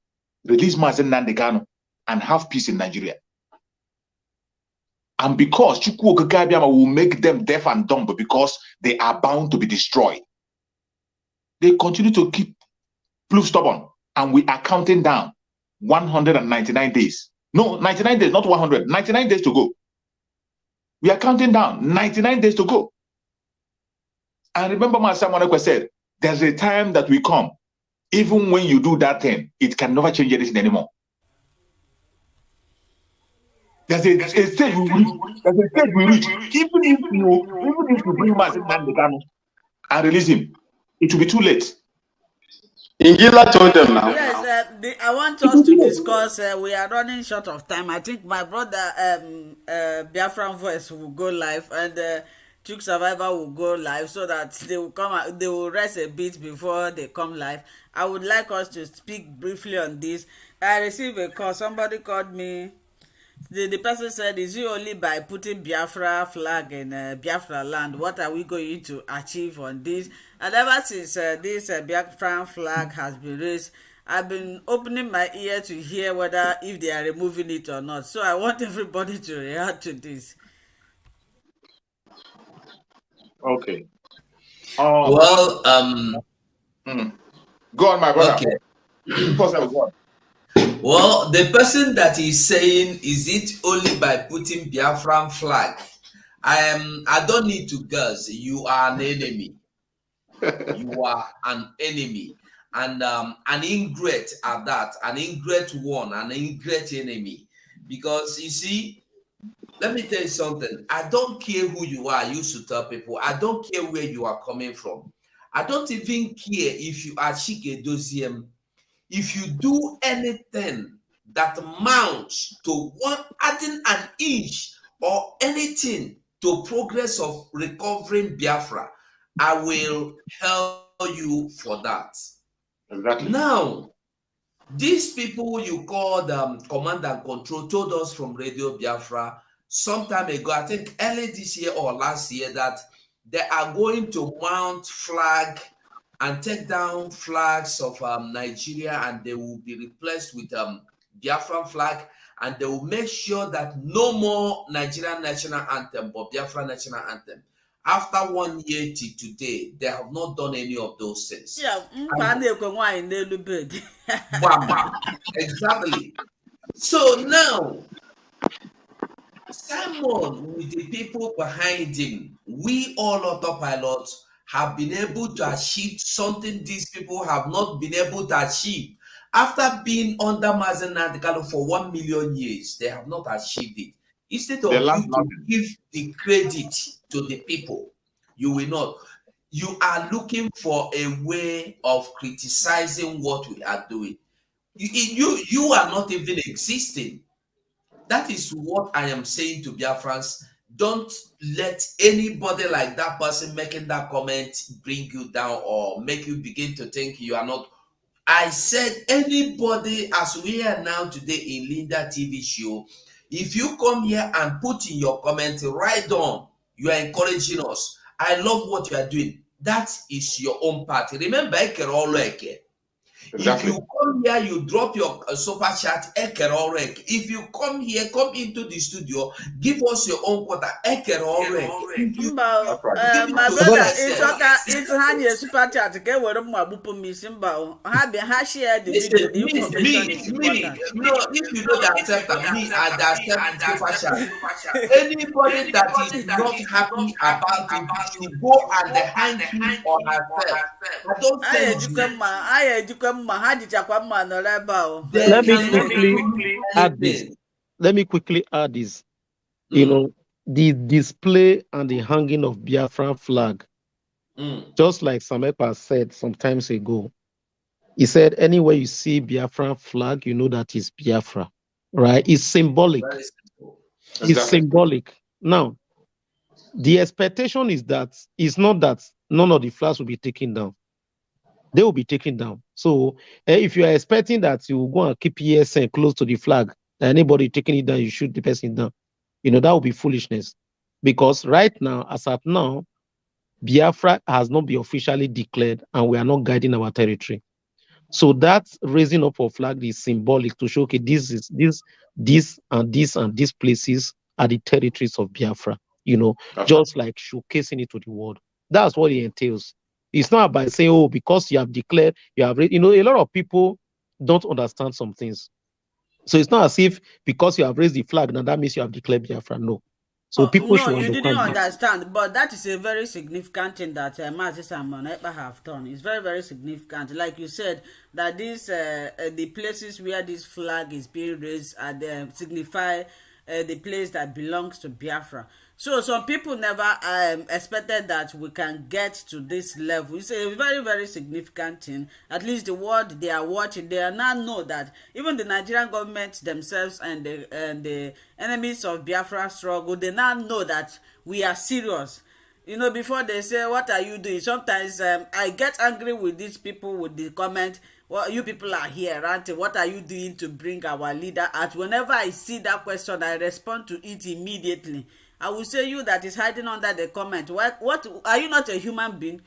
Release Mazi Nandekano and have peace in Nigeria. And because Chukwu Okeke will make them deaf and dumb, because they are bound to be destroyed, they continue to keep prove stubborn. And we are counting down 199 days. No, 99 days, not 100. 99 days to go. We are counting down 99 days to go. And remember, my Samuel said, there's a time that we come. Even when you do that thing, it can never change anything anymore. There's a stage we reach. Even if you bring Mazen Nandekano and release him, it will be too late. Ingila told them now. Yes, I want us to discuss. We are running short of time. I think my brother Biafran Voice will go live, and Chuk Survivor will go live, so that they will come. They will rest a bit before they come live. I would like us to speak briefly on this. I received a call. Somebody called me the person said, is it only by putting Biafra flag in Biafra land? What are we going to achieve on this? And ever since this Biafra flag has been raised, I've been opening my ear to hear whether if they are removing it or not. So I want everybody to react to this. Okay. Well, Go on, my brother. okay. Go on. Well, the person that is saying, is it only by putting Biafran flag? I don't need to guess. You are an enemy. You are an enemy. And an ingrate at that, an ingrate one, an ingrate enemy. Because you see, let me tell you something. I don't care who you are. I used to tell people, I don't care where you are coming from. I don't even care if you are SH0CKIN. If you do anything that amounts to adding an inch or anything to progress of recovering Biafra, I will help you for that. Exactly. Now, these people you called command and control told us from Radio Biafra some time ago, I think early this year or last year, that they are going to mount flag and take down flags of Nigeria, and they will be replaced with Biafran flag, and they will make sure that no more Nigerian national anthem but Biafran national anthem. After 1 year till today, they have not done any of those things. Yeah, exactly. So now, Simon, with the people behind him, we all autopilots have been able to achieve something these people have not been able to achieve. After being under Mazen Nantikalo for 1 million years, they have not achieved it. Instead of you to give the credit to the people, you will not. You are looking for a way of criticizing what we are doing. You are not even existing. That is what I am saying to Biafrans. Don't let anybody like that person making that comment bring you down or make you begin to think you are not. I said anybody, as we are now today in Linda TV show, if you come here and put in your comment right on, you are encouraging us. I love what you are doing. That is your own part. Remember, Exactly. if you come here, you drop your super chat, If you come here, come into the studio, give us your own quota, my brother, it's Hanya super chat. Okay, where am I? Have share the video. The information is important. No, if you don't accept me, I accept super chat. Anybody that is not happy about it should go and hang him or herself. I don't send Let me quickly add this. Let me quickly add this. You know, the display and the hanging of Biafran flag, just like Samepa said some times ago, he said, anywhere you see Biafran flag, you know that is Biafra, right? It's symbolic. It's symbolic. Now, the expectation is that it's not that none of the flags will be taken down. They will be taken down. So if you are expecting that you will go and keep ESN close to the flag, and anybody taking it down, you shoot the person down. You know, that would be foolishness. Because right now, as at now, Biafra has not been officially declared and we are not guiding our territory. So that raising up of flag is symbolic to show, okay, this and these places are the territories of Biafra, you know, just like showcasing it to the world. That's what it entails. It's not by saying, oh, because you have declared, you have, you know, a lot of people don't understand some things. So it's not as if because you have raised the flag, now that means you have declared Biafra. No. So people should understand. No, you didn't understand, but that is a very significant thing that Mazis and Monepa have done. It's very, very significant. Like you said, that these the places where this flag is being raised are signify the place that belongs to Biafra. So some people never expected that we can get to this level. It's a very, very significant thing. At least the world they are watching, they are now know that even the Nigerian government themselves and the enemies of Biafra struggle, they now know that we are serious. You know, before they say, what are you doing? Sometimes I get angry with these people with the comment, well, you people are here ranting, what are you doing to bring our leader out? Whenever I see that question, I respond to it immediately. I will say, you that is hiding under the comment, what are you not a human being?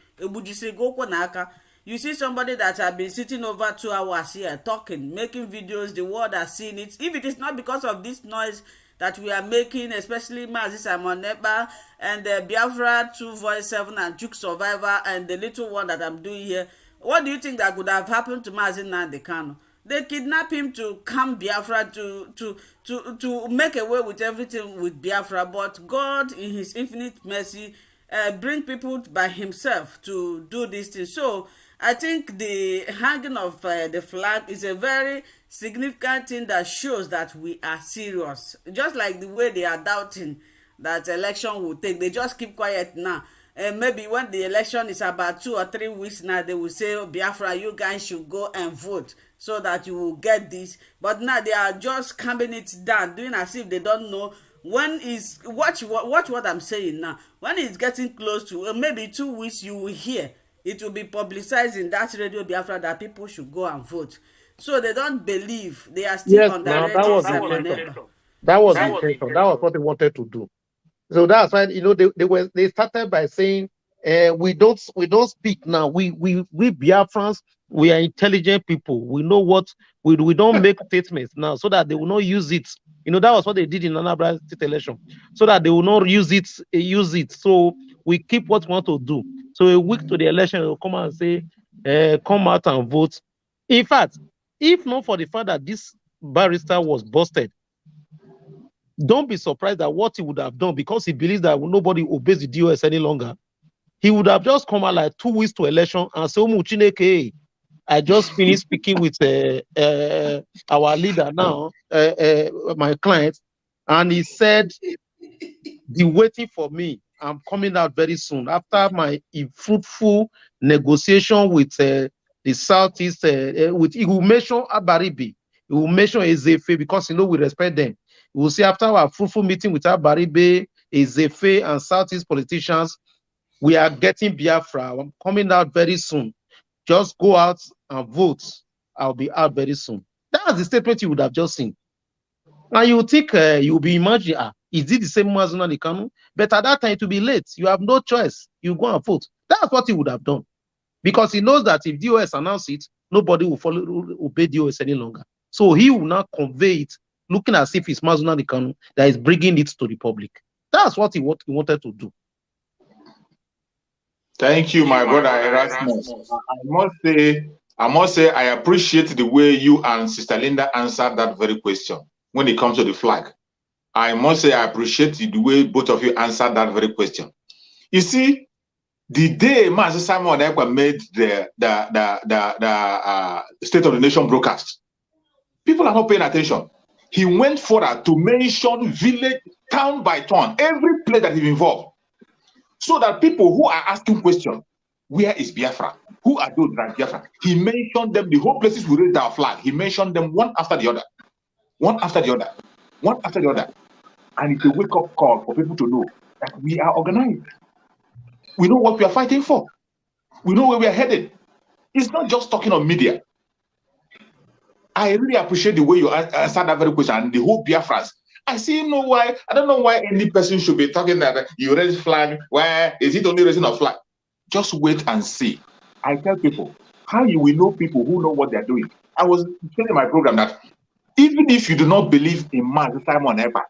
You see somebody that have been sitting over 2 hours here talking, making videos, the world has seen it. If it is not because of this noise that we are making, especially Mazi Simon Neba and the Biafra 247 and Juke Survivor and the little one that I'm doing here, what do you think that could have happened to Mazi Nnamdi Kanu? They kidnap him to come Biafra to make away with everything with Biafra, but God in his infinite mercy bring people by himself to do this thing. So I think the hanging of the flag is a very significant thing that shows that we are serious. Just like the way they are doubting that election will take, they just keep quiet now. And maybe when the election is about 2 or 3 weeks now, they will say, oh, Biafra, you guys should go and vote so that you will get this. But now they are just calming it down, doing as if they don't know. When is watch what I'm saying now. When it's getting close to maybe 2 weeks, you will hear it will be publicized in that radio Biafra that people should go and vote. So they don't believe, they are still Yes, on now the that was the intention. That was the intention. That was what they wanted to do. So that's why they started by saying we don't speak now. We Biafrans, we are intelligent people. We know what we don't make statements now so that they will not use it. That was what they did in Anambra State election, so that they will not use it. So we keep what we want to do. So a week to the election, they will come out and say, come out and vote. In fact, if not for the fact that this barrister was busted, don't be surprised at what he would have done, because he believes that nobody obeys the DOS any longer. He would have just come out like 2 weeks to election and say, Chineke, I just finished speaking with our leader now, my client, and he said, be waiting for me. I'm coming out very soon after my fruitful negotiation with the Southeast. He will mention Abaribi. He will mention Ezefe, because we respect them. We will see after our fruitful meeting with Abaribe, Ezefe, and Southeast politicians, we are getting Biafra. I'm coming out very soon. Just go out and vote. I'll be out very soon. That's the statement you would have just seen. And you think you'll be imagining, is it the same Mazuna Nikanu? But at that time, it will be late. You have no choice. You go and vote. That's what he would have done. Because he knows that if DOS announce it, nobody will obey DOS any longer. So he will now convey it, looking as if it's Mazuna Nikanu that is bringing it to the public. That's what he wanted to do. Thank you, my brother Erasmus. I must say, I appreciate the way you and Sister Linda answered that very question when it comes to the flag. I must say, I appreciate the way both of you answered that very question. You see, the day Master Simon Ekpa made the State of the Nation broadcast, people are not paying attention. He went further to mention village, town by town, every place that he involved, so that people who are asking questions, where is Biafra? Who are those that Biafra? He mentioned them, the whole places we raised our flag. He mentioned them one after the other, one after the other, one after the other. And it's a wake-up call for people to know that we are organized. We know what we are fighting for. We know where we are headed. It's not just talking on media. I really appreciate the way you answered that very question, and the whole Biafrans. I don't know why any person should be talking that you raise flag. Why is it only raising a flag? Just wait and see. I tell people, how you will know people who know what they're doing. I was telling my program that even if you do not believe in Mazi Simon Ekpa,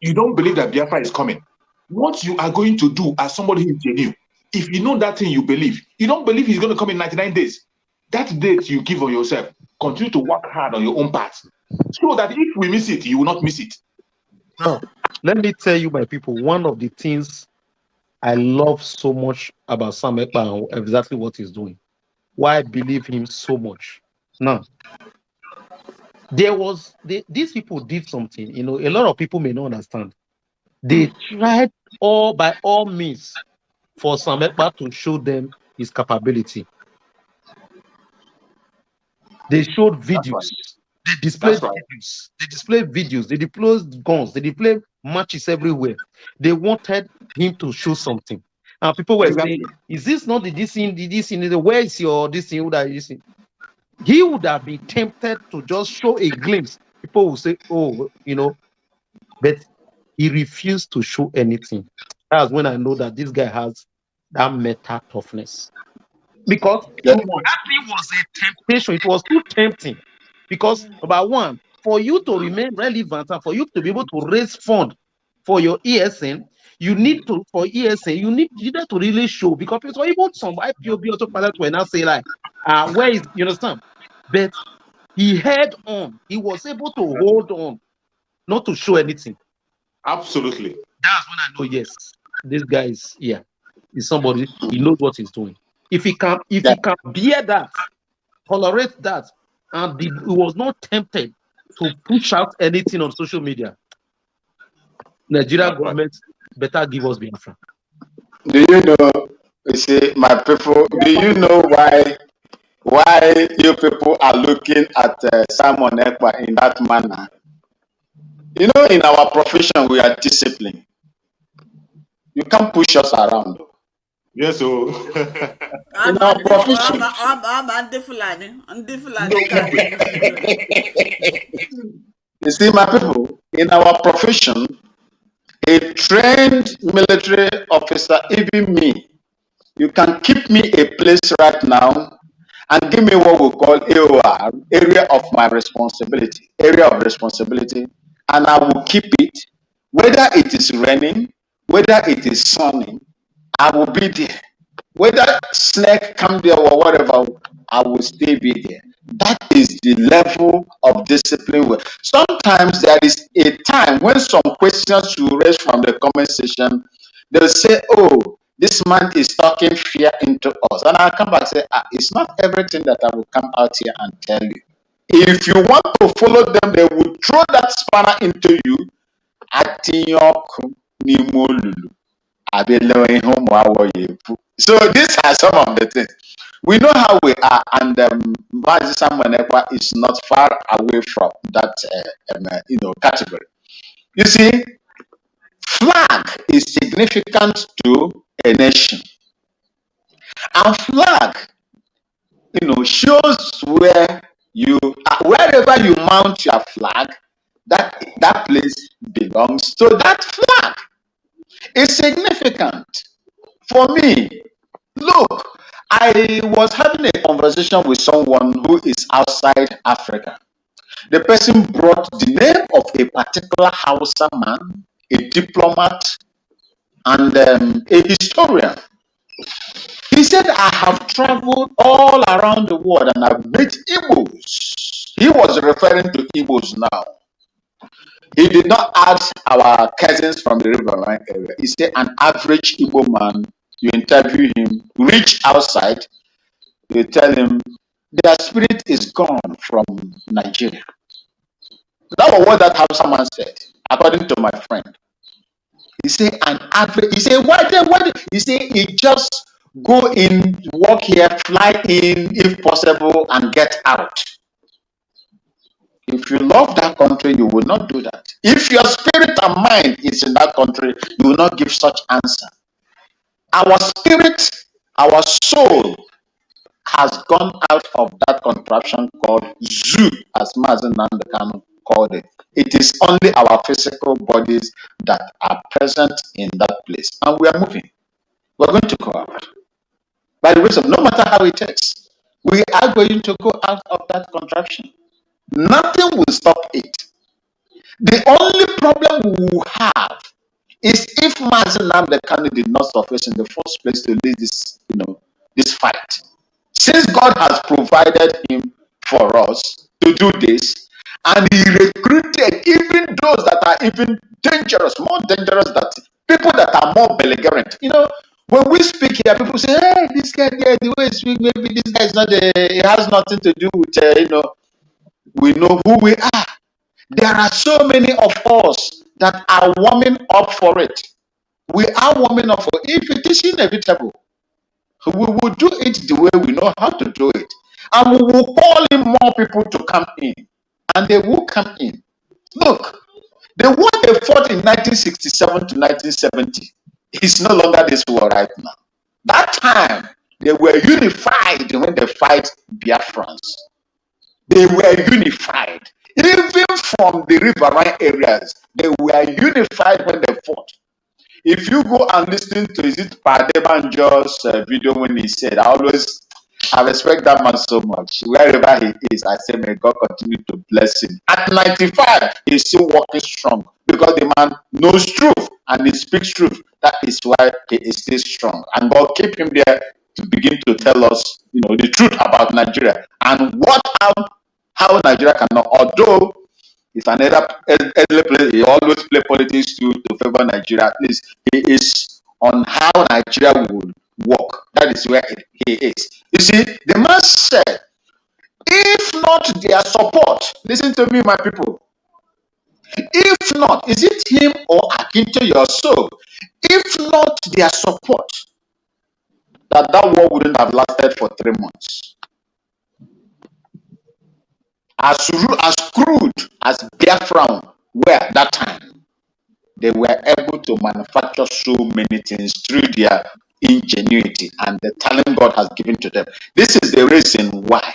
you don't believe that Biafra is coming, what you are going to do as somebody who is genuine, if you know that thing you believe, you don't believe he's going to come in 99 days. That date you give on yourself, continue to work hard on your own path, so that if we miss it, you will not miss it. Now, let me tell you, my people, one of the things I love so much about Sam Ekpa and exactly what he's doing, why I believe him so much. Now, these people did something, a lot of people may not understand. They tried by all means for Sam Ekpa to show them his capability. They showed videos. They displayed videos. They displayed videos. They deployed guns. They displayed matches everywhere. They wanted him to show something. And people were Exactly. saying, is this not the this thing? Where is your this thing? That this thing? He would have been tempted to just show a glimpse. People will say, oh, but he refused to show anything. That's when I know that this guy has that mental toughness. Because Yeah, that thing was a temptation. It was too tempting. Because number one, for you to remain relevant and for you to be able to raise fund for your ESN, you need to you need to really show, because even some IPOB also pilots were now say like, where is, you understand? But he held on. He was able to hold on, not to show anything. Absolutely. That's when I know, yes, this guy is is somebody, he knows what he's doing. If he can bear that, tolerate that, and he was not tempted to push out anything on social media, Nigeria government better give us Biafra. do you know? You see, my people. Do you know why you people are looking at Simon Ekpa in that manner? You know, in our profession, we are disciplined. You can't push us around. Yes, so In our profession, you see, my people, in our profession, a trained military officer, even me, you can keep me a place right now and give me what we call AOR, area of my responsibility, area of responsibility, and I will keep it, whether it is raining, whether it is sunny, I will be there. Whether snake come there or whatever, I will still be there. That is the level of discipline. Sometimes there is a time when some questions you raise from the comment section, they'll say, oh, this man is talking fear into us. And I'll come back and say, it's not everything that I will come out here and tell you. If you want to follow them, they will throw that spanner into you. So these are some of the things. We know how we are, and Mazi Samuel is not far away from that category. You see, flag is significant to a nation, and flag, shows where wherever you mount your flag, that place belongs to that flag. It's significant. For me, look, I was having a conversation with someone who is outside Africa. The person brought the name of a particular Hausa man, a diplomat, and a historian. He said, I have traveled all around the world and I've met Igbos. He was referring to Igbos now. He did not ask our cousins from the riverine area. He said an average Igbo man, you interview him, reach outside, you tell him their spirit is gone from Nigeria. That was what that Hausa man said, according to my friend. He said an average, he said, why? He said he just go in, walk here, fly in if possible, and get out. If you love that country, you will not do that. If your spirit and mind is in that country, you will not give such answer. Our spirit, our soul has gone out of that contraption called zoo, as Mazen Nandekano called it. It is only our physical bodies that are present in that place. And we are moving. We're going to go out. By the grace of, no matter how it takes, we are going to go out of that contraption. Nothing will stop it. The only problem we will have is if Mazen Nandekano did not surface in the first place to lead this, this fight. Since God has provided him for us to do this, and he recruited even those that are even dangerous, more dangerous than people that are more belligerent. When we speak here, people say, hey, this guy there, the way he speaks, maybe this guy is not, it has nothing to do with, we know who we are. There are so many of us that are warming up for it. We are warming up for it. If it is inevitable, we will do it the way we know how to do it. And we will call in more people to come in. And they will come in. Look, the war they fought in 1967 to 1970 is no longer this war right now. That time, they were unified when they fight Biafrans. They were unified. Even from the riverine areas, they were unified when they fought. If you go and listen to, is it Padebanjo's video when he said, I respect that man so much. Wherever he is, I say, may God continue to bless him. At 95, he's still working strong because the man knows truth and he speaks truth. That is why he is still strong. And God keep him there to begin to tell us, the truth about Nigeria and how Nigeria cannot. Although if another player, he always play politics to favor Nigeria. At least he is on how Nigeria would work. That is where he is. You see, the man said, if not their support, listen to me, my people. If not, is it him or Akinto your soul? If not their support, that war wouldn't have lasted for 3 months. As crude as Biafra were at that time, they were able to manufacture so many things through their ingenuity and the talent God has given to them. This is the reason why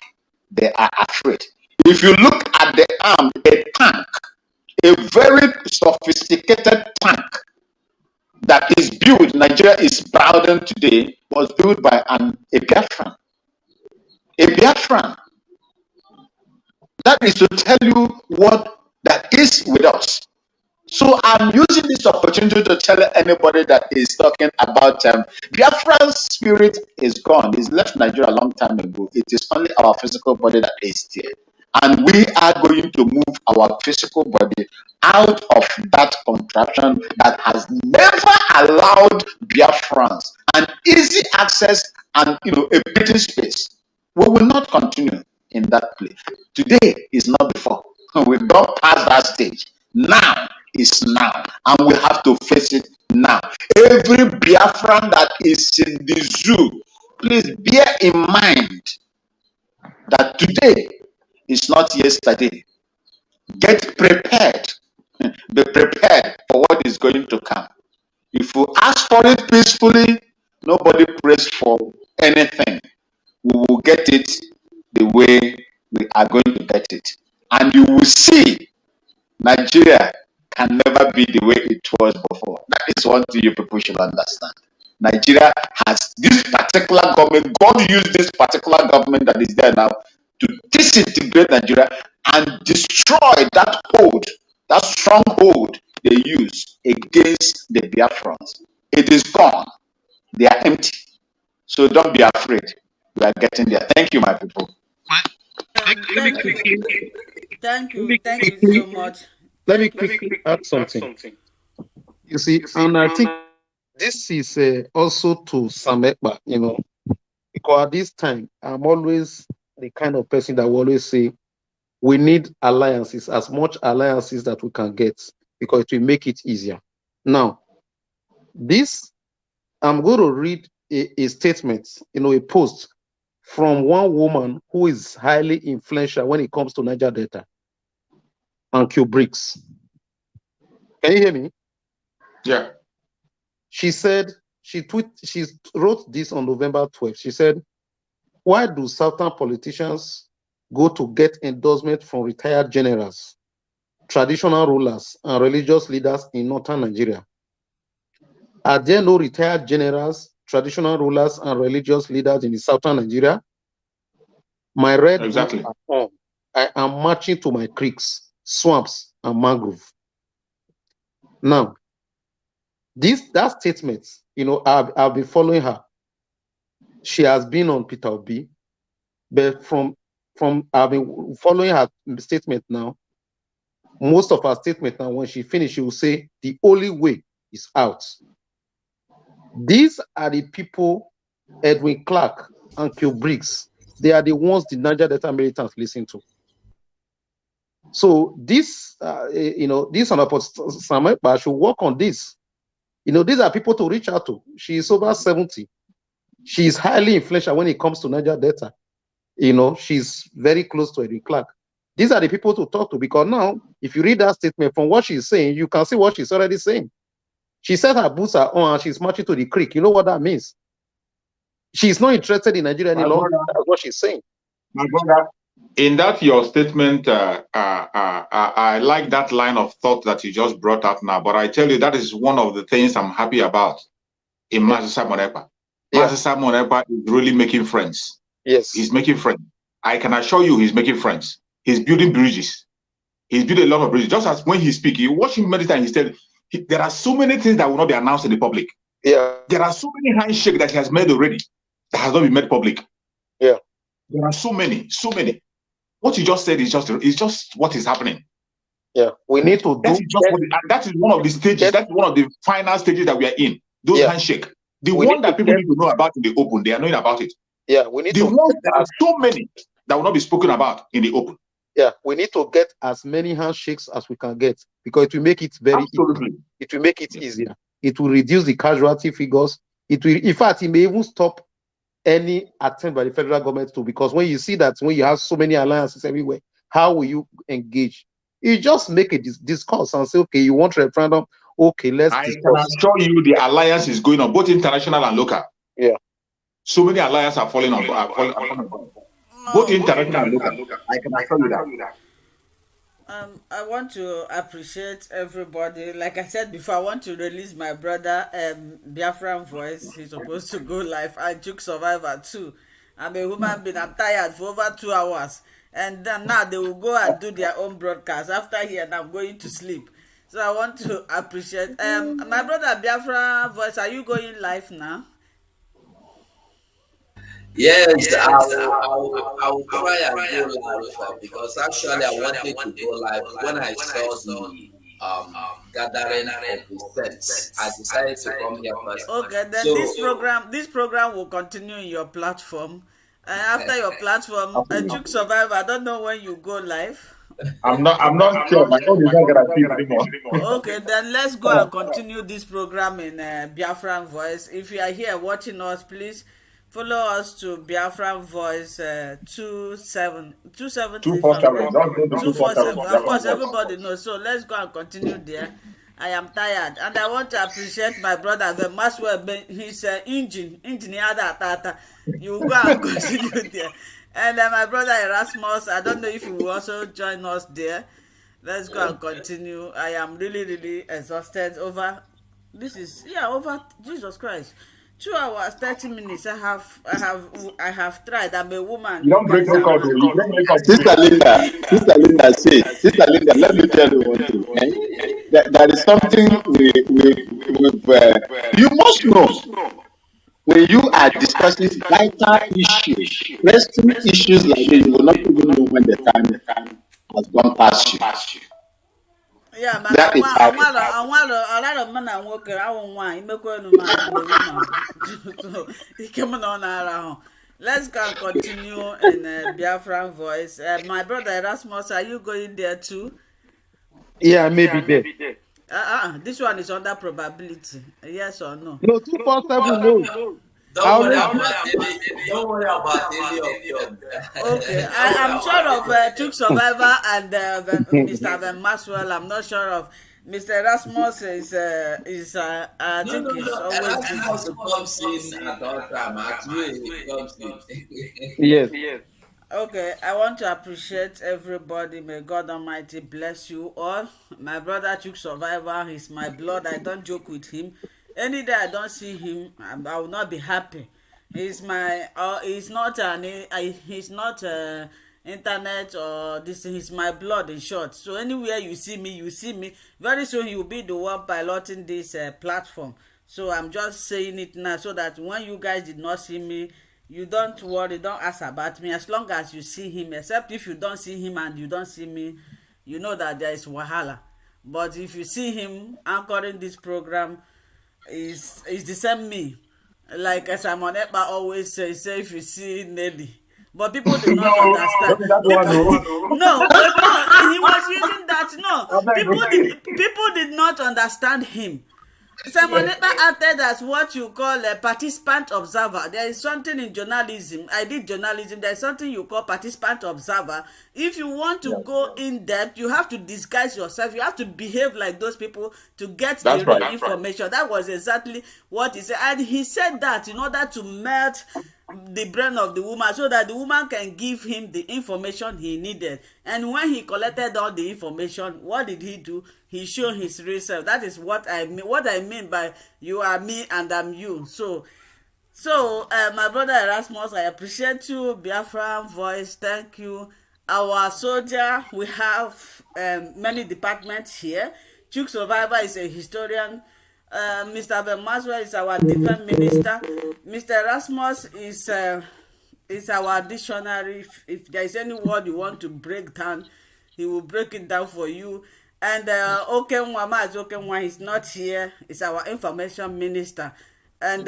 they are afraid. If you look at the arm, a tank, a very sophisticated tank that is built, Nigeria is proud of today, was built by a Biafran. A Biafran. That is to tell you what that is with us. So I'm using this opportunity to tell anybody that is talking about Biafran's spirit is gone. He's left Nigeria a long time ago. It is only our physical body that is there. And we are going to move our physical body out of that contraption that has never allowed Biafrans an easy access and a breathing space. We will not continue in that place. Today is not before. We've gone past that stage. Now is now, and we have to face it now. Every Biafran that is in the zoo, please bear in mind that today is not yesterday. Get prepared. Be prepared for what is going to come. If you ask for it peacefully, nobody prays for anything. We will get it the way we are going to get it. And you will see Nigeria can never be the way it was before. That is one thing you people should understand. Nigeria has this particular government. God used this particular government that is there now to disintegrate Nigeria and destroy that hold, that stronghold they use against the Biafrans. It is gone. They are empty. So don't be afraid. We are getting there. Thank you, my people. Thank you. Thank you so much. Let me quickly add something. You see, and I think this is also to Samekba, because at this time, I'm always the kind of person that will always say, we need alliances, as much alliances that we can get, because it will make it easier. Now, I'm going to read a statement, a post from one woman who is highly influential when it comes to Niger Delta and Bricks. Can you hear me? Yeah. She said, she wrote this on November 12th. She said, why do Southern politicians go to get endorsement from retired generals, traditional rulers, and religious leaders in northern Nigeria? Are there no retired generals, traditional rulers, and religious leaders in the southern Nigeria? My red exactly. boots are on. I am marching to my creeks, swamps, and mangrove. Now, that statement, I've been following her. She has been on Peter Obi, but from I've been following her statement now. Most of her statement now, when she finishes, she will say the only way is out. These are the people, Edwin Clark and Q Briggs. They are the ones the Niger Delta militants listen to. So this, this Samekba should work on this. These are people to reach out to. She is over 70. She is highly influential when it comes to Niger Delta. She's very close to Edwin Clark. These are the people to talk to, because now, if you read that statement from what she's saying, you can see what she's already saying. She said her boots are on and she's marching to the creek. You know what that means? She's not interested in Nigeria any My longer. brother, That's what she's saying. my brother, in that your statement, I like that line of thought that you just brought out now. But I tell you, that is one of the things I'm happy about in Master Simon Ekpa. Master Simon Ekpa is really making friends. Yes. He's making friends. I can assure you he's making friends. He's building bridges. He's building a lot of bridges. Just as when he speaks, you watch him many times, there are so many things that will not be announced in the public. Yeah. There are so many handshakes that he has made already that has not been made public. Yeah. There are so many. What you just said is just what is happening. Yeah. We need to do that is one of the stages. That's one of the final stages that we are in. Those handshake. The one that people need to know about in the open, they are knowing about it. Yeah, we need the ones there are so many that will not be spoken about in the open. Yeah, we need to get as many handshakes as we can get because it will make it very Absolutely. easy. It will make it easier. It will reduce the casualty figures. It will, in fact, it may even stop any attempt by the federal government to, because when you see that when you have so many alliances everywhere, how will you engage? You just make a discourse and say, okay, you want referendum? Okay, let's discuss. I can assure you the alliance is going on, both international and local. Yeah. So many alliances are falling on both international and local. I can assure you that. I want to appreciate everybody. Like I said before, I want to release my brother, Biafran Voice. He's supposed to go live. I took Survivor too. I'm a human being. I'm tired for over 2 hours. And then now they will go and do their own broadcast. After here, and I'm going to sleep. So I want to appreciate. My brother, Biafran Voice, are you going live now? Yes, I will try and go live because actually I wanted to go live when I saw the gathering of the sets. I decided to come here first. Okay, then so, this program will continue in your platform. And after your platform, Juke Survivor, I don't know when you go live. I'm not sure. My phone is not gonna see anymore. Okay, then let's go and continue this program in Biafran Voice. If you are here watching us, please follow us to Biafran Voice 247. Of course, everybody knows. So let's go and continue there. I am tired, and I want to appreciate my brother, the Maxwell. His engineer that you go and continue there. And my brother Erasmus, I don't know if he will also join us there. Let's go and continue. I am really, really exhausted over. Over Jesus Christ. 2 hours, 30 minutes. I have tried. I'm a woman. You don't break no code. Sister Linda, Sister Linda, let me tell you one thing. There is something you must know. When you are discussing vital issues, pressing issues like this, you will not even know when the time has gone past you. Yeah, man. That is how a lot of men and workers. I won't want. Let's go and continue in Biafran Voice. My brother Erasmus, are you going there too? Yeah, maybe there. This one is under probability. Yes or no? No, 247 no. Don't worry about any of them. Okay, I'm sure of Took Survivor and Mr. Maxwell. I'm not sure of Mr. Erasmus. I think he's always comes in at all time. Actually, comes in. Yes. Okay, I want to appreciate everybody. May God Almighty bless you all. My brother Took Survivor. He's my blood. I don't joke with him. Any day I don't see him, I will not be happy. He's my. He's not internet or this. He's my blood in short. So anywhere you see me. Very soon he will be the one piloting this platform. So I'm just saying it now so that when you guys did not see me, you don't worry, don't ask about me. As long as you see him, except if you don't see him and you don't see me, you know that there is wahala. But if you see him anchoring this program, is the same me. Like Simon Ekpa always says, say if you see Nelly. But people do not understand. No, he was using that. No, people did not understand him. Simon Ekpa acted as what you call a participant observer. There is something in journalism. I did journalism. There is something you call participant observer. If you want to go in depth, you have to disguise yourself. You have to behave like those people to get That's the real right. information. That was exactly what he said. And he said that in order to melt the brain of the woman so that the woman can give him the information he needed. And when he collected all the information, what did he do? He showed his real self. That is what I mean. What I mean by you are me and I'm you. So, my brother Erasmus, I appreciate you. Biafran voice, thank you. Our soldier, we have many departments here. Chuk Survivor is a historian. Mr. Maxwell is our defense minister. Mr. Erasmus is our dictionary. If there is any word you want to break down, he will break it down for you. And Okenwa, Maz Okenwa is not here. It's our information minister. And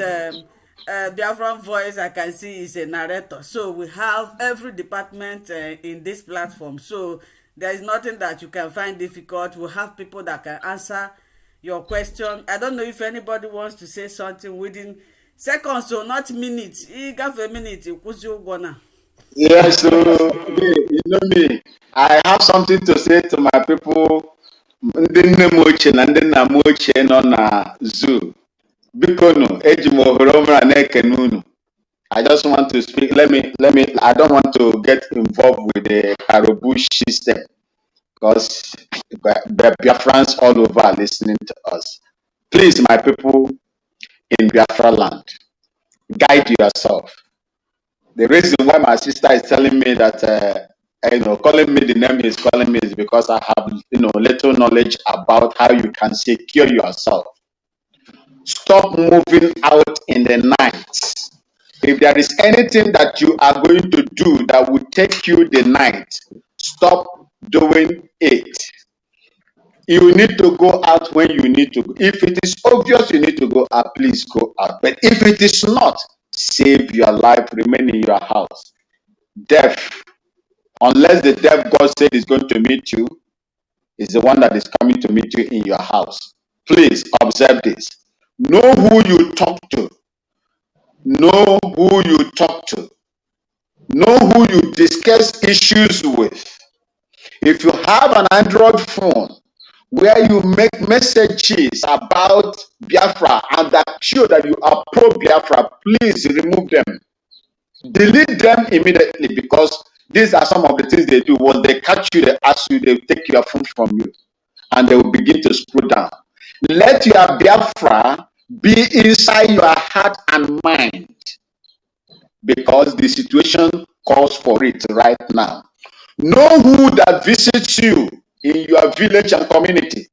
Biafran voice, I can see, is a narrator. So we have every department in this platform. So there is nothing that you can find difficult. We have people that can answer your question. I don't know if anybody wants to say something within seconds, so not minutes. You got a minute. Yeah, so you know me, I have something to say to my people. Ndị nne m ochie na ndị nna m ochie nọ na zoo. Biko nu, eji m ohere ọma na-ekene unu. I just want to speak. I don't want to get involved with the Harubush system because Biafrans all over are listening to us. Please, my people in Biafra land, guide yourself. The reason why my sister is telling me that, calling me the name is calling me is because I have, little knowledge about how you can secure yourself. Stop moving out in the night. If there is anything that you are going to do that will take you the night, stop doing it. You need to go out when you need to go. If it is obvious you need to go out, please go out. But if it is not, save your life, remain in your house. Death, unless the death God said is going to meet you, is the one that is coming to meet you in your house. Please observe this. Know who you talk to. Know who you talk to. Know who you discuss issues with. If you have an Android phone where you make messages about Biafra and that show that you are pro-Biafra, please remove them. Delete them immediately, because these are some of the things they do. When they catch you, they ask you, they take your phone from you, and they will begin to scroll down. Let your Biafra be inside your heart and mind, because the situation calls for it right now. Know who that visits you in your village and community.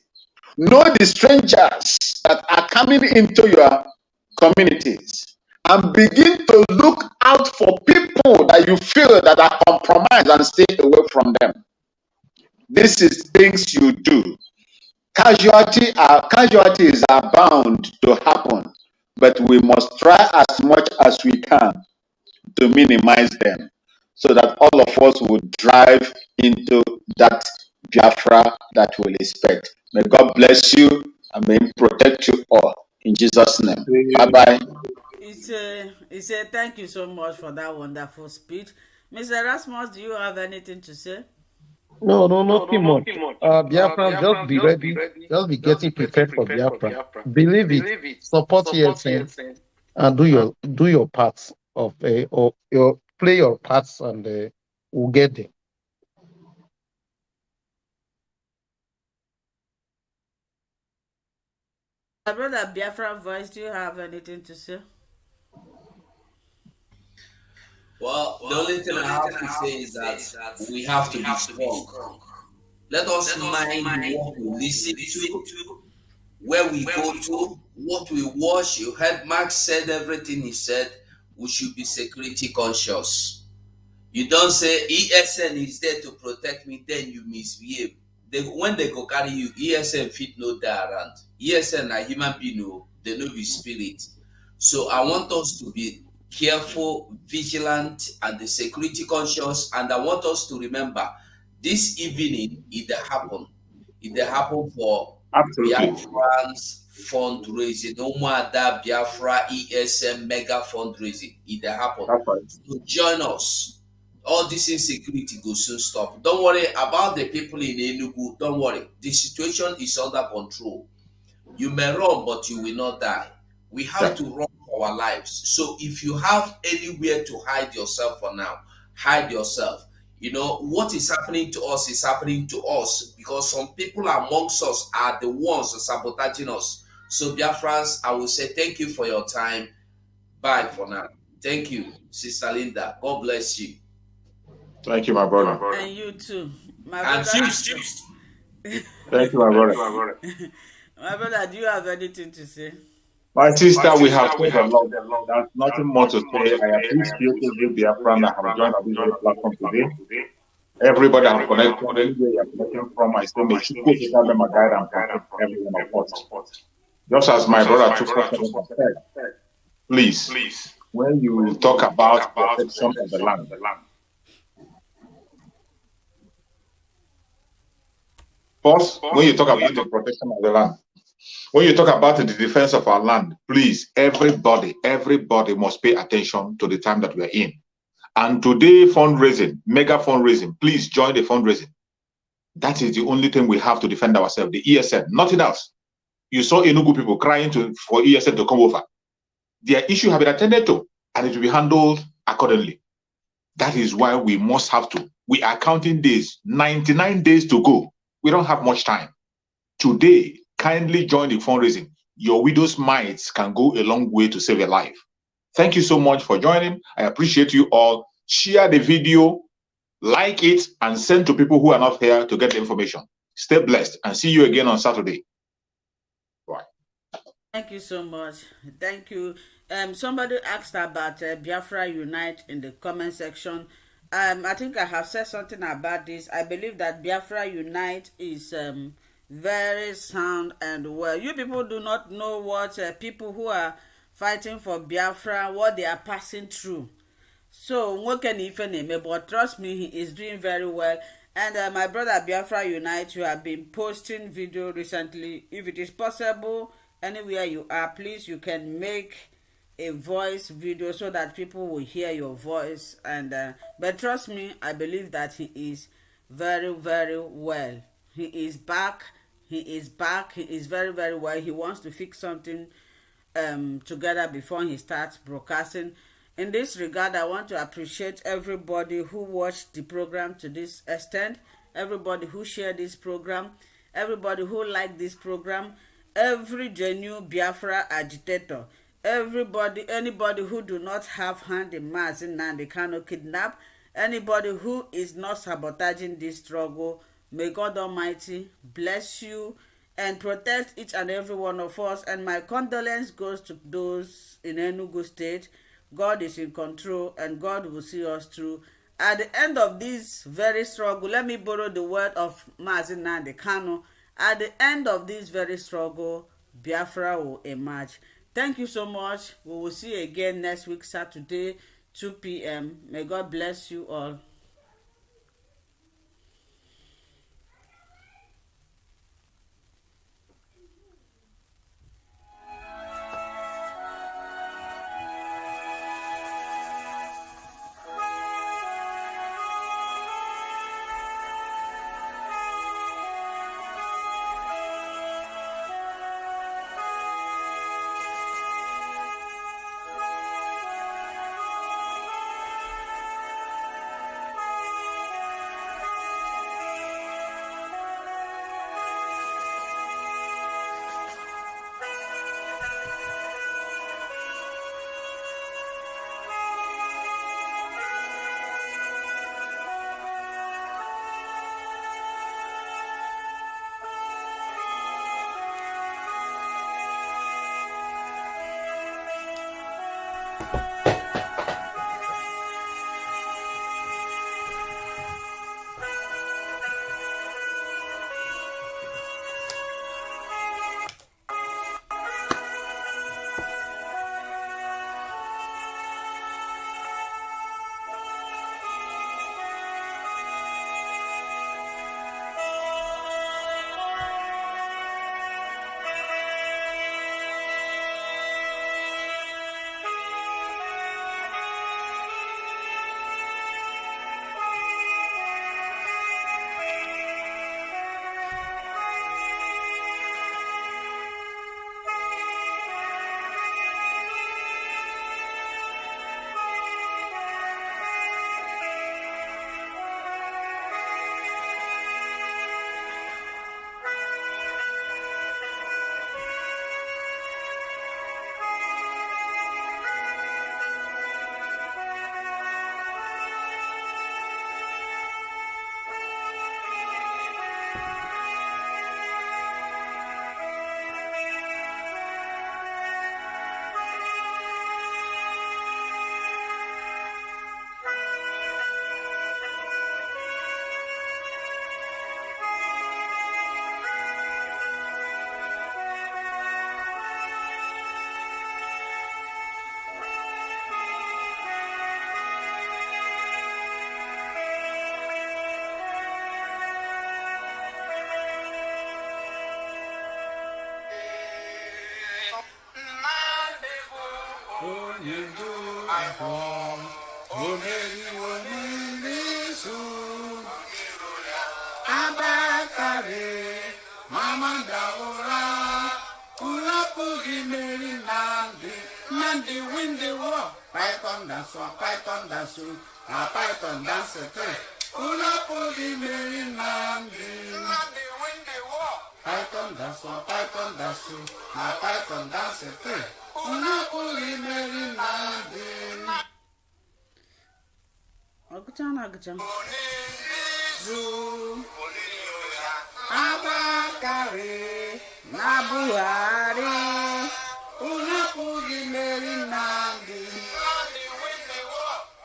Know the strangers that are coming into your communities, and begin to look out for people that you feel that are compromised and stay away from them. This is things you do. Casualties are bound to happen, but we must try as much as we can to minimize them, so that all of us would drive into that Biafra that we expect. May God bless you and may He protect you all. In Jesus' name. Bye-bye. He said, thank you so much for that wonderful speech. Mr. Erasmus, do you have anything to say? No, nothing much. Biafra, just be ready. Just be getting prepared for Biafra. Believe it. Support ESN and do your parts of or your play your parts, and we'll get there. My brother Biafra voice, do you have anything to say? Well, the only thing I have to say is that we have to be strong. Let us mind what we listen to, where we go to, what we watch. You heard Max said everything he said. We should be security conscious. You don't say ESN is there to protect me, then you misbehave. When they go carry you, ESN fit no die around. ESN are human being, they know be spirit. So I want us to be careful, vigilant, and the security conscious. And I want us to remember this evening, it happened. It dey happen for Absolutely. Biafran's fundraising. No more that Biafra ESM mega fundraising. It dey happen. That's right. So join us. All this insecurity will soon stop. Don't worry about the people in Enugu. Don't worry. The situation is under control. You may run, but you will not die. We have Yeah. to run for our lives. So if you have anywhere to hide yourself for now, hide yourself. You know, what is happening to us is happening to us because some people amongst us are the ones sabotaging us. So, Biafrans, I will say thank you for your time. Bye for now. Thank you, Sister Linda. God bless you. Thank you, my brother. And you too. My And brother. Chiefs. Thank you, my brother. My brother, do you have anything to say? My sister, we have said a lot. There's nothing more to say. I appreciate every Biafran that have joined this very platform today. Everybody that have connected, anywhere you are connecting from, I say, may Chukwu Okike them a guide and protect every one of us. Just as my brother 247 has said, please, when you talk about protection of the land, first, when you talk about the protection of the land, when you talk about the defense of our land, please, everybody must pay attention to the time that we are in. And today, fundraising, mega fundraising, please join the fundraising. That is the only thing we have to defend ourselves, the ESN, nothing else. You saw Enugu people crying for ESN to come over. Their issue have been attended to, and it will be handled accordingly. That is why we must have to. We are counting days, 99 days to go. We don't have much time. Today, kindly join the fundraising. Your widow's mites can go a long way to save a life. Thank you so much for joining. I appreciate you all. Share the video, like it, and send to people who are not here to get the information. Stay blessed and see you again on Saturday. Bye. Thank you so much. Thank you. Somebody asked about Biafra Unite in the comment section. I think I have said something about this. I believe that Biafra Unite is very sound and well. You people do not know what people who are fighting for Biafra, what they are passing through. So what can even name? But trust me, he is doing very well. And my brother Biafra Unite, you have been posting video recently. If it is possible, anywhere you are, please, you can make a voice video so that people will hear your voice. And but trust me, I believe that he is very, very well. He is back. He is back. He is very, very well. He wants to fix something together before he starts broadcasting. In this regard, I want to appreciate everybody who watched the program to this extent, everybody who shared this program, everybody who liked this program, every genuine Biafra agitator, anybody who do not have hand in Mazi Nnamdi Kanu kidnap, anybody who is not sabotaging this struggle. May God Almighty bless you and protect each and every one of us. And my condolence goes to those in Enugu State. God is in control and God will see us through. At the end of this very struggle, let me borrow the word of Mazi Nnamdi Kanu. At the end of this very struggle, Biafra will emerge. Thank you so much. We will see you again next week, Saturday, 2 p.m. May God bless you all. Nindu Ahom, Oneri Onirisu, Abakare, Mama Daura, Ulapugi Mary Nandi win the war, Python dance, Python dance, a Python dance, Ulapugi Mary Nandi win the war, Python dance, a Python dance, Ulapugi Mary Nandi. Aguchan. Zu Abakare Nabuhari Unapugi Mary Nandi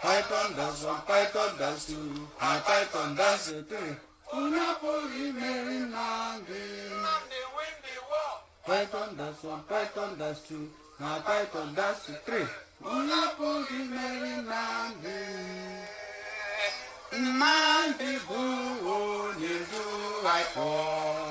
Python dance one, Python dance two, Python dance three Unapugi Mary Nandi Python dance one, Python dance two, Python dance three Unapugi Mary Nandi Mandi boo, you do I fall.